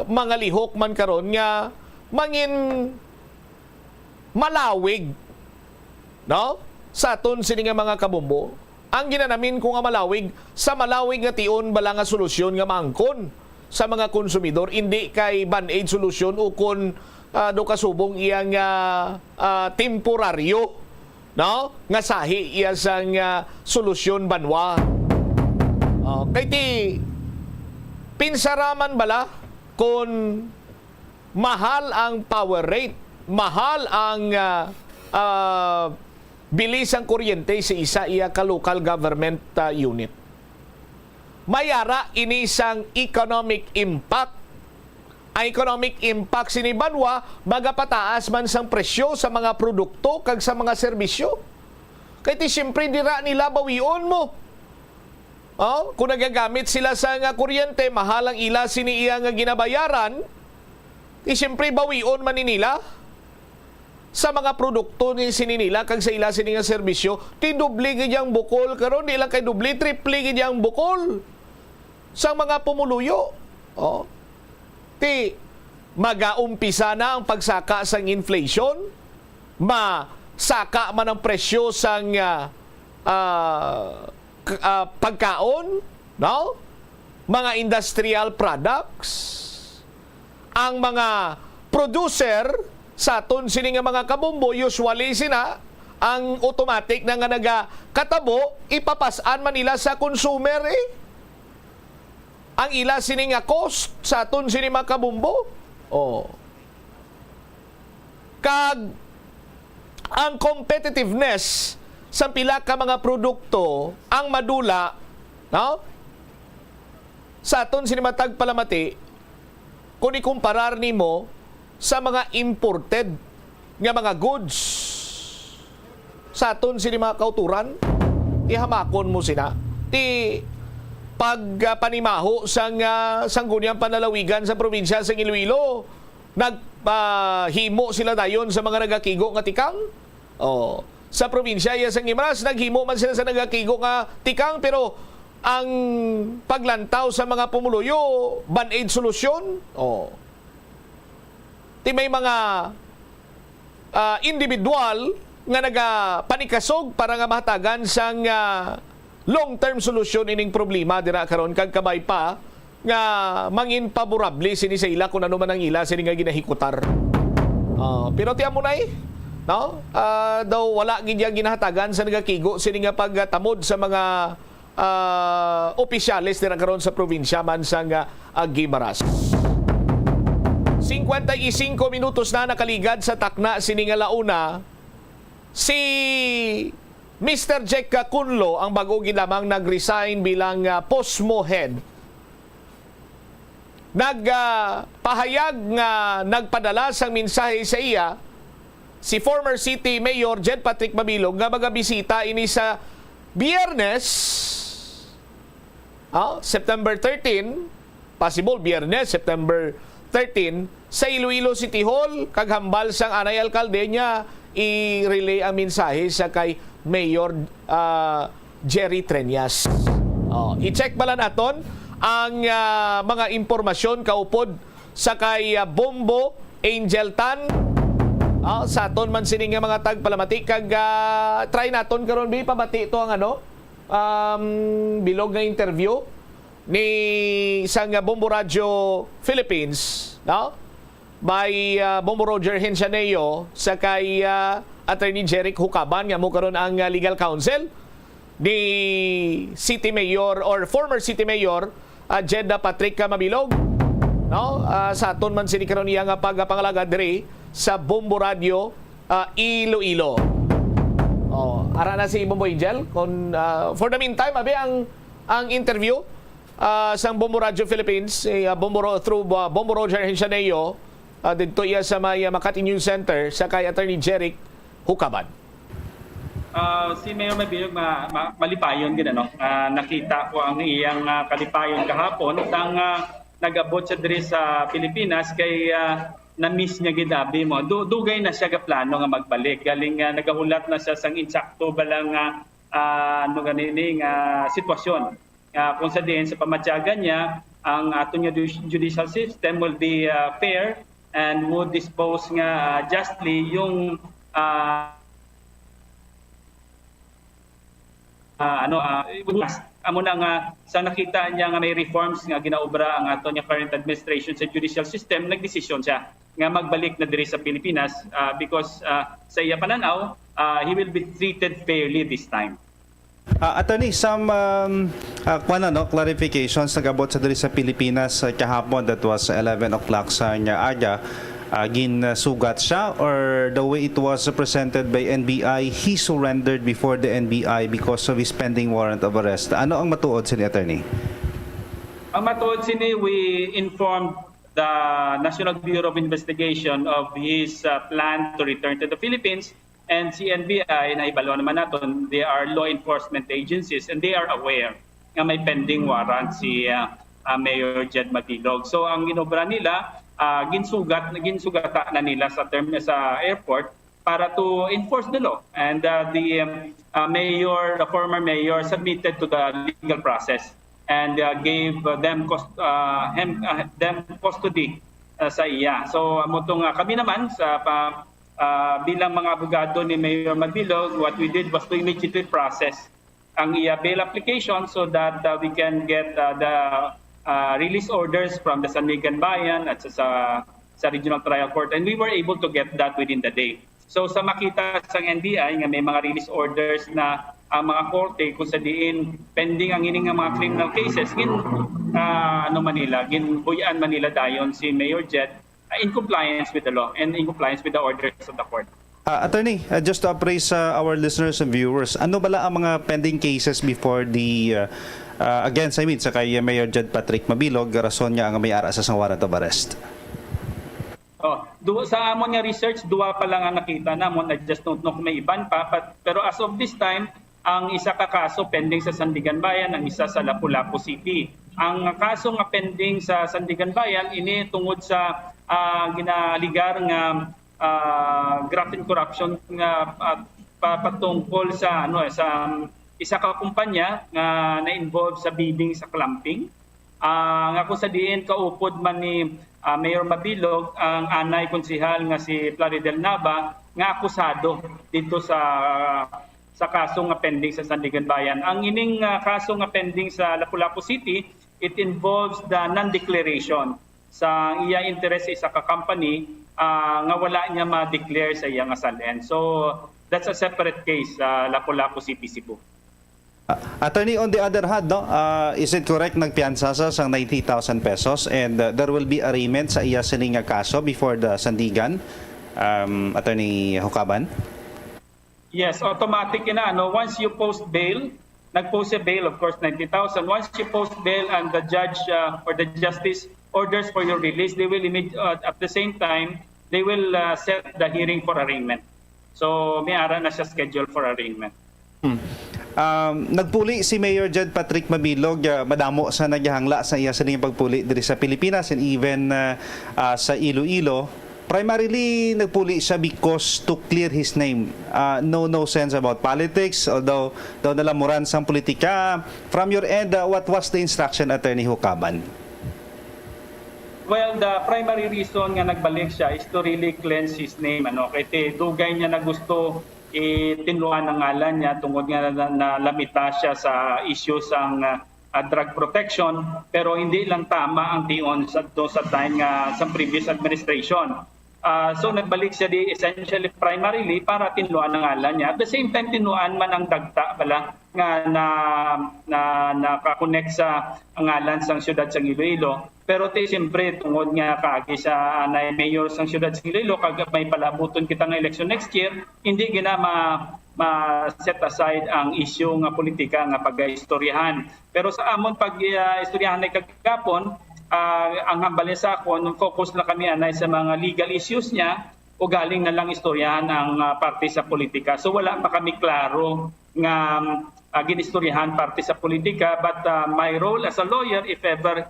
mga lihok man karon nga mangin malawig sa aton sini nga mga kabumbo ang ginanamin ko nga malawig sa malawig nga tion bala nga solusyon nga maangkon sa mga konsumidor hindi kay band-aid solusyon o kun do kasubong iyang temporaryo nga sahi iya sang solusyon banwa. Kay ti pinsaraman bala kung mahal ang power rate, mahal ang bilis ang kuryente sa isa iya ka local government unit. Mayara ini sang economic impact. Ang economic impact sini banwa magapataas man sang presyo sa mga produkto kag sa mga serbisyo. Kaya ti siyempre dira nila bawion mo. Kung nagagamit sila sa nga kuryente, mahalang ila sini iya nga ginabayaran, ti siyempre bawion man nila sa mga produkto ni sininila kag sa ila sini nga serbisyo. Ti dubli gid bukol karon, di lang kay dubli, triple gid bukol sa mga pumuluyo. Ti magaumpisa na ang pagsaka sang inflation, masaka man ang presyo sang pagkaon, no? Mga industrial products, ang mga producer sa aton sini nga mga kabumbo, usually sina ang automatic na nga nagakatabo, ipapasan man nila sa consumer ang ila sini nga cost sa aton sini mga kabumbo. Kag ang competitiveness sa pila ka mga produkto ang madula, no? Sa aton sini matag palamati kung ikumparar nimo sa mga imported nga mga goods sa aton sini mga kauturan, ihamakon mo sina ti pagpanimaho sang sangguniang panlalawigan sa probinsya sa Iloilo, naghimo sila dayon sa mga nagakigo nga tikang. Sa probinsya ya sang Guimaras, naghimo man sila sa nagakigo nga tikang, pero ang paglantaw sa mga pumuluyo, band-aid solusyon. Ti may mga individual nga nagapanikasog para nga mahatagan sang long-term solusyon ining problema dira karon, kag kabay pa nga mangin favorable sini sa ila kung ano man ang ila sini nga ginahikutar. Pero tiyan mo na no? Daw wala gid ginahatagan sa nagakigo sini nga pagtamod sa mga opisyales dira karon sa probinsya man sang Guimaras. 55 minutos na nakaligad sa takna sini nga launa. Si Mr. Jack Kunlo ang bago ginamang nag-resign bilang POSMO head. Nagpahayag nga nagpadala sang mensahe sa iya si former City Mayor Jed Patrick Mabilog nga magabisita ini sa Biyernes, September 13, possible Biyernes, September 13, sa Iloilo City Hall, kaghambal sang anay alkalde niya i-relay ang mensahe sa kay Mayor Jerry Treñas. I-check pala naton ang mga impormasyon kaupod sa kay Bombo Angel Tan. Sa aton man sini nga mga tagpalamati kag try naton karon bi pabati ito ang bilog nga interview ni isang Bombo Radio Philippines, no? By Bombo Roger Hensianeo sa kay Attorney Jeric Hucaban nga mo karon ang legal counsel ni City Mayor or former City Mayor Jedda Patrick Mabilog, no? Sa aton man sini karon iya nga pagpangalaga diri sa Bombo Radio Iloilo. Ara na si Bombo Angel kon for the meantime abi ang interview sa Bombo Radio Philippines through Bombo Roger Hensianeo dito iya sa may Makati News Center sa kay Attorney Jeric Hucaban. Si Mayor Mabilog malipayon gid nakita ko ang iyang kalipayon kahapon sang nag-abot sa diri sa Pilipinas kay na-miss niya gid abi mo. Dugay na siya ga plano nga magbalik. Galing nagahulat na siya sang insakto balang sitwasyon. Kung sa diin sa pamatyagan niya, ang aton nga judicial system will be fair and would dispose nga justly yung amo na nga sa nakita niya nga may reforms nga ginaobra ang ato niya current administration sa judicial system, nagdesisyon siya nga magbalik na diri sa Pilipinas because sa iya pananaw he will be treated fairly this time. Attorney, some clarifications nag-abot sa diri sa Pilipinas kahapon, that was 11 o'clock sa aga. ginsugat siya, or the way it was presented by NBI, he surrendered before the NBI because of his pending warrant of arrest? Ano ang matuod sa ni attorney? Ang matuod sini, we informed the National Bureau of Investigation of his plan to return to the Philippines, and si NBI, na ibalo naman natin, they are law enforcement agencies and they are aware na may pending warrant si Mayor Jed Mabilog. So ang ginobra nila, ginsugata na nila sa airport para to enforce the law, and the former mayor submitted to the legal process and gave them custody sa iya. So kami naman sa bilang mga abogado ni Mayor Mabilog, what we did was to immediately process ang iya bail application so that we can get the release orders from the Sandigan Bayan at sa Regional Trial Court, and we were able to get that within the day. So sa makita sa NBI nga may mga release orders na ang mga korte kung sa diin pending ang ining mga criminal cases ginbuyan Manila dayon si Mayor Jed in compliance with the law and in compliance with the orders of the court. Attorney, just to appraise our listeners and viewers, ano bala ang mga pending cases before the against sa kay Mayor Jed Patrick Mabilog, rason niya ang may-ara sa warrant of arrest? Sa amon nga research, duwa pa lang ang nakita namon. I just don't know kung may iban pa. Pero as of this time, ang isa ka kaso pending sa Sandigan Bayan, ang isa sa Lapu-Lapu City. Ang kaso nga pending sa Sandigan Bayan, ini tungod sa ginaligar nga graft and corruption nga patungkol sa sa isa ka kumpanya nga na-involve sa bidding sa clamping. Nga kung sa diin kaupod man ni Mayor Mabilog ang anay konsehal nga si Plaridel Nava nga akusado dito sa kaso nga pending sa Sandigan Bayan. Ang ining kaso nga pending sa Lapu-Lapu City, it involves the non-declaration sa iya interest sa isa ka company nga wala niya ma-declare sa iya nga salen. So that's a separate case sa Lapu-Lapu City, Cebu. Attorney, on the other hand, is it correct nagpiansa sa 90,000 pesos and there will be arraignment sa iya sining kaso before the Sandigan, Attorney Hucaban? Yes, automatic na. Once you post bail, nag-post bail, of course, 90,000. Once you post bail and the judge or the justice orders for your release, they will at the same time, they will set the hearing for arraignment. So may ara na siya schedule for arraignment. Nagpuli si Mayor Jed Patrick Mabilog, madamo sa naghahangla sa iya sa pagpuli diri sa Pilipinas and even sa Iloilo. Primarily nagpuli siya because to clear his name. No sense about politics, although daw nalamuran sa politika. From your end, what was the instruction, Attorney Hucaban? Well, the primary reason nga nagbalik siya is to really cleanse his name. Kasi dugay niya na gusto tinluan ang ngalan niya tungod nga na lamita siya sa issues ang drug protection, pero hindi lang tama ang tion sa time nga sa previous administration. So nagbalik siya essentially primarily para tinluan ang ngalan niya. At the same time, tinluan man ang dagta pala nga nakakonect sa ngalan sang siyudad sa Iloilo. Pero siyempre tungod nga kaagi sa mayor sang siyudad sa Iloilo, kag may palabuton kita ng election next year, hindi gina ma-set aside ang issue nga politika nga pag-istoryahan. Pero sa amon pag-istoryahan ay kagapon, ang hambalin sa ako, focus na kami sa mga legal issues niya o galing na lang istoryahan ang parte sa politika. So wala pa kami klaro nga ginistoryahan parte sa politika, but my role as a lawyer, if ever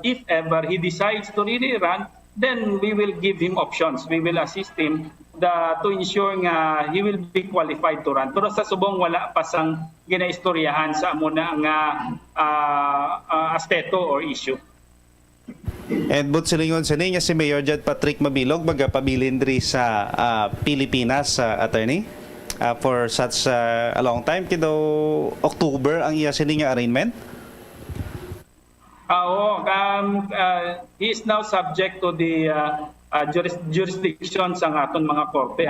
he decides to really run, then we will give him options. We will assist him to ensure nga he will be qualified to run. Pero sa subong wala pa sang ginaistoryahan sa amuna nga aspeto or issue. And but silingon sa niya si Mayor Jed Patrick Mabilog magapabilin diri sa Pilipinas, Attorney, for such a long time. Kido October ang iya sining arraignment? He is now subject to the jurisdiction sang aton mga korte.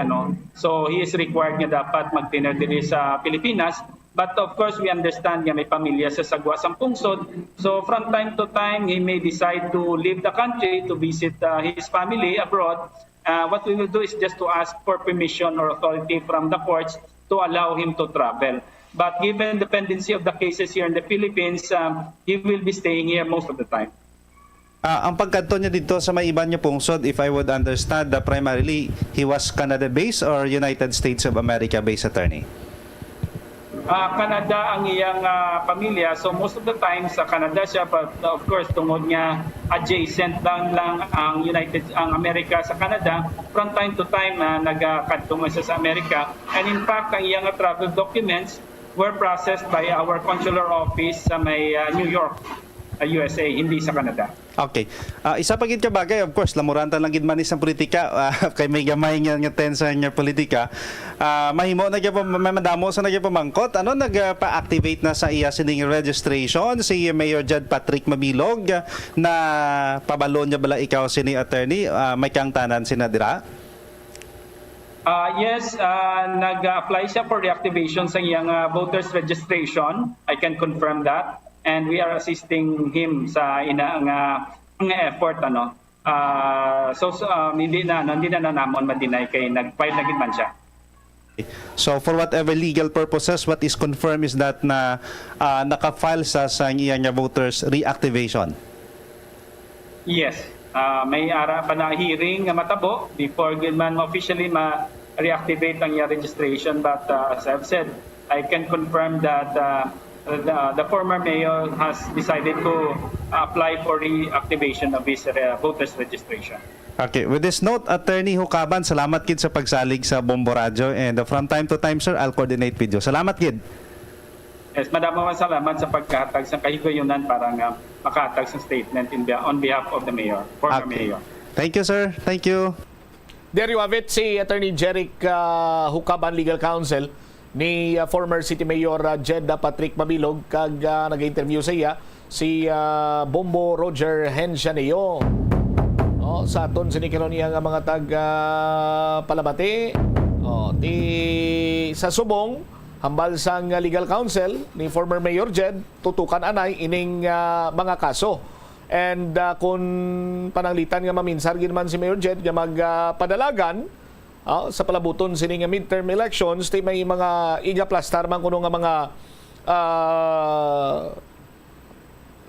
So he is required nga dapat magtinir diri sa Pilipinas. But of course, we understand nga may pamilya sa Sagwa sang Pungsod. So from time to time, he may decide to leave the country to visit his family abroad. what we will do is just to ask for permission or authority from the courts to allow him to travel. But given the pendency of the cases here in the Philippines, he will be staying here most of the time. Ang pagkanto niya dito sa may iba niya pungsod, if I would understand, primarily he was Canada-based or United States of America-based, attorney? Canada ang iyang pamilya, so most of the time sa Canada siya, but of course tungod nga adjacent lang ang Amerika sa Canada, from time to time nagkadtong siya sa Amerika, and in fact ang iyang travel documents were processed by our consular office sa may New York, USA, hindi sa Canada. Okay. Isa pa gid ka bagay, of course, lamuranta lang gid manis ang politika, kay may gamay nga tensa nga politika. Mahimo na gyud madamo sa nagyud pamangkot. Ano nagpa-activate na sa iya sining registration si Mayor Jed Patrick Mabilog na pabalo niya bala ikaw sini attorney, may kang tanan sinadira? Yes, nag-apply siya for reactivation sa iyang voters registration. I can confirm that. And we are assisting him sa inaang effort. Hindi na namon ma-deny kay nag-file na gid man siya. So for whatever legal purposes, what is confirmed is that na naka-file sa iyang voters reactivation. Yes. May ara pa na hearing nga matabo before gid man officially ma-reactivate ang iyang registration, but as I've said, I can confirm that the former mayor has decided to apply for reactivation of his voters registration. Okay, with this note, Attorney Hukaban, salamat gid sa pagsalig sa Bombo Radio, and from time to time, sir, I'll coordinate with you. Salamat gid. Yes, madamo salamat sa pagkahatag sa kahigayunan para nga makahatag sa statement on behalf of the mayor, former mayor. Thank you, sir. Thank you. There you have it, si Attorney Jeric Hukaban, Legal Counsel ni former City Mayor Jed Patrick Mabilog, kag nag-interview sa iya si Bombo Roger Hensianeo. Sa aton sinikaron niya nga mga palabati sa subong hambal sang legal counsel ni former Mayor Jed, tutukan anay ining mga kaso. And kung pananglitan nga maminsar ginman si Mayor Jed nga magpadalagan sa palabuton sining midterm elections, may mga igaplastar man kuno nga mga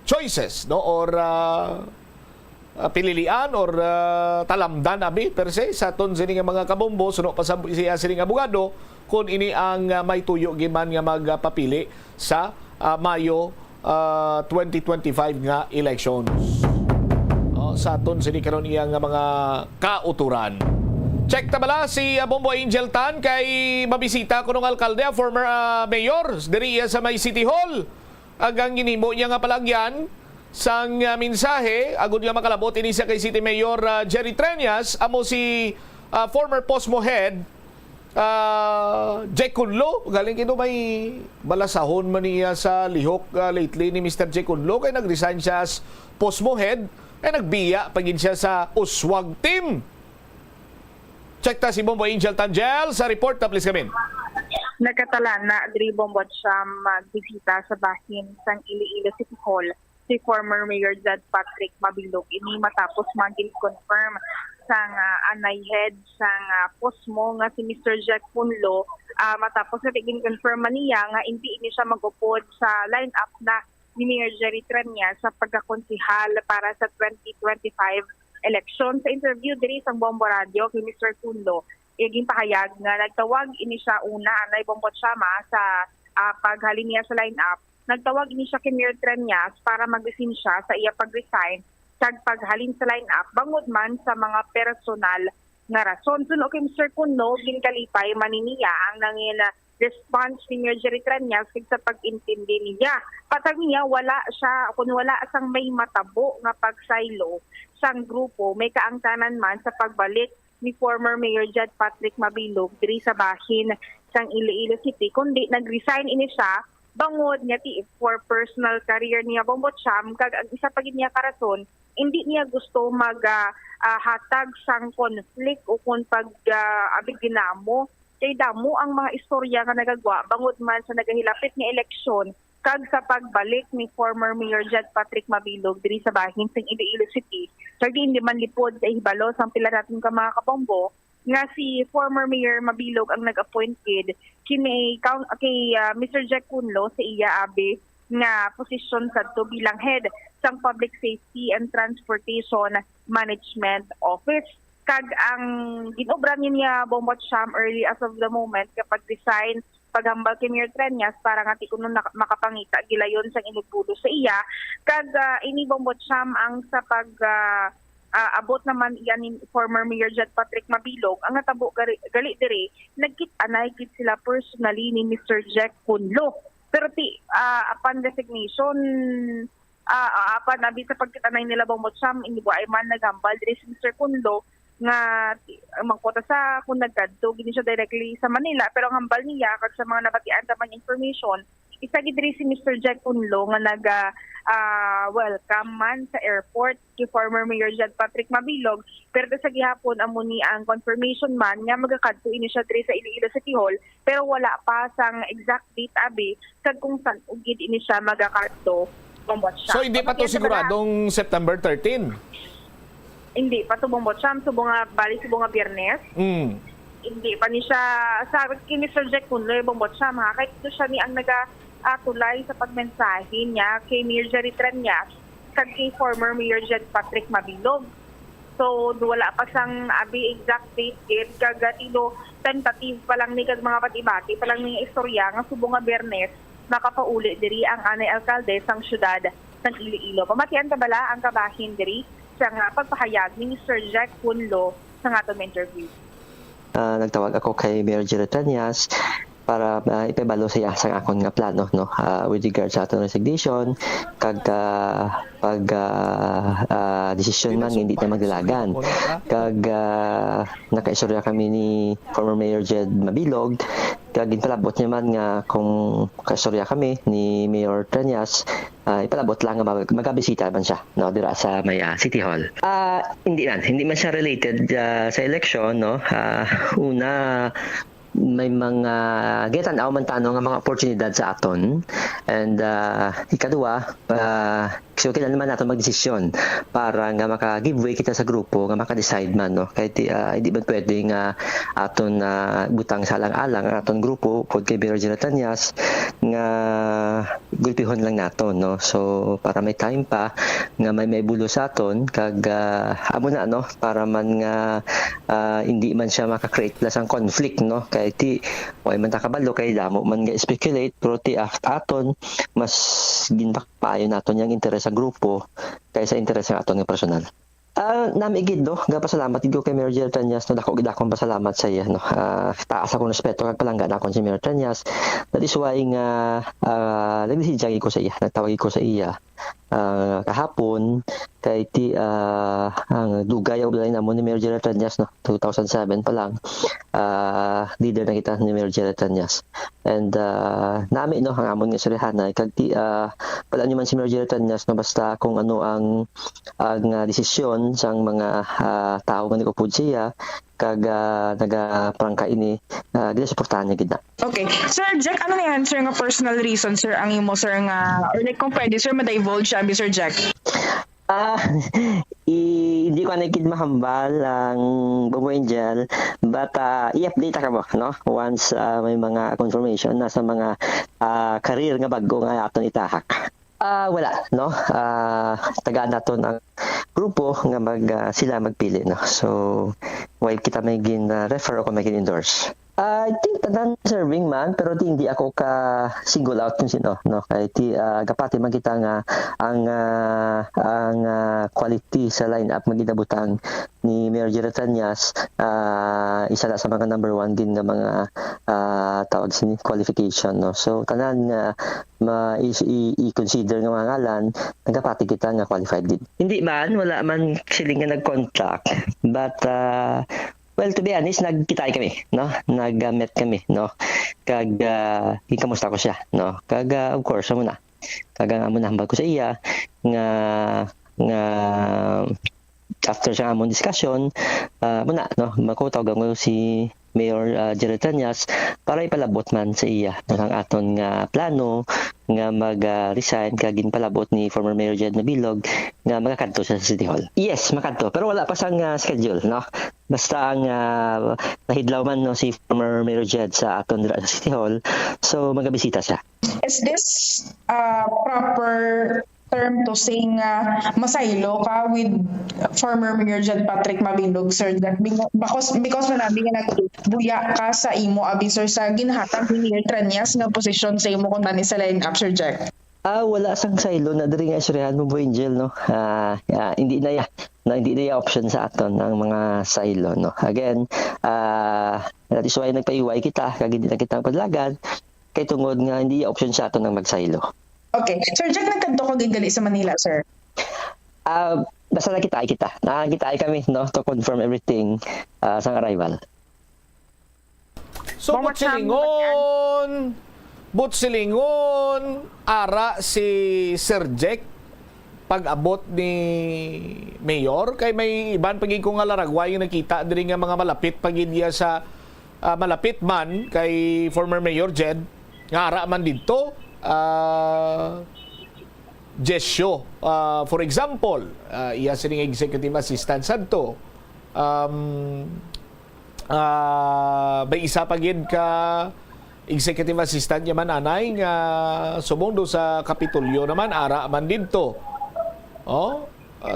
choices, no, or pililian or talamdan abi per se sa ton sining mga kabombo suno pa sa sining abogado kung ini ang may tuyo giman nga magpapili sa Mayo 2025 nga elections. Sa aton sini karon iya nga mga kauturan. Check ta bala si Bombo Angel Tan kay mabisita kunong alkalde, former mayor diri sa may City Hall. Agang ginimo niya nga palagyan sang mensahe agud nga makalabot ini sa kay City Mayor Jerry Treñas amo si former Posmo head Jay Kunlo. Galing kino may balasahon man niya sa lihok lately ni Mr. Jay Kunlo kay nag-resign siya as Posmo head ay nagbiya pagin siya sa Uswag team. Check ta si Bombo Angel Tangel sa report na please kami. Nagkatalan na Adri Bombot siya magbisita sa bahin sang Iloilo City Hall si former Mayor Jed Patrick Mabilog. Ini matapos mag-confirm sang anay head sang Posmo nga si Mr. Jack Punlo, matapos na confirm niya nga hindi ini siya mag-upod sa line-up na ni Mayor Jerry Treñas sa pagkakonsihal para sa 2025 election. Sa interview diri sa Bombo Radio kay Mr. Punlo, iging pahayag nga nagtawag ini siya una anay Bombo Chama sa paghalin niya sa line-up. Nagtawag ini siya kay Mayor Treñas para mag-resign siya sa iya pag-resign kag paghalin sa line-up bangod man sa mga personal nga rason. Suno kay Mr. Kunno, ginkalipay maniniya ang nangin response ni Mayor Jerry Treñas sa pag-intindi niya. Patag niya wala siya, kung wala sang may matabo nga pagsaylo sang grupo, may kaangtanan man sa pagbalik ni former Mayor Jed Patrick Mabilog diri sa bahin sang Iloilo City, kundi nag-resign ini siya bangod nga ti for personal career niya Bombo Cham, kag ang isa pa gid niya karason hindi niya gusto hatag sang conflict o kung abig ginamo kay damo ang mga istorya nga nagagwa bangod man sa nagahilapit nga eleksyon kag sa pagbalik ni former Mayor Jed Patrick Mabilog diri sa bahin sa Iloilo City. So hindi man lipod sa ihibalo sang pila natin ka mga kabombo nga si former Mayor Mabilog ang nag-appointed kay Mr. Jack Kunlo sa iya abi nga posisyon sadto bilang head sang Public Safety and Transportation Management Office. Kag ang ginobra niya Bombot Sham early as of the moment kapag design paghambal kay Mayor Treñas para nga ti kuno makapangita gilayon sang inigbulo sa iya kag ini Bombot Sham ang sa pag abot naman iyan ni former Mayor Jed Patrick Mabilog ang natabo gali diri nagkit-anay sila personally ni Mr. Jack Kunlo pero upon designation apan abi sa pagkit-anay nila Bombot Sham ini ay man naghambal diri si Mr. Kunlo nga mangkota sa kung nagkadto gini siya directly sa Manila pero ang hambal niya kag sa mga nabatian tamang information isa gid diri si Mr. Jack Kunlo nga welcome man sa airport kay former Mayor Jed Patrick Mabilog pero sa gihapon amo ni ang confirmation man nga magakadto ini siya diri sa Iloilo City Hall pero wala pa sang exact date abi kag kung saan ugid ini siya magakadto. So hindi pa to siguradong September 13? Hindi pa subong Botcham, subong nga Biyernes. Hindi pa ni siya sa kini Mr. Jack Kunlo ibang Botcham ha kay ito siya ni ang nagatulay sa pagmensahe niya kay Mayor Jerry Treñas kag kay former Mayor Jed Patrick Mabilog. So wala pa sang abi exact date kag tilo tentative pa lang ni kag mga patibati pa lang ni istorya nga subong nga Biyernes nakapauli diri ang anay alkalde sang syudad sang Iloilo. Pamatian ta bala ang kabahin diri sa pagpahayag ni Mr. Jack Kunlo sa atong interview. Nagtawag ako kay Mayor Jerry Treñas para ipabalo siya sa akon nga plano no with regard sa atong resignation kag pag decision man hindi na magdalagan kag nakaistorya kami ni former Mayor Jed Mabilog kag ginpalabot niya man nga kung kaistorya kami ni Mayor Treñas ipalabot lang nga magabisita man siya no dira sa may City Hall. Hindi man siya related sa election no. Una may mga gitan-aw man tano nga mga oportunidad sa aton and ikaduha so kailan naman natin magdesisyon para nga maka-giveaway kita sa grupo nga maka-decide man no kay hindi ba pwede nga aton butang salang-alang ang aton grupo pod kay Mayor Jerry Treñas nga gulpihon lang naton no so para may time pa nga may bulo sa aton kag amo na no para man nga hindi man siya maka-create plus ang conflict no kay way man ta kabalo kay damo man nga speculate pero aton mas ginpakpayo naton yang interes sa grupo kaysa interes ng aton nga personal. Nami gid no, gapasalamat gid ko kay Mayor Jerry Treñas no dako gid akong pasalamat sa iya no. Taas akong respeto kag palangga akon si Mayor Treñas. That is why nga nagdesisyon ko sa iya, nagtawag ko sa iya kahapon kay ang dugay og na mo ni Mayor Jerry Treñas no 2007 pa lang leader na kita ni Mayor Jerry Treñas and nami no ang amon nga surihanay kag pala ni man si Mayor Jerry Treñas no basta kung ano ang desisyon sang mga tao nga nagupod siya kag nagaprangka ini gina-suportahan niya gid na. Okay. Sir Jack, ano na yan, sir, nga personal reason, sir, ang imo, sir, nga, or like, kung pwede, sir, ma-divulge siya, Sir Jack? Hindi ko na ikid mahambal ang Bobo Angel but i-update ka mo no once may mga confirmation na sa mga career nga bago nga aton itahak. Wala no tagaan naton ang grupo nga sila magpili no so why kita may refer o may endorse. I think tanan serving man pero hindi ako ka single out kung sino no kay gapati man kita nga ang quality sa lineup magidabutang ni Mayor Jerry Treñas isa na sa mga number 1 din nga mga tawag sini qualification no so tanan nga i-consider nga mga ngalan nagapati kita nga qualified din. Hindi man wala man siling nga nag-contract but well, to be honest, nagkitay kami, no? Nag-met kami, no? Kag, kamusta ko siya, no? Kag, of course, muna. Kag, muna hambal ko sa iya, nga after sa among discussion, muna, no? Makutawag ko si Mayor Jerry Trillanes para ipalabot man sa iya ang aton nga plano nga mag-resign kag ginpalabot ni former Mayor Jed Mabilog nga magakadto siya sa City Hall. Yes, makadto pero wala pa sang schedule, no? Basta ang nahidlaw man no si former Mayor Jed sa aton dira sa City Hall, so magabisita siya. Is this proper term to say nga masaylo ka with former Mayor Jed Patrick Mabilog, sir, that because manabi nga nagbuya ka sa imo abi sir sa ginhatag ni Mayor Trillanes nga posisyon sa imo kung tani sa line-up, Sir Jack? Wala sang saylo na diri nga istoryahan mo, Angel, no? Hindi na option sa aton ang mga saylo, no? Again, that is why nagpaiway kita kag hindi na kita padlagan kay tungod nga hindi option sa aton ang magsaylo. Okay. Sir Jack, nagkanto ko gali sa Manila, sir? Basta nakita kami, no, to confirm everything sa arrival. So, Butsilingon, ara si Sir Jack pag-abot ni Mayor, kay may iban pagin ko nga laragway yung nakita diri nga mga malapit pagin niya sa malapit man kay former Mayor Jed, nga ara man dito. Jesyo. For example, iya sining executive assistant sadto. May isa pagid ka executive assistant yaman anay nga sumundo sa Kapitolyo naman ara man didto.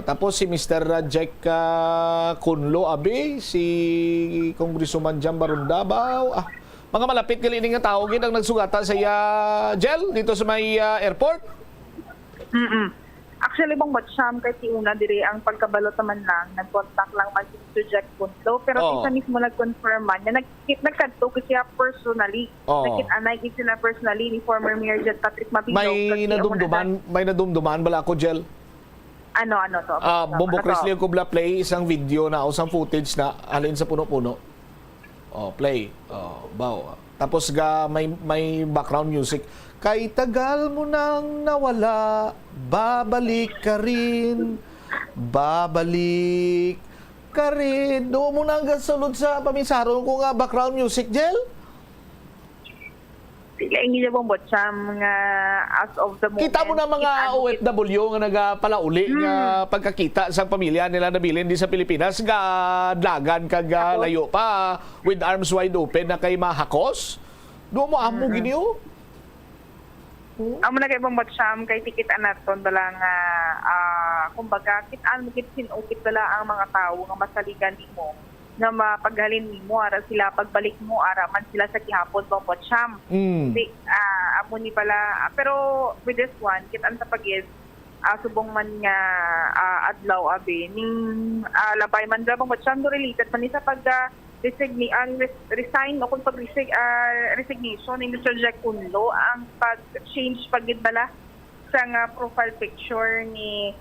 Tapos si Mr. Jack Kunlo abi, si Congressman Jan Barundabaw, mga malapit gali nga tao gid ang nagsugata sa Jel dito sa may airport. Actually, bang Batsyam, kahit una diri ang pagkabalot naman lang, nag-contact lang man si Mr. Jack Kunlo, pero isa mismo nag-confirm man, na nagkadto ko siya personally. Nakit-anay sila personally ni former Mayor Jed Patrick Mabilog. May nadumduman bala ako, Jel? Ano to? Bombo Crisley ko bla play isang video na o isang footage na alin sa puno-puno. Play. Baw. Tapos may background music. Kay tagal mo nang nawala, babalik ka rin. Doon mo nang gasulod sa paminsaro ko nga background music, Jel? Sila hindi na bang Batsyam nga as of the moment. Kita mo na mga OFW nga nagapalauli nga pagkakita sa pamilya nila nabilin di sa Pilipinas nga dagan kag layo pa with arms wide open na kay mahakos. Doon mo amo giniyo. Amo na kay bang Batsyam kay tikit anaton dala nga kumbaga kitaan mo kit sinukit dala ang mga tao nga masaligan nimo nga mapaghalin nimo ara sila pagbalik mo ara man sila sa gihapon bang Batsyam. Amo ni pala pero with this one kitaan sa pagis subong man nga adlaw abi ning labay man bang Batsyam do related man ni sa pag resign o kung resignation ni Mr. Jack Kunlo ang pag-change pagidbala sa profile picture ni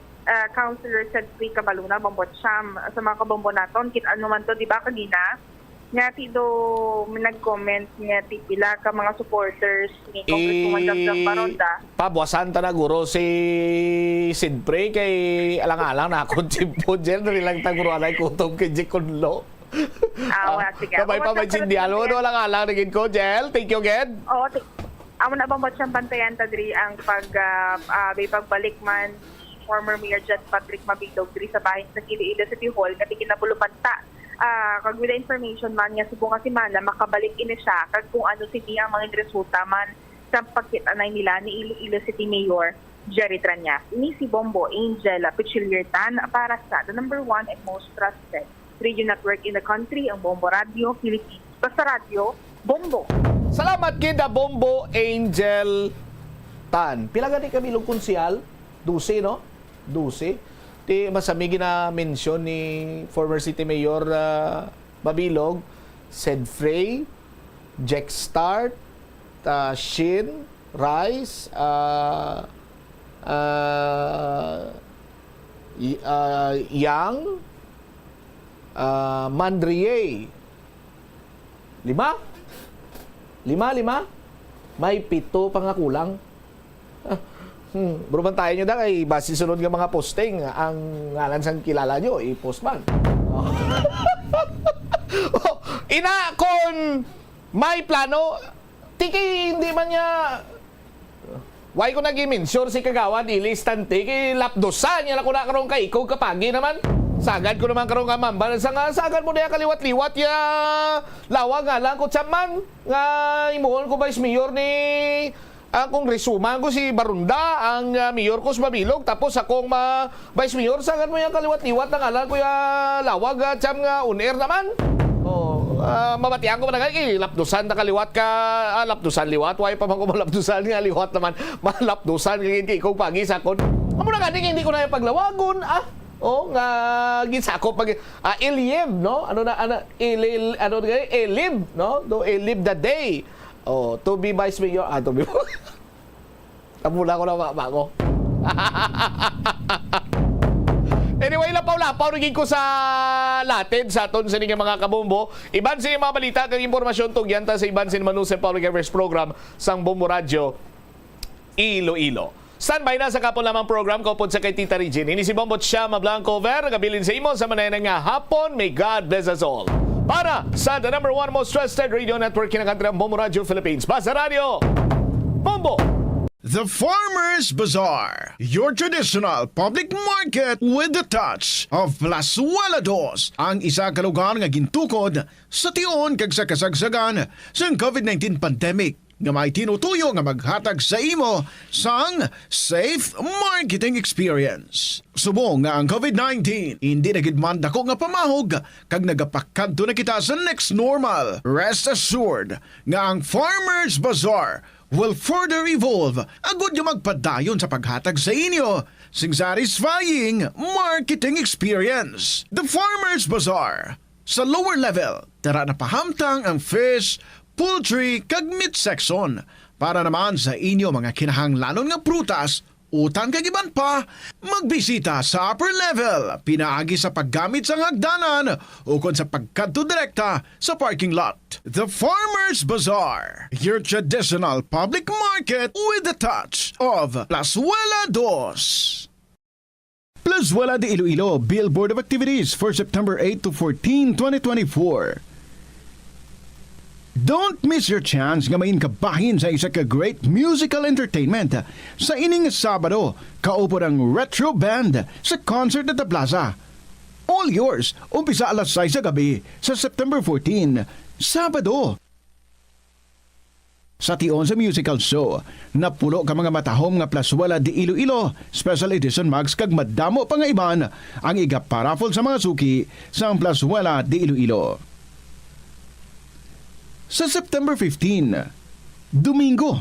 Councilor Cedric Cabaluna Bombotsam sa mga kabombo naton kit ano man to di ba kanina nga tido nag-comment nga pila ka mga supporters ni Congresswoman Jam Baronda pabuasan ta na guro si Sidpre kay alang-alang na akong timpo dyan nilang taguro alay kutong kay Jack Kunlo. Kabay pa may sindialo no lang alang naging ko, Jel. Thank you again. Amo na bang Batsyam bantayan ta diri ang pagbalik man former Mayor Jed Patrick Mabilog diri sa bahin sa Iloilo City Hall kati kinabulupan ta. Kag with the information man nga subong nga si Mana makabalik ini siya kag kung ano sini ang mga resulta man sa pagkitanay nila ni Iloilo City Mayor Jerry Trillanes. Ini si Bombo Angel Pichiliertan para sa the number 1 and most trusted radio network in the country, ang Bombo Radio Philippines. Basta radio, Bombo. Salamat kida Bombo Angel Tan. Pila gani kami long konsyal? 12, no? 12. Ti masamigi na mention ni former City Mayor Mabilog, Sed Frey, Jack Start, Shin, Rice, Yang, Mandrier. 5? May 7 pa nga kulang. Bro, tayo nyo da kay base sunod nga mga posting ang ngalan sang kilala nyo, i-post man. Ina kon may plano, tiki hindi man niya why ko nag-mention si Kagawad ilistante kay lapdosan niya na karon kay ikaw kapagi naman. Sagad ko naman karon ka mamba sagad mo na kaliwat-liwat ya lawa nga lang ko tsaman nga imuhon ko vice mayor ni ang kongresuman ko si Barunda ang mayor ko sa Mabilog tapos akong vice mayor sagad mo ya kaliwat-liwat na ngalan ko ya lawag tsam nga on-air naman. Mabatian ko man nga lapdusan na kaliwat ka lapdusan liwat why pa man ko malapdusan nga liwat naman malapdusan nga hindi ko pagi sakon amo na gani hindi ko na paglawagon nga gisako pag ilib no ano ilib no do ilib the day to be vice mayor to be Tamula ko na ko. Anyway, lapaw-lapaw naging ko sa latin sa aton sa mga kabombo. Iban sa mga balita kang impormasyon tugyanta sa iban sa Manusen Public Affairs Program sang Bombo Radio Iloilo. Standby na sa kapon lamang program ko sa kay Tita Regine. Ini si Bombot Shama Blanco Ver, gabilin sa imo sa manay nga hapon. May God bless us all. Para sa the number one most trusted radio network kinakantri ang Bombo Radio Philippines. Basta Radio, Bombo! The Farmer's Bazaar, your traditional public market with the touch of Plasuelados, ang isa ka lugar nga gintukod sa tion kag sa kasagsagan sa COVID-19 pandemic nga may tinutuyo nga maghatag sa imo sang safe marketing experience. Subong nga ang COVID-19 hindi na gid man dako nga pamahog kag nagapakadto na kita sa next normal. Rest assured nga ang Farmer's Bazaar will further evolve agud yung magpadayon sa paghatag sa inyo sing satisfying marketing experience. The Farmer's Bazaar. Sa lower level, tara na pahamtang ang fish, poultry, kag meat section para naman sa inyo mga kinahanglanon nga prutas, utang kag iban pa, magbisita sa upper level, pinaagi sa paggamit sa hagdanan o kon sa pagkadto direkta sa parking lot. The Farmer's Bazaar, your traditional public market with the touch of Plasuelados. Plazuela de Iloilo Billboard of Activities for September 8 to 14, 2024. Don't miss your chance nga mainkabahin sa isa ka great musical entertainment sa ining Sabado, kaupo ng Retro Band sa concert at the Plaza. All yours, umpisa alas 6 sa gabi sa September 14, Sabado. Sa tion sa musical show, napulo ka mga matahom nga Plazuela de Iloilo Special Edition Mags kag madamo pa nga iban ang igaparafol sa mga suki sa Plazuela de Iloilo. Sa September 15, Domingo,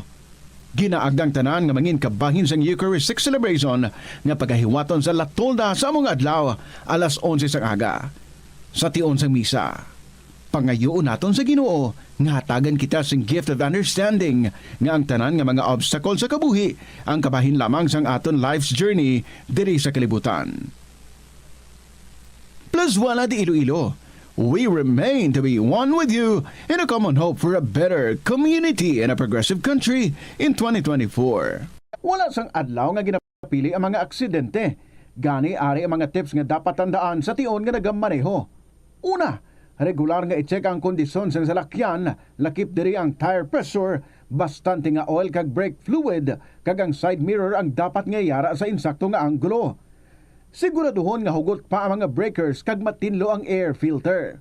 ginaagdang tanan nga mangin kabahin sang Eucharistic celebration nga pagahiwaton sa Latolda sa among adlaw alas 11 sang aga. Sa tion sang misa, pangayoon naton sa Ginoo nga hatagan kita sing gift of understanding nga ang tanan nga mga obstacle sa kabuhi ang kabahin lamang sang aton life's journey diri sa kalibutan. Plazuela de Iloilo, we remain to be one with you in a common hope for a better community and a progressive country in 2024. Wala sang adlaw nga ginapili ang mga aksidente. Gani ari ang mga tips nga dapat tandaan sa tion nga nagamaneho. Una, regular nga i-check ang kondisyon sa salakyan, lakip diri ang tire pressure, bastante nga oil kag brake fluid, kag ang side mirror ang dapat nga yara sa insakto nga anggulo. Siguraduhon nga hugot pa ang mga breakers kag matinlo ang air filter.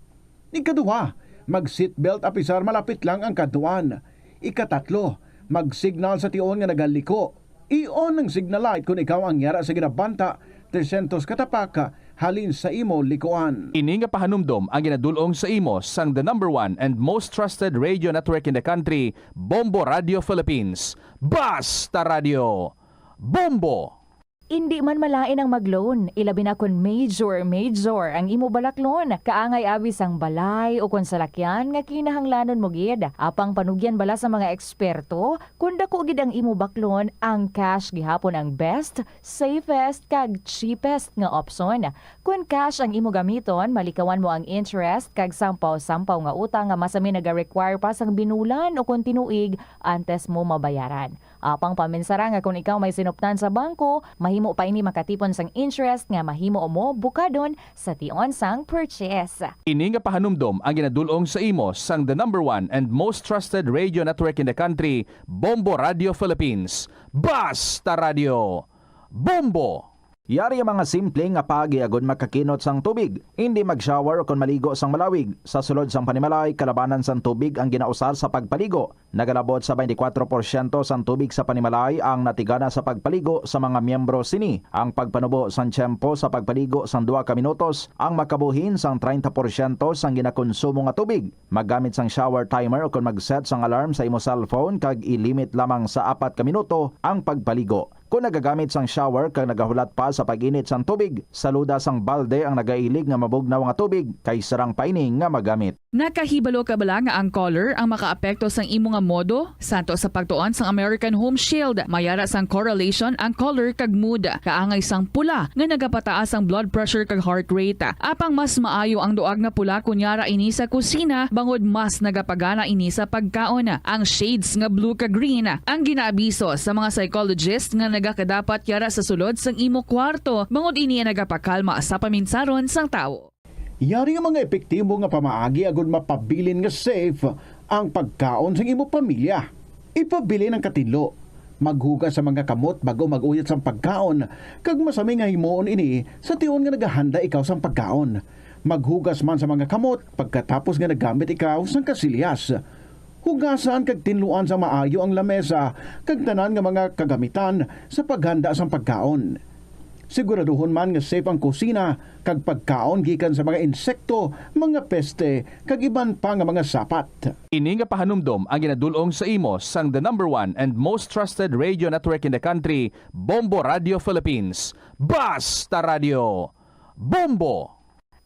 Ikaduha, mag-seatbelt apisar malapit lang ang kaduan. Ikatatlo, mag-signal sa tion nga nagaliko. I-on ang signal light kung ikaw ang yara sa ginabanta 300 katapaka halin sa imo likuan. Ini nga pahanumdom ang ginadulong sa imo sang the number one and most trusted radio network in the country, Bombo Radio Philippines. Basta Radio, Bombo! Hindi man malain ang mag-loan, ilabi na kun major ang imo balaklon. Kaangay abis ang balay o kun salakyan nga kinahanglanon mo gid. Apang panugyan bala sa mga eksperto, kun dako gid ang imo baklon, ang cash gihapon ang best, safest kag cheapest nga option. Kun cash ang imo gamiton, malikawan mo ang interest kag sampaw-sampaw nga utang nga masami naga-require pa sang binulan o kun tinuig antes mo mabayaran. Apang paminsara nga kung ikaw may sinuptan sa bangko, mahimo pa ini makatipon sang interest nga mahimo mo bukadon sa tion sang purchase. Ini nga pahanumdom ang ginadulong sa imo sang the #1 and most trusted radio network in the country, Bombo Radio Philippines. Basta Radio Bombo! Yari ang mga simpleng nga pagiagod makakinot sang tubig. Hindi mag-shower o kon maligo sang malawig. Sa sulod sang panimalay, kalabanan sang tubig ang ginausar sa pagpaligo. Nagalabot sa 24% sang tubig sa panimalay ang natigana sa pagpaligo sa mga miyembro sini. Ang pagpanubo sang tiyempo sa pagpaligo sang 2 ka minutos ang makabuhin sang 30% sang ginakonsumo nga tubig. Maggamit sang shower timer o kon mag-set sang alarm sa imo cellphone kag ilimit lamang sa 4 ka minuto ang pagpaligo. Kung nagagamit sang shower kag nagahulat pa sa pag-init sang tubig, saluda sang balde ang nagailig nga mabugnaw nga tubig kay sarang paining nga magamit. Nakahibalo ka bala nga ang color ang makaapekto sang imo nga modo? Santo sa pagtuon sang American Home Shield, mayara sang correlation ang color kag mood. Kaangay sang pula nga nagapataas ang blood pressure kag heart rate. Apang mas maayo ang duag nga pula kunyara ini sa kusina, bangod mas nagapagana ini sa pagkaon. Ang shades nga blue kag green ang ginaabiso sa mga psychologist nga nagakadapat yara sa sulod sang imo kwarto, bangod ini nagapakalma sa paminsaron sang tawo. Yari ang mga epektibo nga pamaagi agud mapabilin nga safe ang pagkaon sa imo pamilya. Ipabili ng katilo. Maghugas sa mga kamot bago mag-uyat sang pagkaon. Kag masami nga himuon ini sa tiyon nga nagahanda ikaw sang pagkaon. Maghugas man sa mga kamot pagkatapos nga nagamit ikaw sang kasilyas. Hugasan kag tinluan sa maayo ang lamesa kag tanan nga mga kagamitan sa paghanda sang pagkaon. Siguraduhon man nga safe ang kusina kag pagkaon gikan sa mga insekto, mga peste kag iban pa nga mga sapat. Ini nga pahanumdom ang ginadulong sa imo sang the #1 and most trusted radio network in the country, Bombo Radio Philippines. Basta Radio Bombo!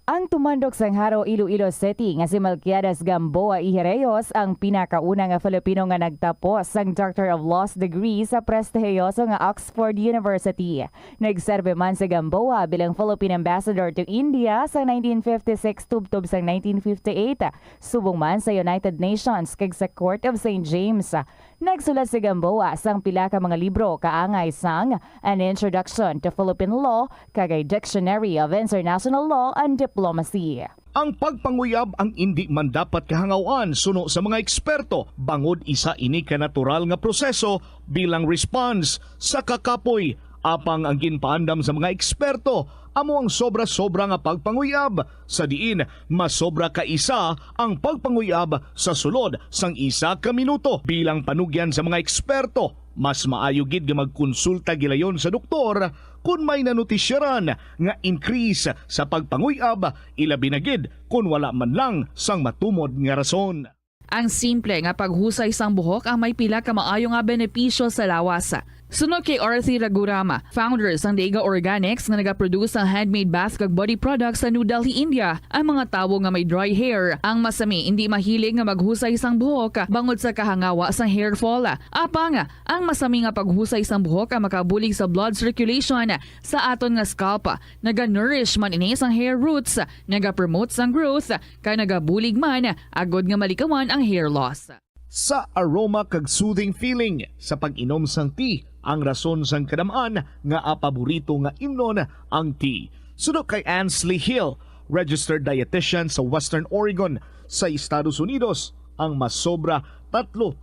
Ang tumandok sang Haro, Iloilo City nga si Melquiades Gamboa Ihereyos ang pinakauna nga Filipino nga nagtapos sang Doctor of Laws degree sa prestihiyoso nga Oxford University. Nagserbe man si Gamboa bilang Philippine Ambassador to India sa 1956 tubtob sang 1958. Subong man sa United Nations kag sa Court of St. James. Nagsulat si Gamboa sang pila ka mga libro kaangay sang An Introduction to Philippine Law kag a Dictionary of International Law and Diplomacy. Ang pagpanguyab ang hindi man dapat kahangawan suno sa mga eksperto bangod isa ini ka natural nga proseso bilang response sa kakapoy. Apang ang ginpaandam sa mga eksperto amo ang sobra-sobra nga pagpanguyab sa diin mas sobra ka isa ang pagpanguyab sa sulod sang 1 ka minuto. Bilang panugyan sa mga eksperto, mas maayo gid nga magkonsulta gilayon sa doktor kung may nanutisyaran nga increase sa pagpanguyab, ilabi na gid kung wala man lang sang matumod nga rason. Ang simple nga paghusay sang buhok ang may pila ka maayo nga benepisyo sa lawas. Sunod kay Arthi Ragurama, founder sang Daiga Organics nga nagaproduce ng handmade bath kag body products sa New Delhi, India. Ang mga tawo nga may dry hair, ang masami hindi mahilig nga maghusay sang buhok bangod sa kahangawa sang hair fall. Apang ang masami nga paghusay sang buhok ang makabulig sa blood circulation sa aton nga scalp. Naga-nourish man ini sang hair roots, naga-promote sang growth, kay nagabulig man agod nga malikawan ang hair loss. Sa aroma kag soothing feeling sa pag-inom sang tea, ang rason sang kadamaan nga paborito nga imnon ang tea. Sunod kay Ansley Hill, registered dietitian sa Western Oregon sa Estados Unidos, ang mas sobra 3-4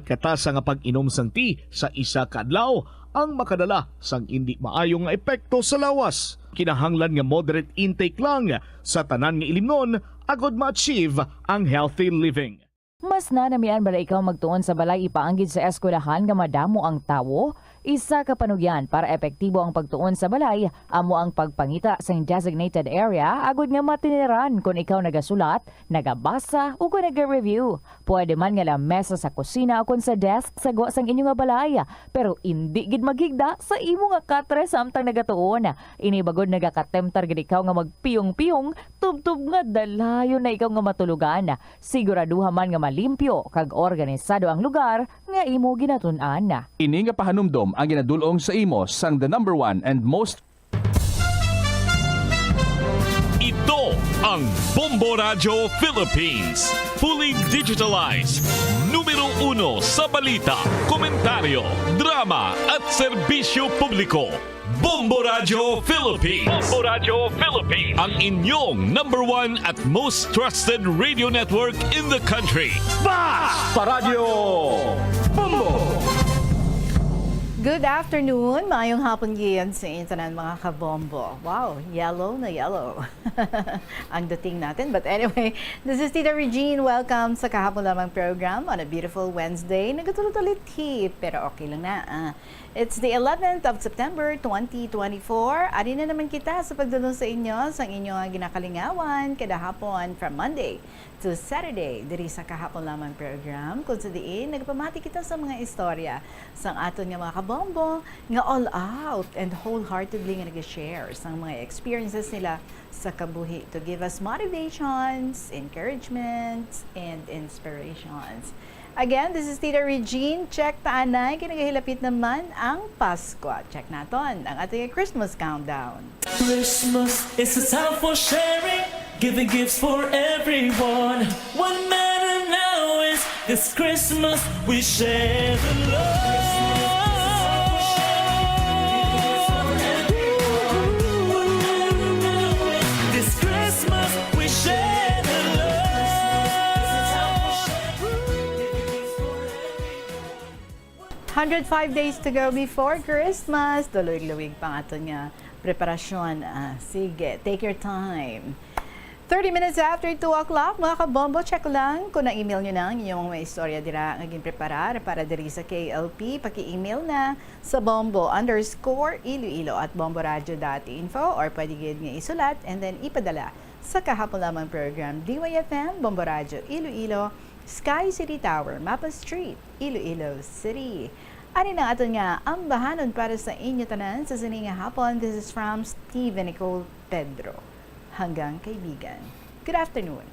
katasa nga pag-inom sang tea sa isa ka adlaw ang makadala sang hindi maayong epekto sa lawas. Kinahanglan nga moderate intake lang sa tanan nga ilimnon agod ma-achieve ang healthy living. Mas nanamian ba ikaw magtuon sa balay ipaanggid sa eskwelahan nga madamo ang tawo? Isa ka panugyan para epektibo ang pagtuon sa balay, amo ang pagpangita sa designated area agud nga matiniran kung ikaw nagasulat, nagabasa o kung nag-review. Pwede man nga lamesa sa kusina o kung sa desk sa gwa sang inyo nga balay, pero hindi gid maghigda sa imo nga katre samtang nagatuon. Ini bagod nagakatemptar gid ikaw nga magpiyong-piyong, tubtub nga dalayo na ikaw nga matulugan. Siguraduha man nga malimpyo kag organisado ang lugar nga imo ginatun-an. Ini nga pahanumdom ang ginadulong sa imo sang the #1 and most. Ito ang Bombo Radio Philippines. Fully digitalized. Numero 1 sa balita, komentaryo, drama at serbisyo publiko. Bombo Radio Philippines. Bombo Radio Philippines. Ang inyong #1 at most trusted radio network in the country. Basta Radio Bombo! Good afternoon, maayong hapon ngayon sa internet mga kabombo. Wow, yellow na yellow ang dating natin. But anyway, this is Tita Regine. Welcome sa kahapon lamang program on a beautiful Wednesday. Nagatulot-ulit pero okay lang na. It's the 11th of September 2024. Ari na naman kita sa pagdulong sa inyo sa inyong ginakalingawan kada hapon from Monday to Saturday diri sa kahapon lamang program kung sa diin nagpamati kita sa mga istorya sang aton nga mga kabombo nga all out and wholeheartedly nga nag-share sa mga experiences nila sa kabuhi to give us motivations, encouragements, and inspirations. Again, this is Tita Regine. Check taanay, kinagahilapit naman ang Pasko. Check naton ang ating Christmas countdown. Christmas is a time for sharing, giving gifts for everyone. What matters now is this Christmas we share the love. This Christmas we share the love. 105 days to go before Christmas. Luwig-luwig pang ato nga preparasyon. Sige, take your time. 30 minutes after 2 o'clock, mga kabombo, check lang kung na-email nyo na ang inyong mga istorya dira ngaging preparar para diri sa KLP. Paki-email na sa bombo_iloilo@bomboradio.info or pwede gid nga isulat and then ipadala sa kahapon lamang program DYFM, Bombo Radio Iloilo, Sky City Tower, Mapa Street, Iloilo City. Ani na aton nga ang bahanon para sa inyo tanan sa sining hapon. This is from Steve and Nicole Pedro. Hanggang kaibigan. Good afternoon.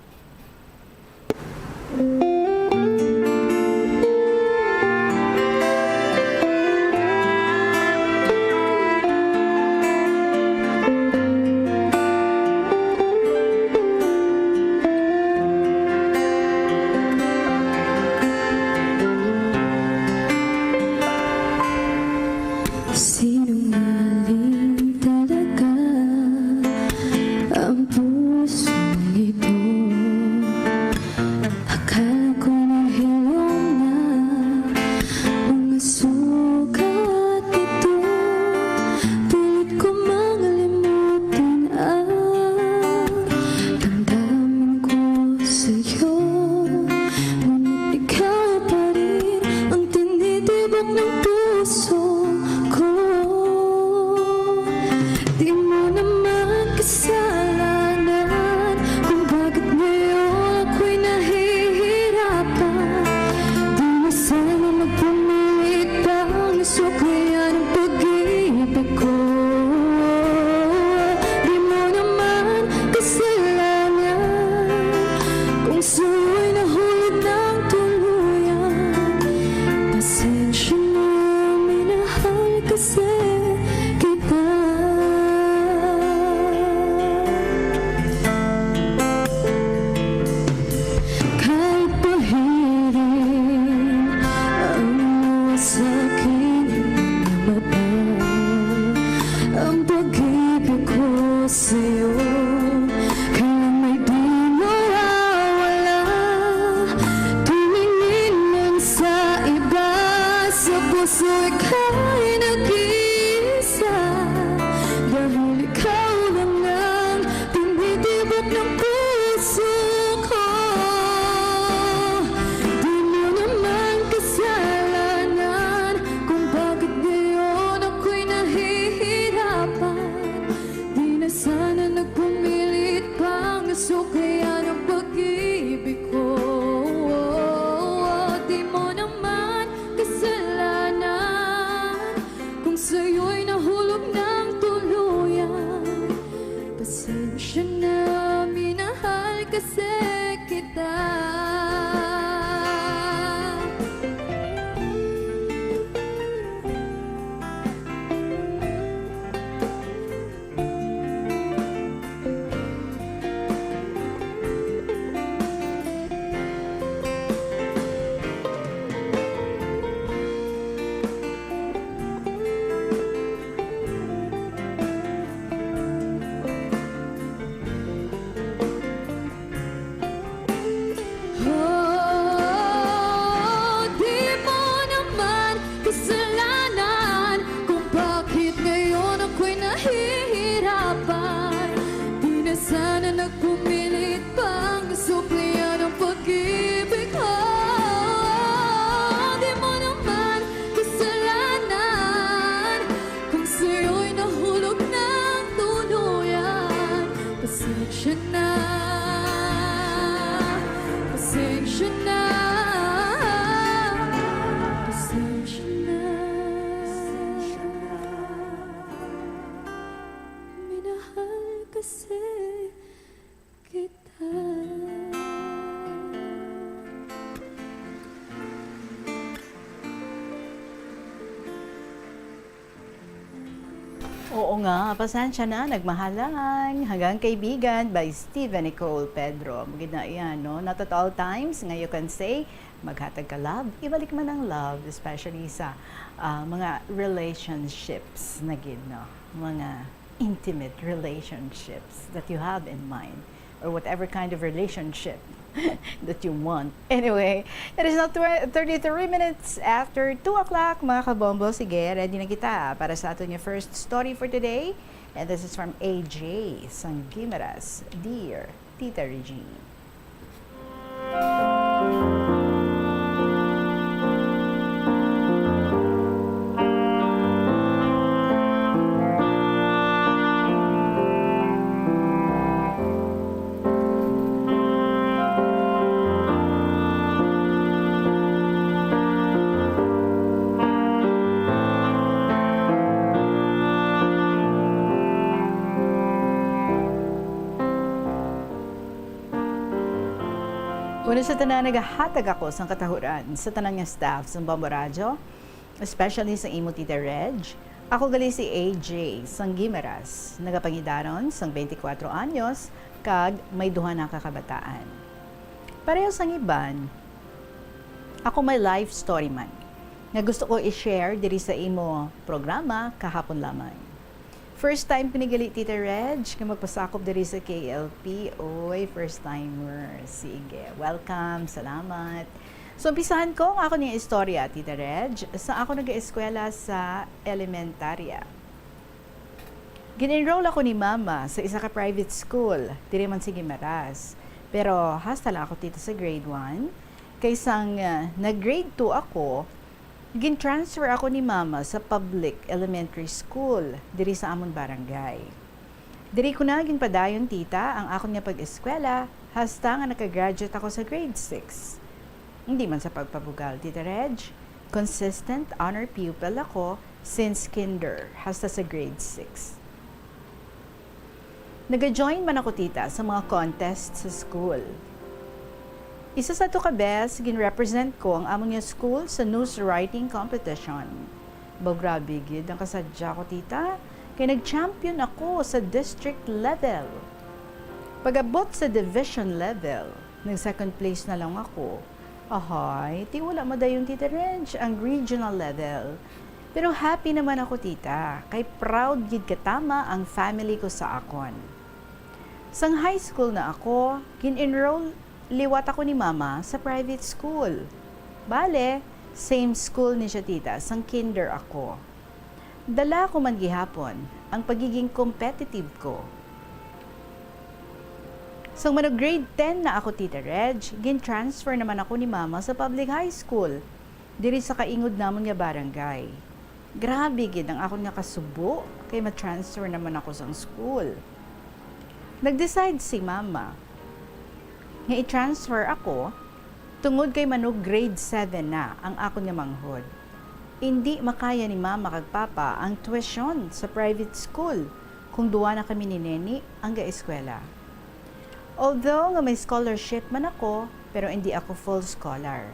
Sinungaling talaga ang pusong ito. Akala ko nang hilong na mga sugat ito. Pilit ko mang limutin ang damdamin ko sa'yo. Ngunit ikaw pa rin ang tinitibok ng puso ko. Di mo naman kasalanan kung bakit ngayon ako'y nahihirapan. Di na sana magpumilit pang suklayan ang pag-ibig ko. Di mo naman kasalanan kung sa'yo'y nahulog ng tuluyan. Pasensya na, minahal kasi kita. Kahit pahirin ang mga sa'king mata, ang pag-ibig ko sa'yo kailan may di mawawala. Tumingin man sa iba, sa puso ika'y nag-iisa. Dahil ikaw lang ang tinitibok ng puso ko. Di mo naman kasalanan kung bakit ngayon ako'y nahihirapan. Di na sana nagpumilit pang suklayan ang pag-ibig ko. Di mo naman kasalanan kung sa'yo'y nahulog ng tuluyan. Pasensya na, minahal kasi kita. na na nagpumilit pang suplian ng pag-ibig ko. Di mo naman kasalanan kung sa'yo'y nahulog ng tuluyan. Pasensya na, pasensya na, pasensya na. Minahal kasi kita. Oo nga, pasensya na, nagmahalan. Hanggang Kaibigan by Stephen Nicole Pedro. Maganda yan, no? Not at all times, nga you can say, maghatag ka love, ibalik man ang love, especially sa mga relationships na no? Mga intimate relationships that you have in mind, or whatever kind of relationship that you want. Anyway, it is now 33 minutes after 2 o'clock, mga kabombo. Sige, ready na kita para sa atin yung first story for today. And this is from AJ Sangimaras. Dear Tita Regine. Una sa tanan, nagahatag ako sa katahuran sa tanang nga staff sa Bombo Radio, especially sa imo Tita Reg. Ako gali si AJ Sangimaras, nagapangidaron sang 24 anyos, kag may duha na kakabataan. Pareho sang iban, ako may life story man, nga gusto ko i-share diri sa imo programa kahapon lamang. First time pinigali Tita Reg, kaya magpasakop diri sa KLP. Oy, first timer. Sige, welcome, salamat. So, umpisahan ko ang ako niyang istorya, Tita Reg, sa ako nag-eskwela sa elementarya. Gin-enroll ako ni Mama sa isa ka private school, diri man sa Guimaras. Pero hasta lang ako dito sa grade 1. Kaysang nag-grade 2 ako, gin-transfer ako ni Mama sa public elementary school diri sa amon barangay. Diri ko na ginpadayon tita ang akon nga pag-eskwela hasta nga naka-graduate ako sa grade 6. Hindi man sa pagpabugal, Tita Reg. Consistent honor pupil ako since kinder hasta sa grade 6. Nag-join man ako tita sa mga contest sa school. Isa sa to ka best, gin-represent ko ang among nga school sa news writing competition. Grabe gid ang kasadya ko tita, kay nag-champion ako sa district level. Pag-abot sa division level, nag-second place na lang ako. Ahay, ti wala madayon Tita Reg ang regional level. Pero happy naman ako tita, kay proud gid katama ang family ko sa akon. Sang high school na ako, gin-enroll liwat ako ni Mama sa private school. Bale, same school ni siya tita, sang kinder ako. Dala ko man gihapon ang pagiging competitive ko. Sang so, grade 10 na ako Tita Reg, gin-transfer naman ako ni Mama sa public high school, diri sa kaingod namon nga barangay. Grabe gid ang ako nga kasubo, kay ma-transfer naman ako sa school. Nag-decide si Mama nga i-transfer ako tungod kay manog grade 7 na ang akon nga manghod. Hindi makaya ni Mama kag Papa ang tuition sa private school kung duwa na kami ni Neni ang ga-eskwela. Although nga may scholarship man ako, pero hindi ako full scholar.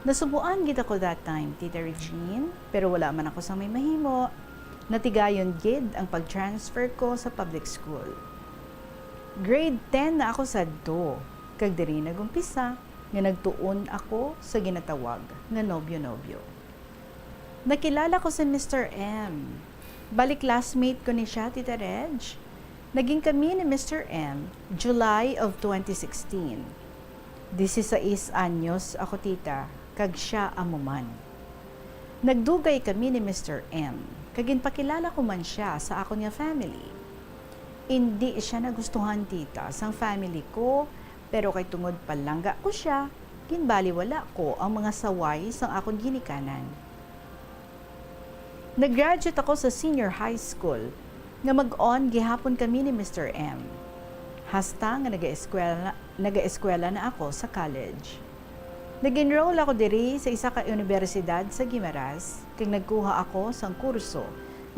Nasubuan gid ako that time, Tita Regine, pero wala man ako sa may mahimo. Natigayon gid ang pag-transfer ko sa public school. Grade 10 na ako sa do, kag diri nagumpisa nga nagtuon ako sa ginatawag nga nobyo-nobyo. Nakilala ko si Mr. M. Balik classmate ko ni siya, Tita Reg. Naging kami ni Mr. M. July of 2016. 16 anyos ako tita, kag siya amuman. Nagdugay kami ni Mr. M. Kag ginpakilala ko man siya sa ako niya family. Hindi siya nagustuhan tita sang family ko, pero kay tungod palangga ko siya, ginbaliwala ko ang mga saway sang akong ginikanan. Nag-graduate ako sa senior high school, nga mag-on gihapon kami ni Mr. M. Hasta nga nag-eskwela na ako sa college. Nag-enroll ako diri sa isa ka universidad sa Guimaras, kag nagkuha ako sang kurso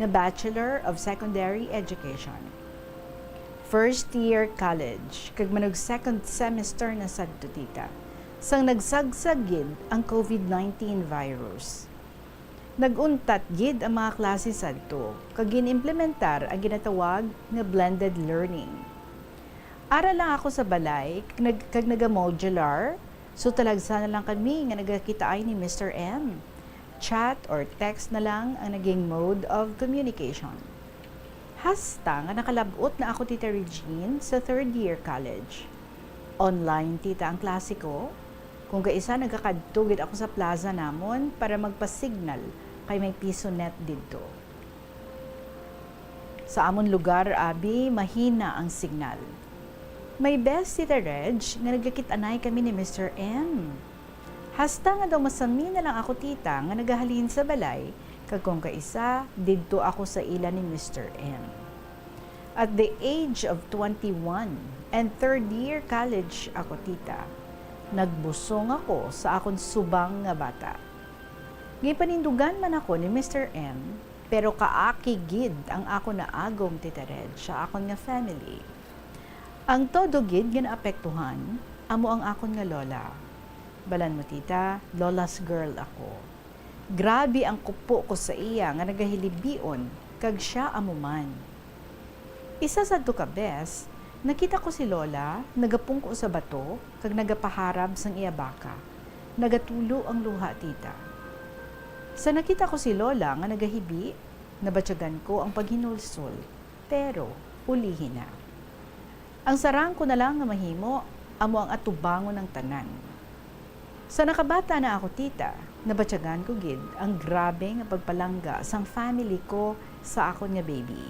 nga Bachelor of Secondary Education. First year college, kag manog second semester na sadto tita, sang nagsagsag gid ang COVID-19 virus. Naguntat gid ang mga klase sadto, kag ginimplementar ang ginatawag nga blended learning. Ara lang ako sa balay, kag naga-modular, so talagsa na lang kami nga nagakita ay ni Mr. M. Chat or text na lang ang naging mode of communication. Hasta nga nakalabot na ako tita Regine sa third year college. Online tita ang klase ko. Kung kaisa nagakadtugid ako sa plaza namon para magpa-signal kay may piso net dito. Sa amon lugar abi mahina ang signal. May best tita Reg nga nagkakit-anay kami ni Mr. M. Hasta nga daw masami na lang ako tita nga nagahalin sa balay kag kung kaisa didto ako sa ila ni Mr. M. At the age of 21 and third year college ako tita, nagbusong ako sa akon subang nga bata. Gipanindugan man ako ni Mr. M, pero kaaki gid ang ako na agom tita Reg sa akon nga family. Ang todo gid nga naapektuhan, amo ang akon nga lola. Balan mo tita, lola's girl ako. Grabe ang kupo ko sa iya nga nagahilibion, kag siya amo man. Isa sa ka bes, nakita ko si lola, nagapungko sa bato, kag nagapaharab sang iya baka. Nagatulo ang luha tita. Sa nakita ko si lola nga nagahibi, nabatyagan ko ang paghinulsol, pero ulihin na. Ang sarang ko na lang nga mahimo, amo ang atubangon ng tanan. Sa nakabata na ako tita, nabatyagan ko gid ang grabe nga pagpalangga sang family ko sa akon nga baby.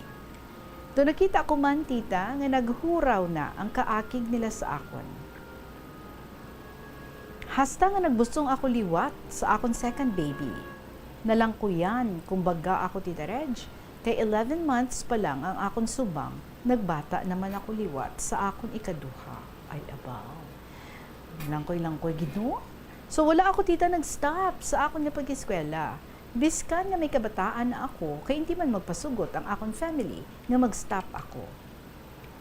Doon nakita ko man tita nga naghuraw na ang kaakig nila sa akon. Hasta nga nagbusong ako liwat sa akon second baby. Nalang ko yan, kumbaga ako tita Reg, kay 11 months pa lang ang akon subang, nagbata naman ako liwat sa akon ikaduha. Ay abaw. Langkoy Ginoo. So wala ako tita nag-stop sa akon nga pag-eskwela. Biskan nga may kabataan na ako, kay hindi man magpasugot ang akon family nga mag-stop ako.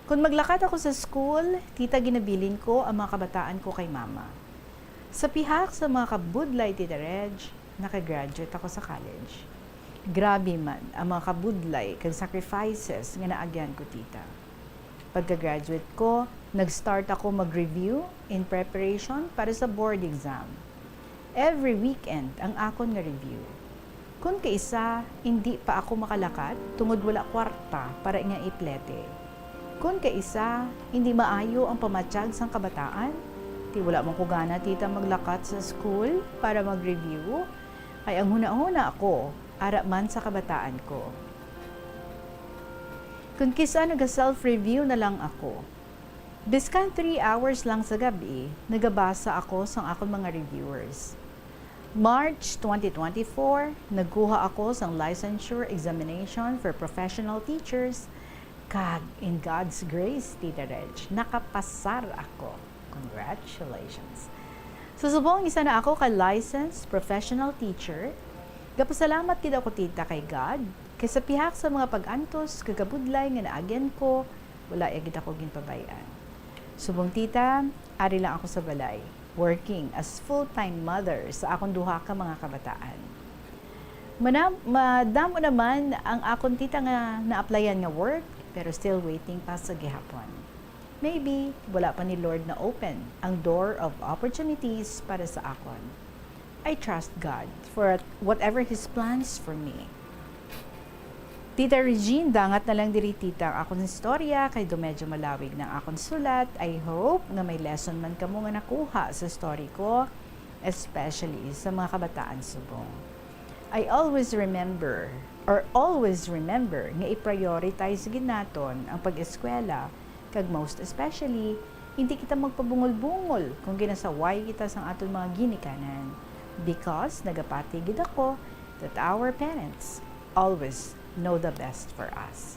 Kung maglakad ako sa school, tita ginabilin ko ang mga kabataan ko kay mama. Sa pihak sa mga kabudlay tita Reg, nakagraduate ako sa college. Grabe man ang mga kabudlay kag sacrifices nga naagyan ko tita. Pagka-graduate ko, nag-start ako mag-review in preparation para sa board exam. Every weekend ang akon nga review. Kung kaisa, hindi pa ako makalakat tungod wala kwarta para nga iplete. Kung kaisa, hindi maayo ang pamatsyag sang kabataan, ti wala mong kugana tita maglakat sa school para mag-review, ay ang huna-huna ako, ara man sa kabataan ko. Kung kisa naga-self-review na lang ako. Biskan 3 hours lang sa gabi, nagabasa ako sa akong mga reviewers. March 2024, nagkuha ako sa licensure examination for professional teachers. Kag, in God's grace, Tita Reg, nakapasar ako. Congratulations! Susubong isa na ako kay licensed professional teacher. Gapasalamat gid ako tita kay God, kay sa pihak sa mga pag-antos, kagabudlay nga naagyan ko, wala gid ako ginpabayan. Subong tita, ari lang ako sa balay, working as full-time mother sa akong duha ka mga kabataan. Madamo naman ang akong tita nga na-applyan nga work, pero still waiting pa sa gihapon. Maybe, wala pa ni Lord na open ang door of opportunities para sa akon. I trust God for whatever His plans for me. Tita Regine, dangat na lang diri tita ang akong istorya, kay do medyo malawig ng akong sulat. I hope nga may lesson man kamo nga nakuha sa story ko, especially sa mga kabataan subong. I always remember or always remember nga i-prioritize gid naton ang pag-eskwela, kag most especially hindi kita magpabungol-bungol kung ginasaway kita sang aton mga ginikanan, because nagapati gid ako that our parents always know the best for us.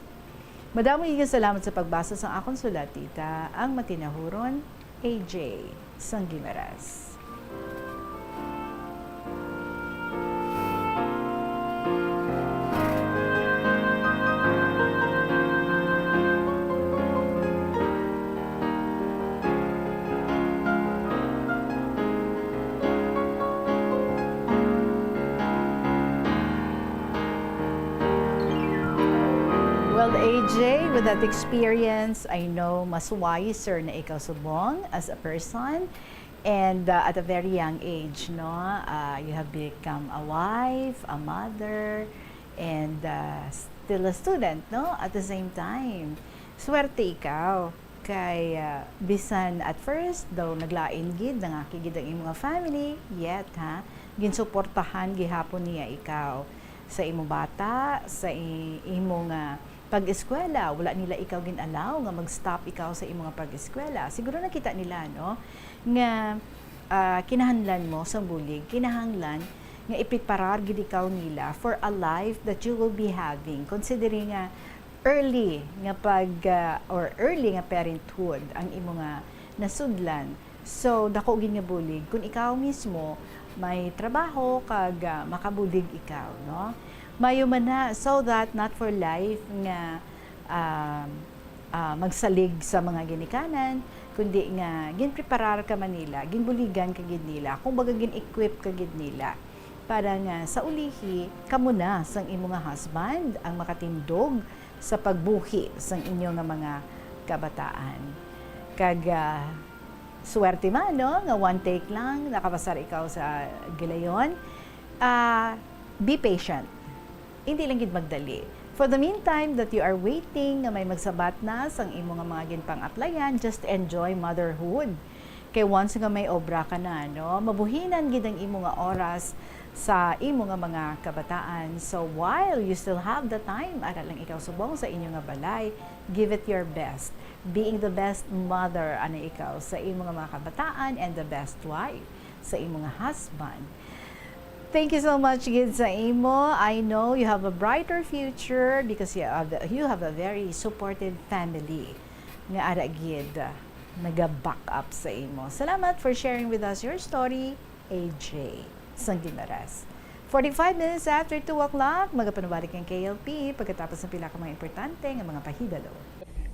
Madamo higit salamat sa pagbasa sa akong sulat, tita. Ang matinahuron, AJ Sangimaras. Well, AJ, with that experience, I know mas wiser na ikaw subong as a person, and at a very young age, no, you have become a wife, a mother, and still a student, no, at the same time. Swerte ikaw kay bisan at first daw naglain gid nangaki gid ang imong family, yet ginsuportahan gihapon niya ikaw sa imong bata, sa imong pag-eskwela. Wala nila ikaw ginalaw nga mag-stop ikaw sa imong pag-eskwela. Siguro nakita nila, no, nga kinahanglan mo sa bulig, kinahanglan nga ipreparar gid ikaw nila for a life that you will be having, considering early nga early nga parenthood ang imong nasudlan. So dako gid nga bulig kung ikaw mismo may trabaho kag makabulig ikaw, no, mayo man na, so that not for life nga magsalig sa mga ginikanan, kundi nga ginpreparar ka man nila, ginbuligan ka gid nila, kung baga gin-equip ka gid nila para nga sa ulihi kamo na sang imong husband ang makatindog sa pagbuhi sang inyong mga kabataan. Kag swerte man, no, nga one take lang nakapasar ikaw sa gilayon. Be patient. Hindi lang gid magdali. For the meantime that you are waiting nga may magsabat na sang imong mga ginpang-applyan, just enjoy motherhood. Kay once nga may obra ka na, no, mabuhinan gid ang imong oras sa imong mga kabataan. So while you still have the time, ara lang ikaw subong sa inyong balay, give it your best. Being the best mother ana ikaw sa imong mga kabataan, and the best wife sa imong husband. Thank you so much gid sa imo. I know you have a brighter future because you have a very supportive family nga ara gid naga-back up sa imo. Salamat for sharing with us your story, AJ Sangimaras. 45 minutes after 2 o'clock, magapanubalik ang KLP pagkatapos ng pila ka mga importante nga mga pahidalo.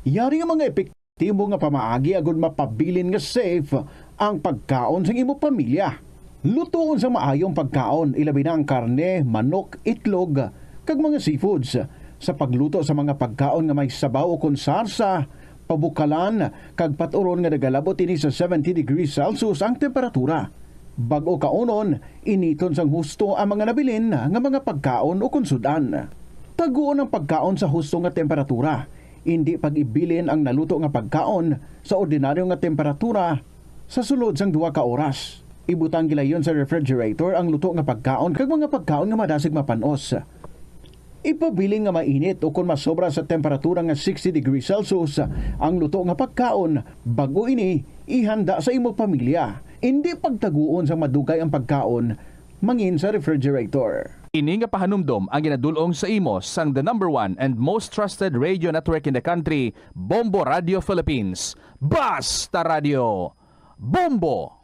Yari nga mga epektibo nga pamaagi agud mapabilin nga safe ang pagkaon sa imo pamilya. Lutoon sa maayong pagkaon, ilabi na ang karne, manok, itlog, kag mga seafoods. Sa pagluto sa mga pagkaon nga may sabaw o konsarsa, pabukalan, kag paturon nga nagalabot ini sa 70 degrees Celsius ang temperatura. Bago kaunon, initon sang husto ang mga nabilin nga mga pagkaon o konsudan. Taguon ang pagkaon sa husto nga temperatura. Hindi pag-ibilin ang naluto nga pagkaon sa ordinaryo nga temperatura sa sulod sang 2 ka oras. Ibutang gilayon sa refrigerator ang luto nga pagkaon kag mga pagkaon nga madasig mapanos. Ipabiling nga mainit o kung masobra sa temperatura nga 60 degrees Celsius ang luto nga pagkaon, bago ini ihanda sa imong pamilya. Hindi pagtaguon sa madugay ang pagkaon mangin sa refrigerator. Ini nga pahanumdom ang ginadulong sa imo sang the #1 and most trusted radio network in the country, Bombo Radio Philippines. Basta Radio Bombo!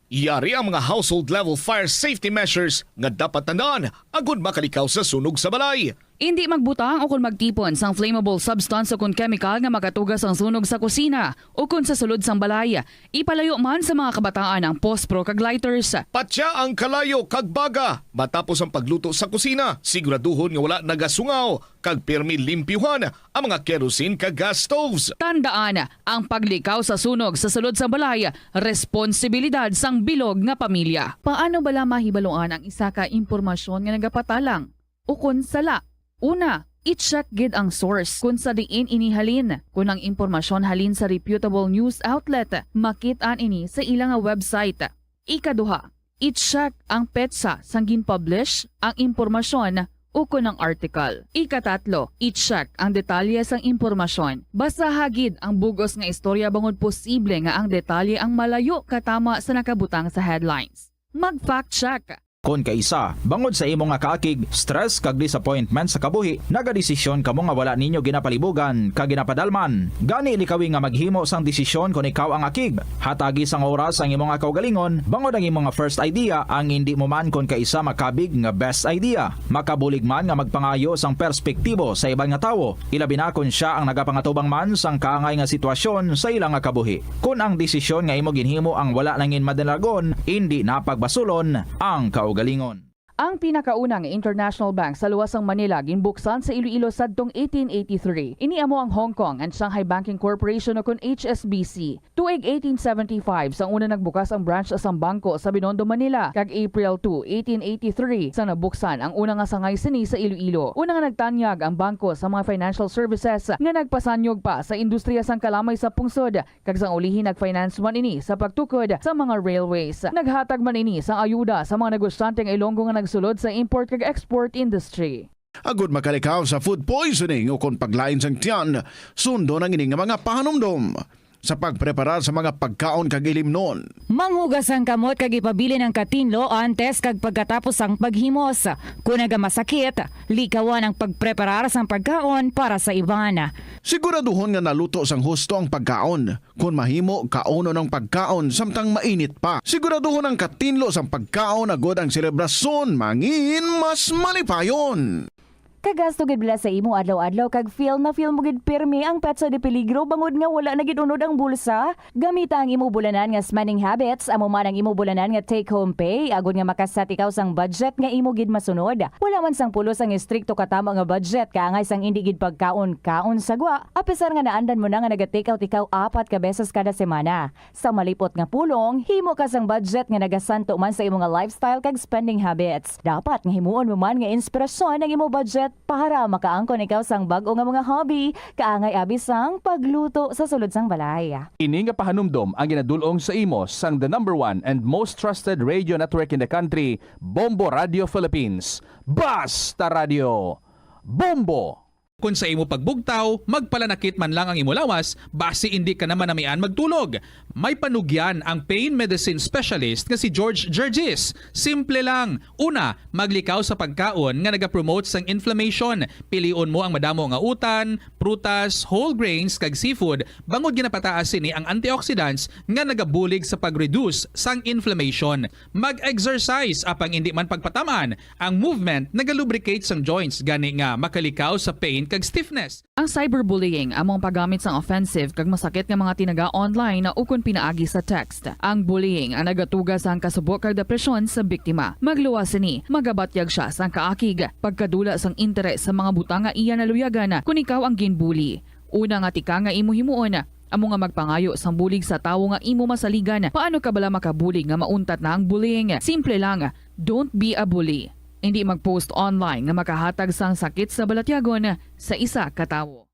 Yari ang mga household level fire safety measures nga dapat tandaan agud makalikaw sa sunog sa balay. Hindi magbutang o kung magtipon sang flammable substance o kung chemical nga makatugas ang sunog sa kusina o kung sa sulod sang balay. Ipalayo man sa mga kabataan ang pospro kag lighters. Patya ang kalayo kag baga matapos ang pagluto sa kusina. Siguraduhon nga wala nagasungaw kag pirmi limpyuhan ang mga kerosene kag gas stoves. Tandaan, ang paglikaw sa sunog sa sulod sang balay, responsibilidad sang bilog nga pamilya. Paano bala mahibaloan ang isa ka impormasyon nga nagapatalang o kung sala? Una, i-check gid ang source kung sa diin inihalin. Kung ang impormasyon halin sa reputable news outlet, makit-an ini sa ilang website. Ikaduha, i-check ang petsa sang gin-publish ang impormasyon ukon ng article. Ikatatlo, i-check ang detalye sang impormasyon. Basta hagid ang bugos nga istorya bangod posible nga ang detalye ang malayo katama sa nakabutang sa headlines. Mag-fact check. Kon kaisa, bangod sa imo nga kaakig, stress kag disappointment sa kabuhi, nagadesisyon kamo nga wala ninyo ginapalibugan kag ginapadalman. Gani likawi nga maghimo sang desisyon kon ikaw ang akig. Hatagi sang oras ang imo nga kaugalingon, bangod ang imo nga first idea ang hindi mo man kon kaisa makabig nga best idea. Makabulig man nga magpangayo sang perspektibo sa ibang nga tawo, ilabi na kon siya ang nagapangatubang man sang kaangay nga sitwasyon sa ilang nga kabuhi. Kun ang desisyon nga imo ginhimo ang wala nangin madalagon, hindi napagbasulon ang kaugalingon. Ang pinakaunang international bank sa luwasang Manila ginbuksan sa Iloilo sadtong 1883. Ini amo ang Hong Kong and Shanghai Banking Corporation o kun HSBC. Tuig 1875 sang una nagbukas ang branch sa bangko sa Binondo, Manila. Kag April 2, 1883 sang nabuksan ang una nga sangay sini sa Iloilo. Una nga nagtanyag ang bangko sa mga financial services nga nagpasanyog pa sa industriya sang kalamay sa pungsod. Kag sang ulihin nagfinance man ini sa pagtukod sa mga railways. Naghatag man ini sang ayuda sa mga negosyante nga Ilonggo nga sulod sa import kag export industry. Agud makalikaw sa food poisoning o kung paglain sang tiyan, sundo ng ining mga pahanumdom sa pagprepara sa mga pagkaon kag ilimnon. Manghugas ang kamot kag ipabili ng katinlo antes kag pagkatapos ang paghimos. Kung nagamasakit, likawan ang pagpreparar sang pagkaon para sa iban. Siguraduhon nga naluto sang husto ang pagkaon. Kung mahimo, kauno ng pagkaon samtang mainit pa. Siguraduhon ang katinlo sang pagkaon agod ang selebrasyon mangin mas malipayon. Kagasto gid bila sa imo adlaw-adlaw kag feel mo gid pirmi ang petsa de peligro bangod nga wala na gid unod ang bulsa. Gamita ang imo bulanan nga spending habits, amo man ang imo bulanan nga take home pay agud nga makasat ikaw sang budget nga imo gid masunod. Wala man sang pulos ang istrikto katama nga budget kaangay sang indi gid pagkaon sagwa. Apisar nga naandan mo na nga naga-take out ikaw 4 ka beses kada semana. Sa malipot nga pulong, himo ka sang budget nga nagasanto man sa imo nga lifestyle kag spending habits. Dapat nga himuon mo man nga inspirasyon ang imo budget para makaangkon ikaw sang bag-o nga mga hobby, kaangay abis sang pagluto sa sulod sang balay. Ini nga pahanumdom ang ginadulong sa imo sang the #1 and most trusted radio network in the country, Bombo Radio Philippines. Basta Radio Bombo! Kung sa imo pagbugtaw, magpalanakit man lang ang imo lawas, basi hindi ka naman namian magtulog. May panugyan ang pain medicine specialist nga si George Gergis. Simple lang. Una, maglikaw sa pagkaon nga nagapromote sang inflammation. Pilion mo ang madamo nga utan, prutas, whole grains kag seafood bangod ginapataas sini ang antioxidants nga nagabulig sa pag-reduce sang inflammation. Mag-exercise apang hindi man pagpataman. Ang movement nagalubricate sang joints gani nga makalikaw sa pain kag stiffness. Ang cyberbullying among paggamit sang offensive kag masakit nga mga tinaga online na ukon pinaagi sa text. Ang bullying ang nagatuga sa kasubok kag depresyon sa biktima. Magluwas ni, magabatyag siya sang kaakig, pagkadula sang interes sa mga butang nga iya naluyagan kung ikaw ang ginbully. Una nga tika nga imo himuon, amo nga magpangayo sang bulig sa tawo nga imo masaligan. Paano ka bala makabulig nga mauntat na ang bullying? Simple lang, don't be a bully. Hindi mag-post online nga makahatag sang sakit sa balatyagon sa isa ka tawo.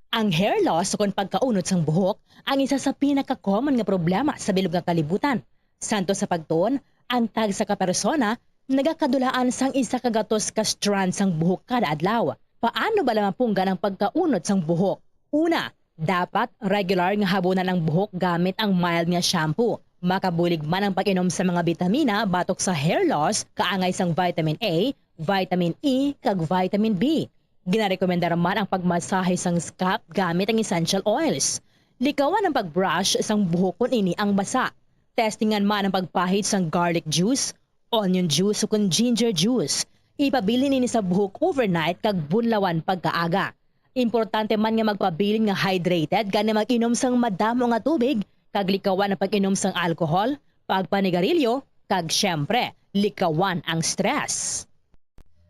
Ang hair loss o kung pagkaunod sang buhok ang isa sa pinaka-common nga problema sa bilog nga kalibutan. Santo sa pagtuon, ang tag sa kapersona nagakadulaan sang isa ka gatos ka strand sang buhok kada adlaw. Paano ba lamang punggan ang pagkaunod sang buhok? Una, dapat regular nga habunan ang buhok gamit ang mild nga shampoo. Makabulig man ang pag-inom sa mga bitamina batok sa hair loss, kaangay sang vitamin A, vitamin E, kag vitamin B. Ginarekomendar man ang pagmasahe sang scalp gamit ang essential oils. Likawan ang pagbrush sang buhok kun ini ang basa. Testingan man ang pagpahid sang garlic juice, onion juice o kun ginger juice. Ipabilin ini sa buhok overnight kag bunlawan pagkaaga. Importante man nga magpabilin nga hydrated gani mag-inom sang madamo nga tubig, kag likawan ang pag-inom sang alcohol, pagpanigarilyo, kag syempre, likawan ang stress.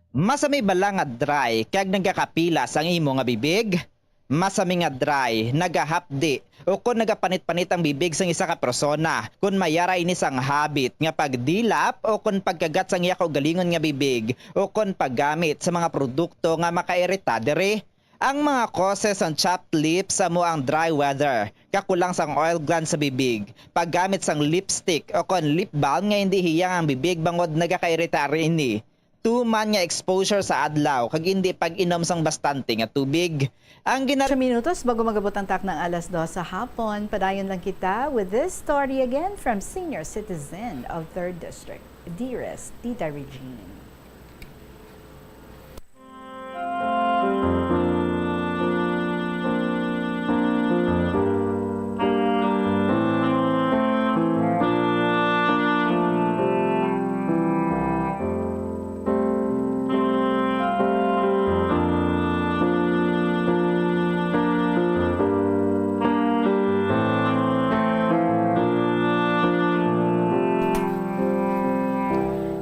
Masami bala nga dry kag nagakapilas ang imo nga bibig? Masami nga dry, nagahapdi, o kung nagapanit-panit ang bibig sang isa ka persona, kung mayara ini sang habit nga pagdilap o kung pagkagat sang iya kaugalingon nga bibig, o kung paggamit sa mga produkto nga makairita dere. Ang mga causes ng chapped lips amo ang dry weather, kakulang sang oil gland sa bibig, paggamit sang lipstick o kon lip balm nga hindi hiyang ang bibig bangod nagakairita rin ini. 2 man nga exposure sa adlaw kag hindi pag-inom sang bastante nga tubig. Ang 8 minutos bago magabot ang tak ng alas 2 sa hapon, padayon lang kita with this story again from senior citizen of 3rd District, dearest Tita Regine.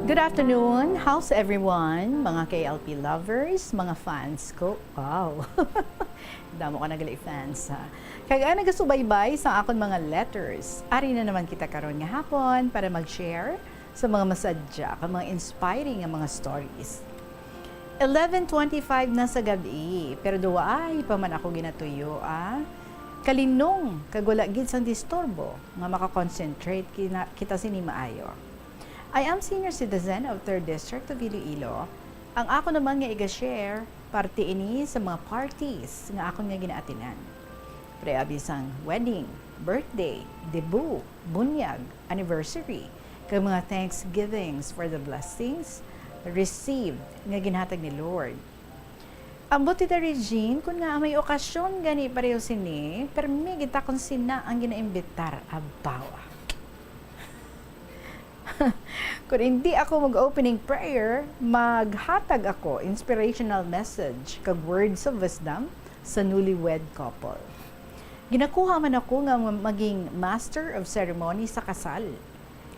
Good afternoon. How's everyone? Mga KLP lovers, mga fans ko. Wow. Damo ka nagali fans ha. Kaya nagasubaybay sa akon mga letters. Ari na naman kita karon nga hapon para mag-share sa mga masadya, ka mga inspiring nga mga stories. 11:25 na sa gabi, pero duwa ay pa man ako ginatuyo Kalinong kagwala gid sang disturbo nga makakonsentrate kita sini maayo. I am senior citizen of 3rd District of Iloilo. Ang ako naman nga iga-share, parte ini sa mga parties nga akong nga ginaatinan. Preabi sang wedding, birthday, debut, bunyag, anniversary, kag mga thanksgivings for the blessings received nga ginhatag ni Lord. Ambot Tita Regine, kung nga may okasyon gani pareho sini, permi kita kung sina ang ginaimbitar abawa. Kung hindi ako mag-opening prayer, maghatag ako inspirational message kag words of wisdom sa newlywed couple. Ginakuha man ako nga maging master of ceremony sa kasal.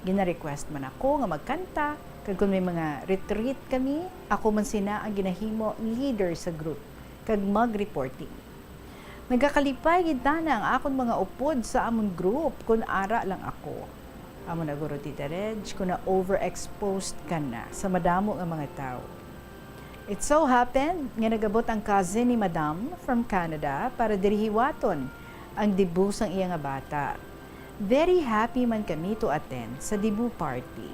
Gina-request man ako nga magkanta, kag kung may mga retreat kami, ako man sina ang ginahimo leader sa group kag mag-reporting. Nagkakalipay gid na ang akon mga upod sa amon group kung ara lang ako. Amo na guro Tita Reg, kung na overexposed ka na sa madamo nga mga tao. It so happened nga nagabot ang cousin ni Madam from Canada para dirihiwaton ang debut sang iya nga bata. Very happy man kami to attend sa debut party.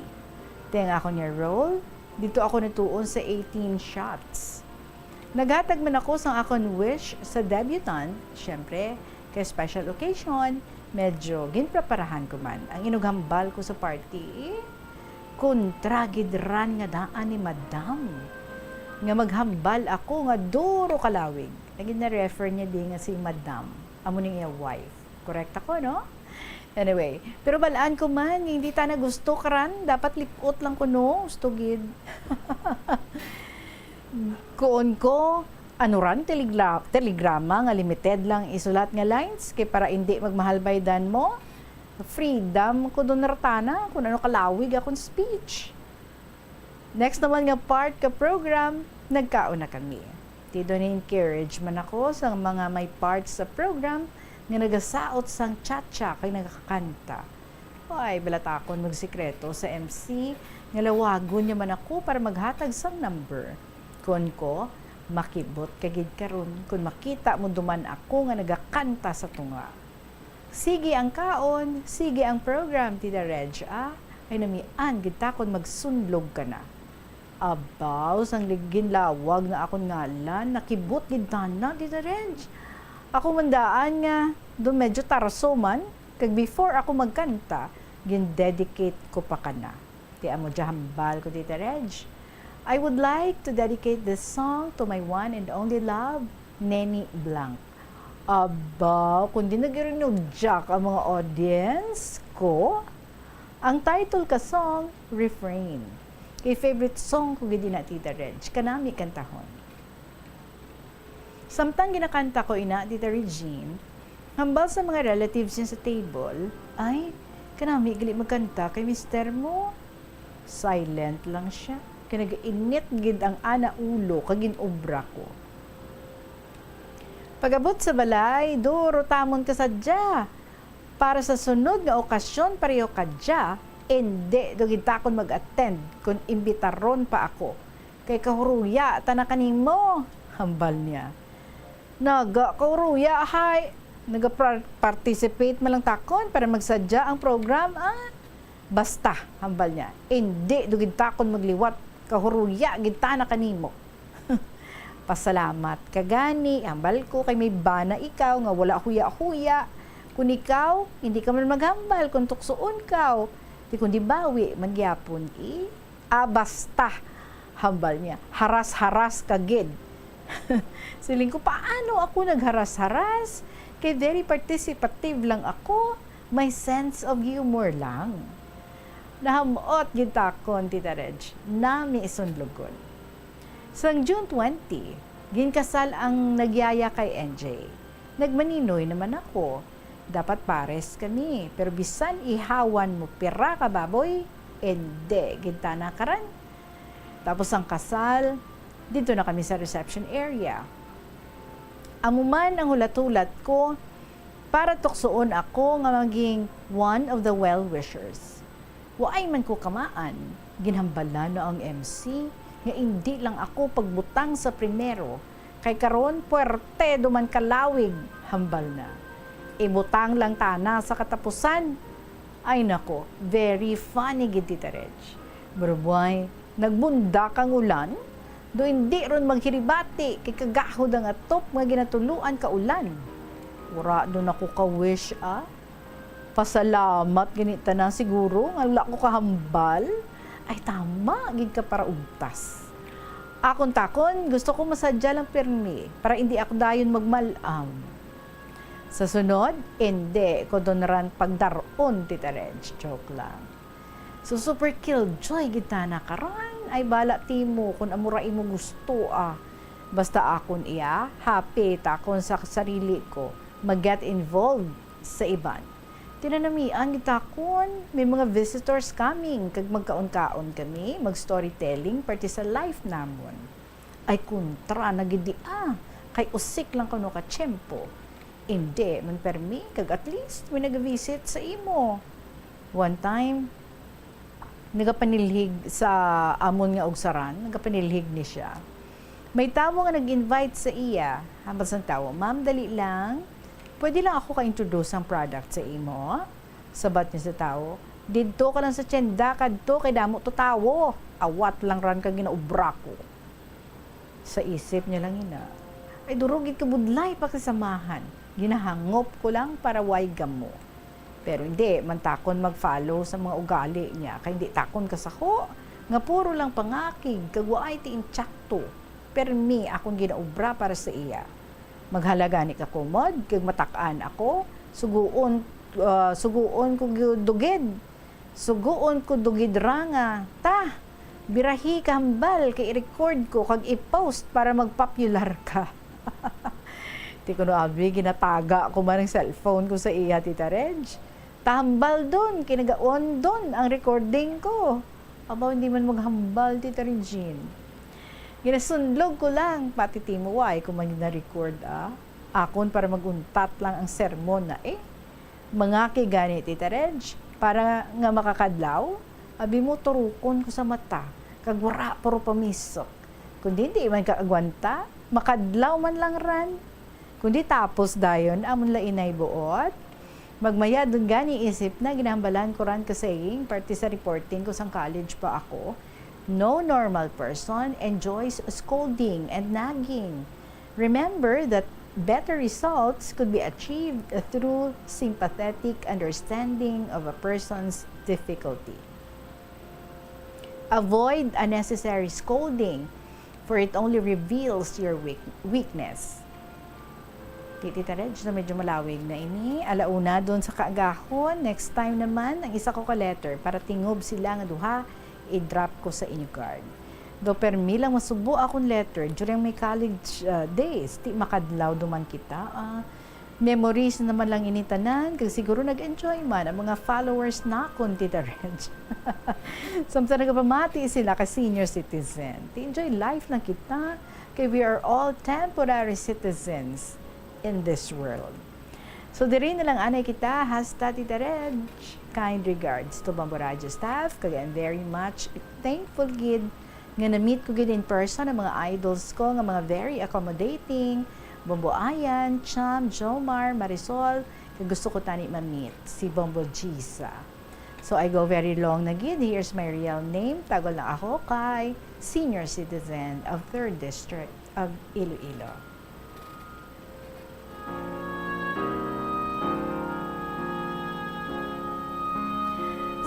Teng ako niya role, dito ako natuon sa 18 shots. Naghatag man ako sang akon wish sa debutant, syempre, kay special occasion, medyo ginpreparahan ko man ang inughambal ko sa party. Kontragidran nga daan ni Madam. Nga maghambal ako nga duro kalawig. Naging na-refer niya din nga si Madam. Amo ning iya wife. Correct ako, no? Anyway, pero balaan ko man, hindi ta na gusto karan. Dapat lipot lang ko, no? Gusto gid. Kuon ko, anuran telegrama nga limited lang isulat nga lines kay para hindi magmahal baydan mo. Freedom ko doon naratana kung ano kalawig akong speech. Next naman nga part ka program, nagkauna kami. Tido ni encourage man ako sa mga may parts sa program nga nagasaot sang cha-cha kay nagakanta. Ay, balatakon magsikreto sa MC nga lawagon niya man ako para maghatag sang number. Kun ko, makibot kagid karon kung makita mo duman ako nga nagakanta sa tunga. Sige ang kaon, sige ang program, Tita Reg, ay namian gid takon magsunlog ka na. Abaw, sang ligin lawag na akong ngalan, nakibot gid na, Tita Reg. Ako mandaan nga, doon medyo taraso man, kag before ako magkanta, gin-dedicate ko pa ka na. Tiya mo hambal ko, Tita Reg. I would like to dedicate this song to my one and only love, Neni Blanc. Aba, kundi nag-renudyak ang mga audience ko. Ang title ka song, Refrain. Kay favorite song ko gidi na Tita Reg, kanami kantahon. Samtang ginakanta ko ina, Tita Regine, hambal sa mga relatives niya sa table, ay, kanami gali magkanta kay mister mo. Silent lang siya. Kinag-init gid ang ana ulo kagin obra ko. Pagabot sa balay, duro tamon ka sadya. Para sa sunod nga okasyon pareho kadya, hindi dugid takon mag-attend kung imbitaron pa ako. Kay kahuruya tana kanimo, hambal niya. Naga kahuruya hay, naga-participate man lang takon para magsadya ang program. Basta, hambal niya. Hindi dugid takon magliwat kahuruya gita na kanimo. Pasalamat kagani hambal ko kay may bana ikaw nga wala huya-huya. Kung ikaw hindi ka man maghambal kung tuksoon ka, di kundi bawi magyapon basta hambal niya. Haras-haras kagid. Siling ko, paano ako nagharas-haras? Kay very participative lang ako. May sense of humor lang. Nahamot gid takon, Tita Reg, nami isunlugon. Sang June 20, ginkasal ang nagyaya kay NJ. Nagmaninoy naman ako. Dapat pares kami. Pero bisan ihawan mo pira ka baboy, hindi, ginta na karan. Tapos ang kasal, dito na kami sa reception area. Amuman ang hulat-hulat ko para tuksoon ako nga maging one of the well-wishers. Waay man ko kamaan, ginhambala na ang MC nga hindi lang ako pagbutang sa primero, kay karon puwerte duman kalawig, hambal na. Ibutang lang tana sa katapusan. Ay nako, very funny gid Tita Reg. Barubay, nagbunda kang ulan, do hindi ron maghiribati kay kagahod ang atop nga ginatuluan ka ulan. Wala doon ako ka-wish Pasalamat ganita na siguro nga wala ko kahambal. Ay tama, gid ka para ugtas. Akon takon, gusto ko masadya lang permi para hindi ako dayon magmalam. Sa sunod, hindi ko doon ran pagdaron, Tita Reg. Joke lang. So super killjoy kita na karan ay bala timo kung amura imo gusto Basta akon happy takon sa sarili ko mag-get involved sa iban. Tinanamian kita kon may mga visitors coming kag magkaon-kaon kami mag-storytelling party sa life namon. Ay kontra na gidi kay usik lang kuno ka tiyempo. Hindi man permi kag at least may nag-visit sa imo. One time nagapanilhig sa amon nga ugsaran, nagapanilhig ni siya. May tawo nga nag-invite sa iya. Hambal sang tawo, ma'am, dali lang. Pwede lang ako ka-introduce ang product sa imo. Sabat niya sa tawo, didto ka lang sa tiyenda, kadto kay damo to tawo. Awat lang ran kang ginaubra ko. Sa isip niya lang ay durugid ka budlay pakisamahan. Ginahangop ko lang para waygam mo. Pero hindi, man takon mag-follow sa mga ugali niya. Kaya hindi takon kasako. Nga puro lang pangakig, kagwaay ti intsakto. Pero mi, akong ginaubra para sa iya. Maghalaga ni kakumod, kag matakaan ako, suguon ko dugid. Suguon ko dugid ranga. Birahi ka hambal, kay i-record ko, kag i-post para mag-popular ka. Di ko no abi, ginataga ko man ang cellphone ko sa iya, Tita Reg. Tahambal doon, kinagaon doon ang recording ko. Aba, hindi man maghambal, Tita Regine. Ginasundlog ko lang, pati timuway kung man na-record akon para maguntat lang ang sermon na mga kigani, Tita Reg, para nga makakadlaw, abi mo turukon ko sa mata, kagwara puro pamisok. Kundi hindi man kaagwanta, makadlaw man lang ran. Kundi tapos dayon, amon la inay buot, magmaya dun gani isip na ginambalan ko ran kasaying parte sa reporting ko sang college pa ako. No normal person enjoys scolding and nagging. Remember that better results could be achieved through sympathetic understanding of a person's difficulty. Avoid unnecessary scolding, for it only reveals your weakness. Tita Reg, na medyo malawig na ini. Alauna doon sa kaagahon. Next time naman, ang isa ko ka-letter para tingob sila nga duha, i-drop ko sa inyo card. Do permi lang masubo akong letter during my college days. Ti makadlaw duman kita. Memories na naman lang initanan. Kag siguro nag-enjoy man ang mga followers na akong, Tita Reg. Samtang nagpamati sila ka senior citizen. Ti-enjoy life na kita. Kay we are all temporary citizens in this world. So diri na lang anay kita, hasta Tita Reg. Kind regards to Bombo Radio staff. Kaya I'm very much thankful gid nga na-meet ko gid in person ang mga idols ko nga mga very accommodating. Bombo Ayan, Cham, Jomar, Marisol. Kaya gusto ko tani ma-meet si Bombo Gisa. So I go very long na gid. Here's my real name. Tagol na ako kay senior citizen of 3rd District of Iloilo.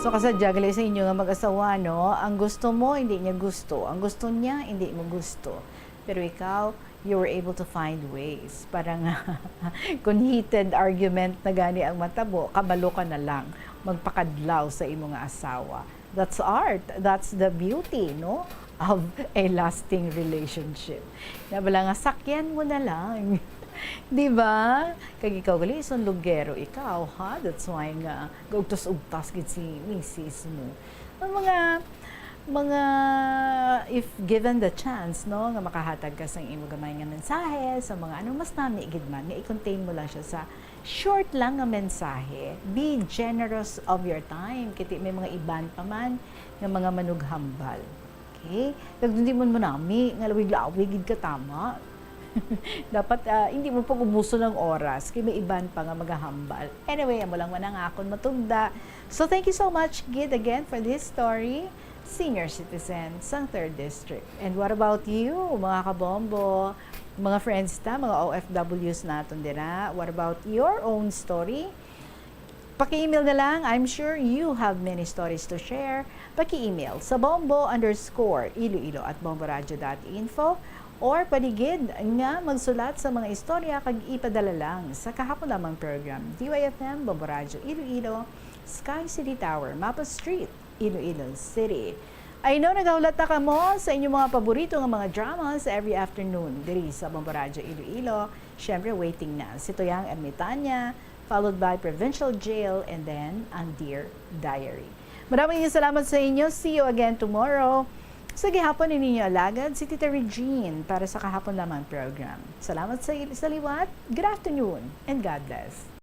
So kasadya gali sa inyo nga mag-asawa, no? Ang gusto mo, hindi niya gusto. Ang gusto niya, hindi mo gusto. Pero ikaw, you were able to find ways. Parang kung heated argument na gani ang matabo, kabalo ka na lang. Magpakadlaw sa imong asawa. That's art. That's the beauty, no? Of a lasting relationship. Nabala nga, sakyan mo na lang. Di ba? Kag ikaw gali son lugero ikaw, ha? That's why nga gugtos-ugtas gid si misis mo. Ang mga if given the chance, no, nga makahatag ka sa imo gamay nga mensahe sa mga ano mas nami gid man nga i-contain mo lang siya sa short lang nga mensahe. Be generous of your time. Kiti may mga iban pa man nga mga manughambal. Okay? Kag hindi mo nami nga lawig-lawig gid ka tama. Dapat hindi mo pa ubuso ng oras kay may iban pa nga maghahambal. Anyway, amo lang man ang akon matugda. So thank you so much Gid again for this story. Senior citizen sa 3rd District. And what about you, mga kabombo, mga friends ta, mga OFWs naton dira? What about your own story? Paki-email na lang. I'm sure you have many stories to share. Paki-email sa bombo_iloilo@bomboradio.info or paligid nga magsulat sa mga istorya kag ipadala lang sa kahapon lamang program DYFM Bombo Radio Iloilo, Sky City Tower, Mapa Street, Iloilo City. I know nagaulat na kamo sa inyong mga paborito ng mga dramas every afternoon diri sa Bombo Radio Iloilo. Syempre waiting na si Toyang Ermitanya, followed by Provincial Jail, and then ang Dear Diary. Maraming salamat sa inyo. See you again tomorrow. Sa gihapon ninyo alagad si Tita Regine para sa kahapon lamang program. Salamat sa liwat. Good afternoon and God bless.